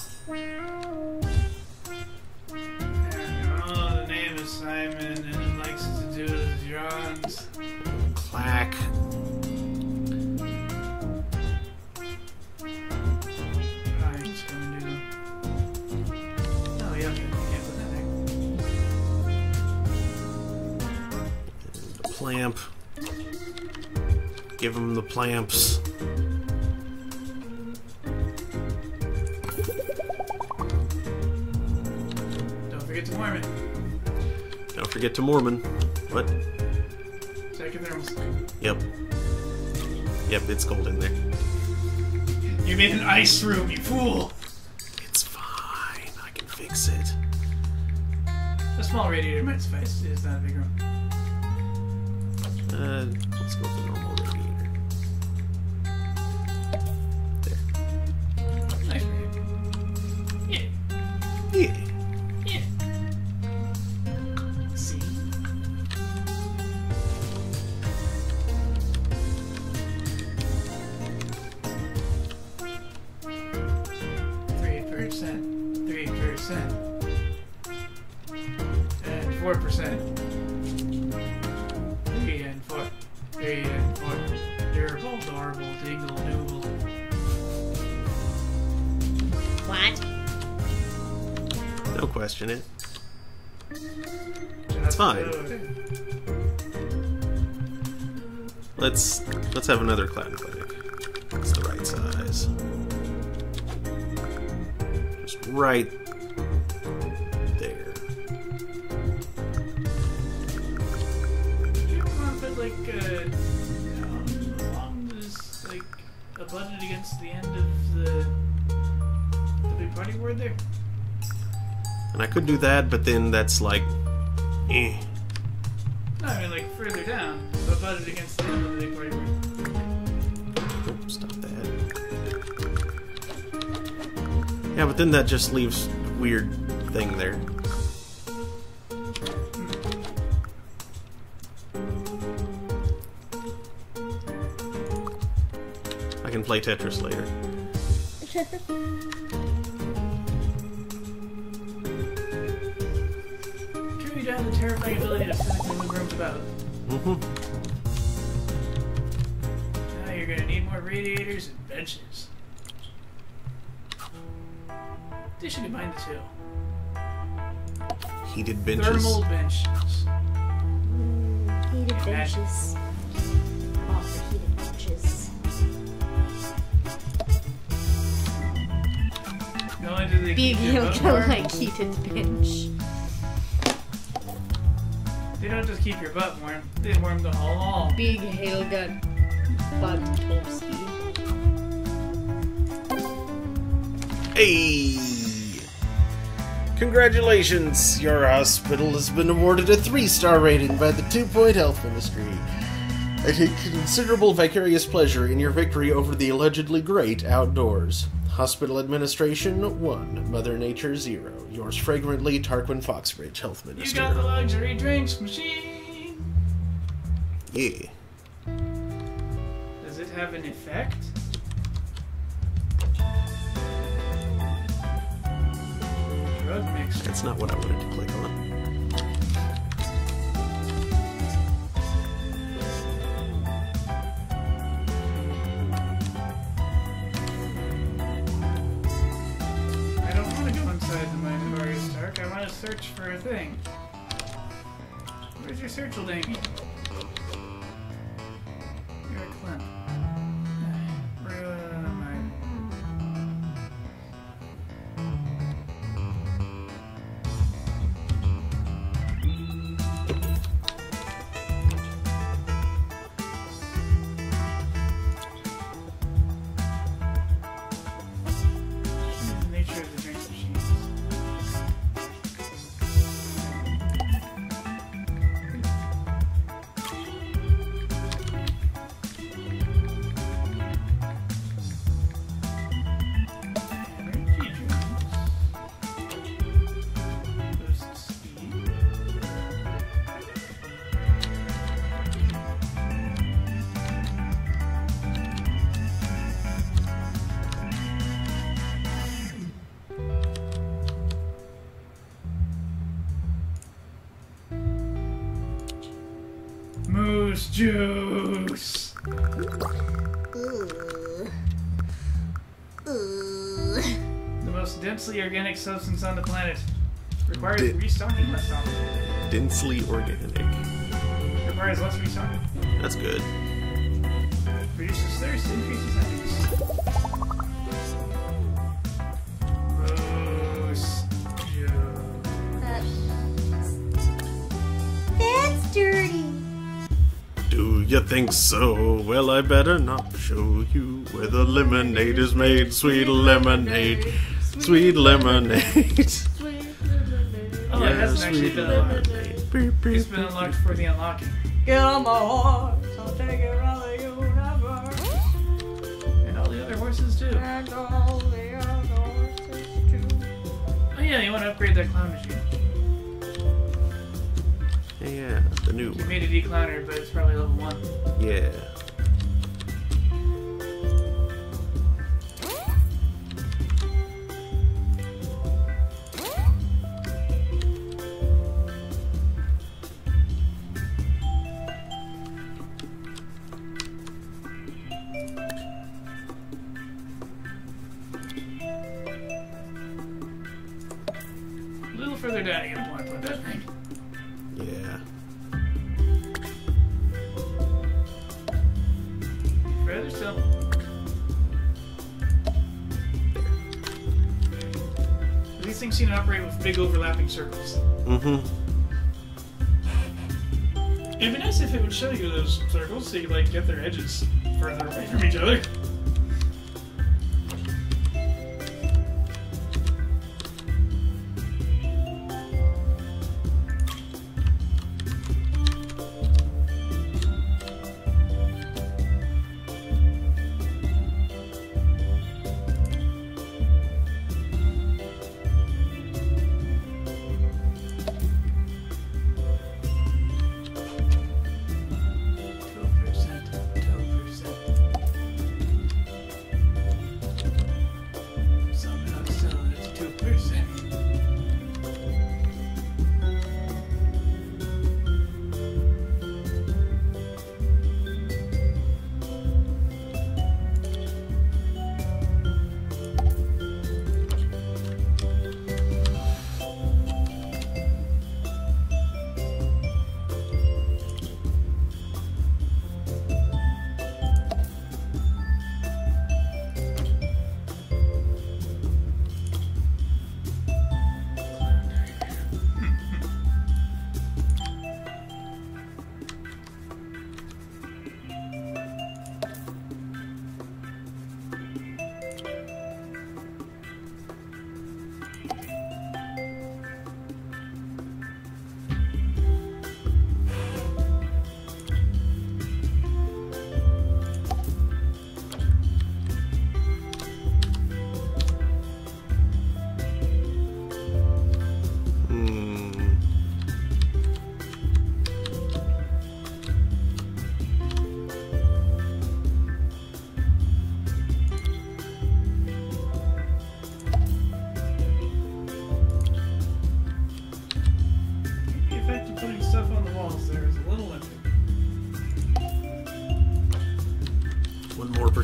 Oh, the name is Simon, and it likes to do the drawings. Clack. I'm just going to... Oh, yeah, okay. You can't put that there. The plamp. Give him the plamps. Don't forget to warm it. Don't forget to Mormon. What? Check your thermals. Yep. Yep, it's cold in there. You made an ice room, you fool! It's fine. I can fix it. A small radiator might suffice. It is not a big room. Let's go with the normal radiator. There. Nice radiator. Yeah. Yeah. Yeah. See? %, 3%, and 4%. 3 and 4. 3 and 4. Durable, adorable, dingle, noodle. What? Don't question it. That's fine. good. Let's have another clown clinic. It's the right size. Just right abutted against the end of the big party board there. And I could do that, but then that's like, eh. No, I mean like further down, abutted against the end of the big party board. Oh, stop that. Yeah, but then that just leaves a weird thing there. I can play Tetris later. Drew down the terrifying ability to physically move rooms about. Now you're gonna need more radiators and benches. They should combine the two. Heated benches. Thermal benches. Heated benches. Oh, the heated benches. Not only do they Big keep your butt yoga warm, like heated bench. they don't just keep your butt warm, they warm the whole wall. Big Helga Budtowski. Hey! Congratulations! Your hospital has been awarded a 3-star rating by the 2 Point Health Ministry. I take considerable vicarious pleasure in your victory over the allegedly great outdoors. Hospital Administration 1, Mother Nature 0. Yours fragrantly, Tarquin Foxbridge, Health You Minister. got the luxury drinks machine! Yeah. Does it have an effect? Drug mixture. That's not what I wanted to click on. I don't want to go inside the mind of Arya Stark. I want to search for a thing. Where's your search, old Amy? You're a Clint. Where am I? The nature of the drink machines. Energy drinks. Boost speed. Moose juice. The most densely organic substance on the planet. Requires restocking less often. Densely organic. Requires less restocking. That's good. Reduces thirst, increases headaches. Moose juice. That's dirty. Do you think so? Well, I better not show you where the lemonade is made. Sweet lemonade. Sweet lemonade. Oh, it hasn't actually been unlocked. Beep, beep, It's been unlocked for the unlocking. Get on my horse, I'll take it around the universe. And all the other horses too. And all the other horses too. Oh yeah, you want to upgrade that clown machine. Yeah, the new You one. made a decliner, but it's probably level 1. Yeah. A little further down, you're gonna want to put that thing. Yeah. Further still. These things seem to operate with big overlapping circles. Mm-hmm. It'd be nice if it would show you those circles so you could like get their edges further away from each other.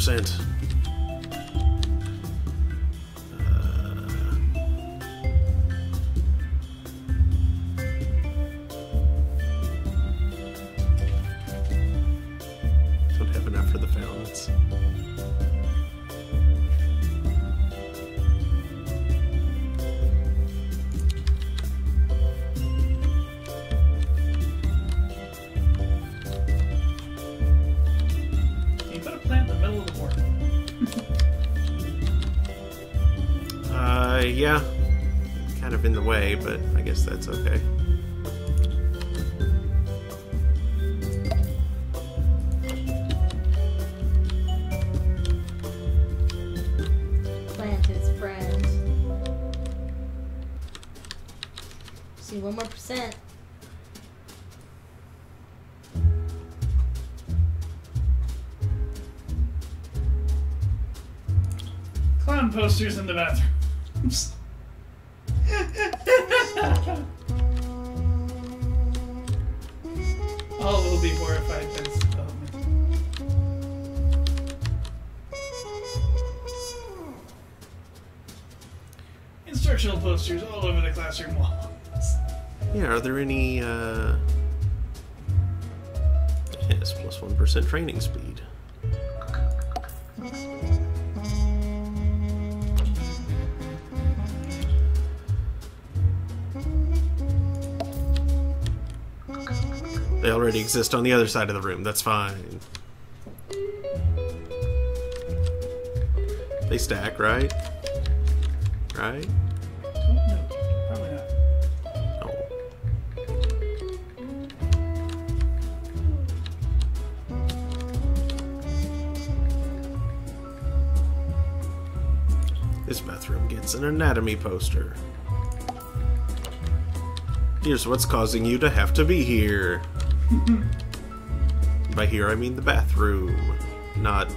100%. Don't have enough for the fountains. You put a plant in the middle of the board. Yeah. Kind of in the way, but I guess that's okay. Plant his friend. See, 1 more percent. Clown posters in the bathrooms. All will be horrified by this development. Instructional posters all over the classroom walls. Yeah, are there any, yes, plus 1% training speed. They already exist on the other side of the room, that's fine. They stack, right? Right? No, probably not. Oh. This bathroom gets an anatomy poster. Here's what's causing you to have to be here. By here I mean the bathroom, not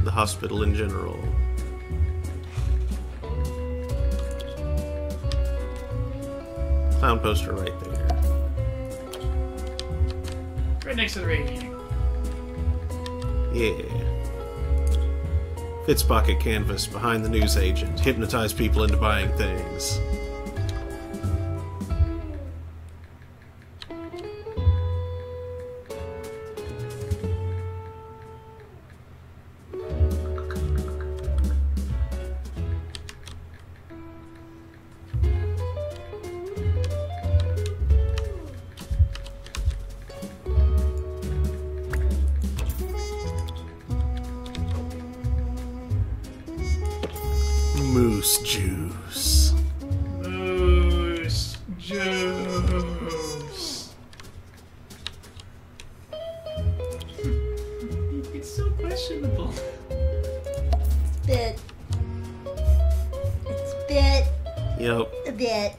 the hospital in general. Clown poster right there. Right next to the radiator. Yeah. Fits pocket canvas behind the newsagent. Hypnotize people into buying things. Moose juice. Moose juice. It's so questionable. Bit. It's bit. Yep. A bit.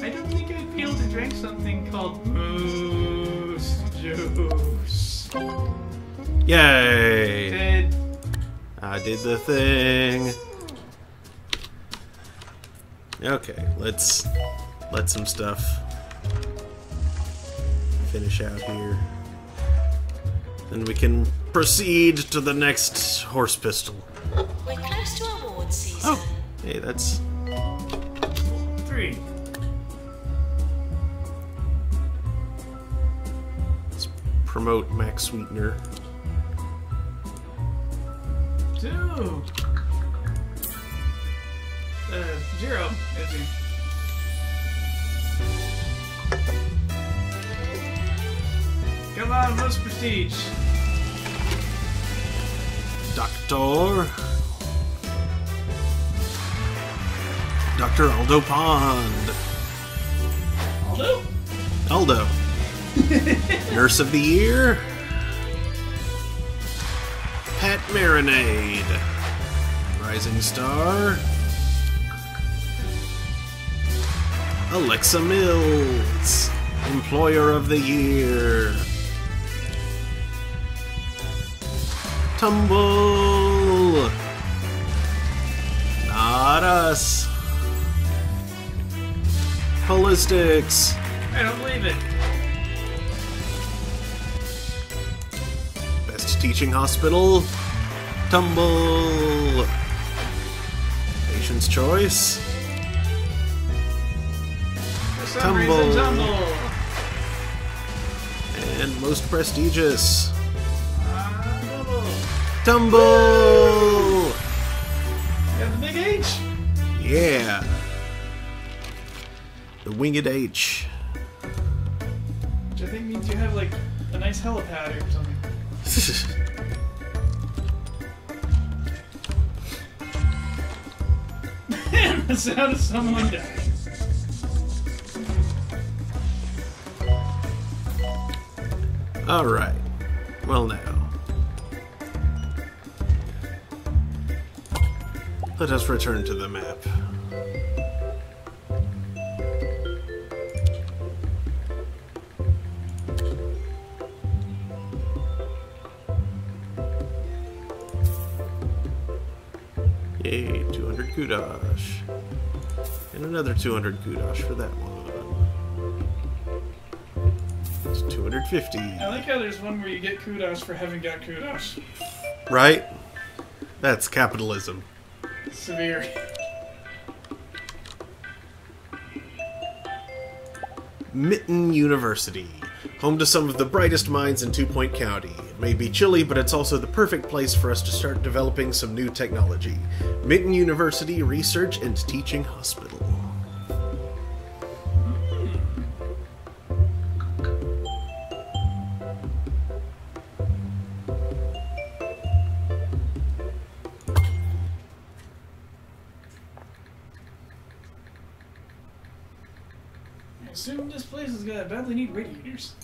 I don't think I'd be able to drink something called moose juice. Yay! Did I did the thing. Okay, let's let some stuff finish out here. Then we can proceed to the next horse pistol. We're close to award season. Oh, hey, that's 3. let's promote Max Sweetener. 2. 0, is he? Come on, most prestige. Dr. Aldo Pond. Aldo? Aldo. Nurse of the Year. Pat Marinade. Rising Star. Alexa Mills. Employer of the Year. Tumble. Not us. Holistics. I don't believe it. Best Teaching Hospital. Tumble. Patient's choice. For some Tumble. reason, tumble. And most prestigious. Tumble. Tumble! Got the big H. Yeah. The Winged H. Which I think means you have like a nice helipad or something. And the sound of someone dying. Alright. Well, now. Let us return to the map. Yay, 200 kudosh. And another 200 kudosh for that one. It's 250. I like how there's one where you get kudos for having got kudos. Right? That's capitalism. Severe. Mitten University, home to some of the brightest minds in Two Point County. It may be chilly, but it's also the perfect place for us to start developing some new technology. Mitten University Research and Teaching Hospital. I assume this place has got badly need radiators.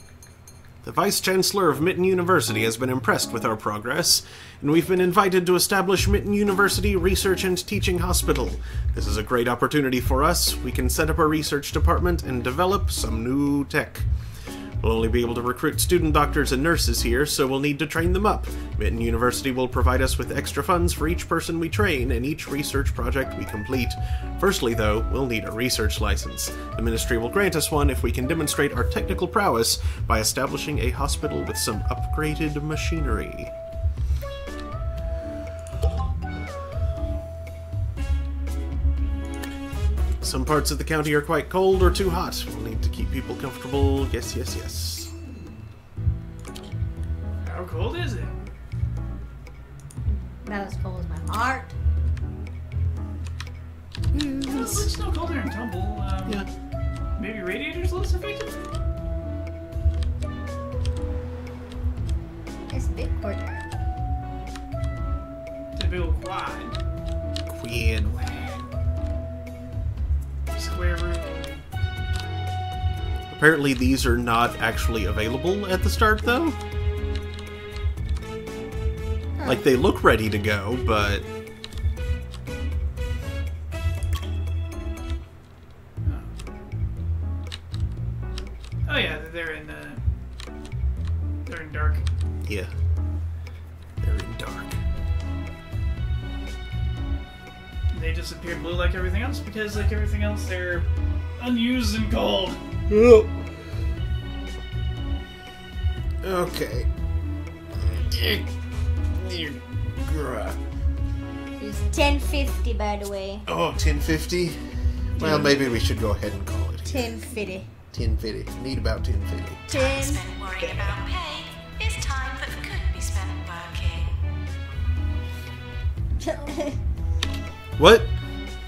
The Vice Chancellor of Mitten University has been impressed with our progress, and we've been invited to establish Mitten University Research and Teaching Hospital. This is a great opportunity for us. We can set up a research department and develop some new tech. We'll only be able to recruit student doctors and nurses here, so we'll need to train them up. Mitten University will provide us with extra funds for each person we train and each research project we complete. Firstly, though, we'll need a research license. The Ministry will grant us one if we can demonstrate our technical prowess by establishing a hospital with some upgraded machinery. Some parts of the county are quite cold or too hot. We'll need to keep people comfortable. Yes, yes, yes. How cold is it? About as cold as my heart. Well, it's still colder in Tumble. Yeah. Maybe radiators less effective? It's a big quarter. It's a big old quad. Queen. Square root. Apparently these are not actually available at the start, though. Like, they look ready to go, but... Oh yeah, they're in dark. yeah. They're in dark. They just appear blue like everything else because, like everything else, they're unused and cold. Oh. Okay. It's 1050, by the way. Oh, 1050? Well, maybe we should go ahead and call it 1050. 1050. Need about 1050. Time spent worrying about pay is time that could be spent working. What?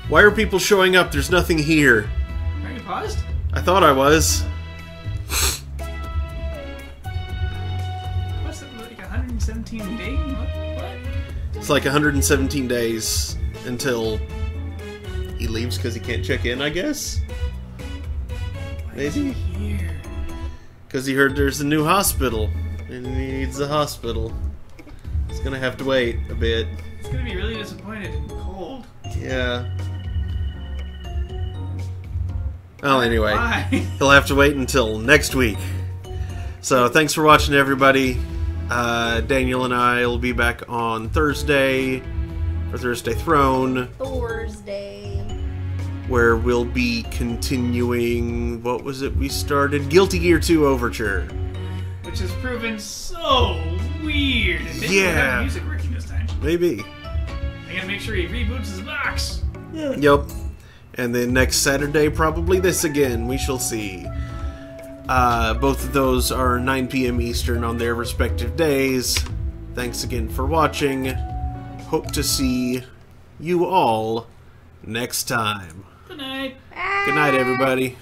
Why are people showing up? There's nothing here. Are you paused? I thought I was. What's it, like 117 days? What? It's like 117 days until he leaves because he can't check in, I guess? Maybe? Here. Because he heard there's a new hospital, and he needs a hospital. He's gonna have to wait a bit. It's gonna be really disappointed and cold. Yeah. Well, anyway, Why? he'll have to wait until next week. So, thanks for watching, everybody. Daniel and I will be back on Thursday for Thursday Throne, Thursday. where we'll be continuing, what was it we started? Guilty Gear 2 Overture. Which has proven so weird. And maybe we'll have the music working this time. Maybe. I gotta make sure he reboots his box. Yep. And then next Saturday, probably this again. We shall see. Both of those are 9 p.m. Eastern on their respective days. Thanks again for watching. Hope to see you all next time. Good night. Good night, everybody.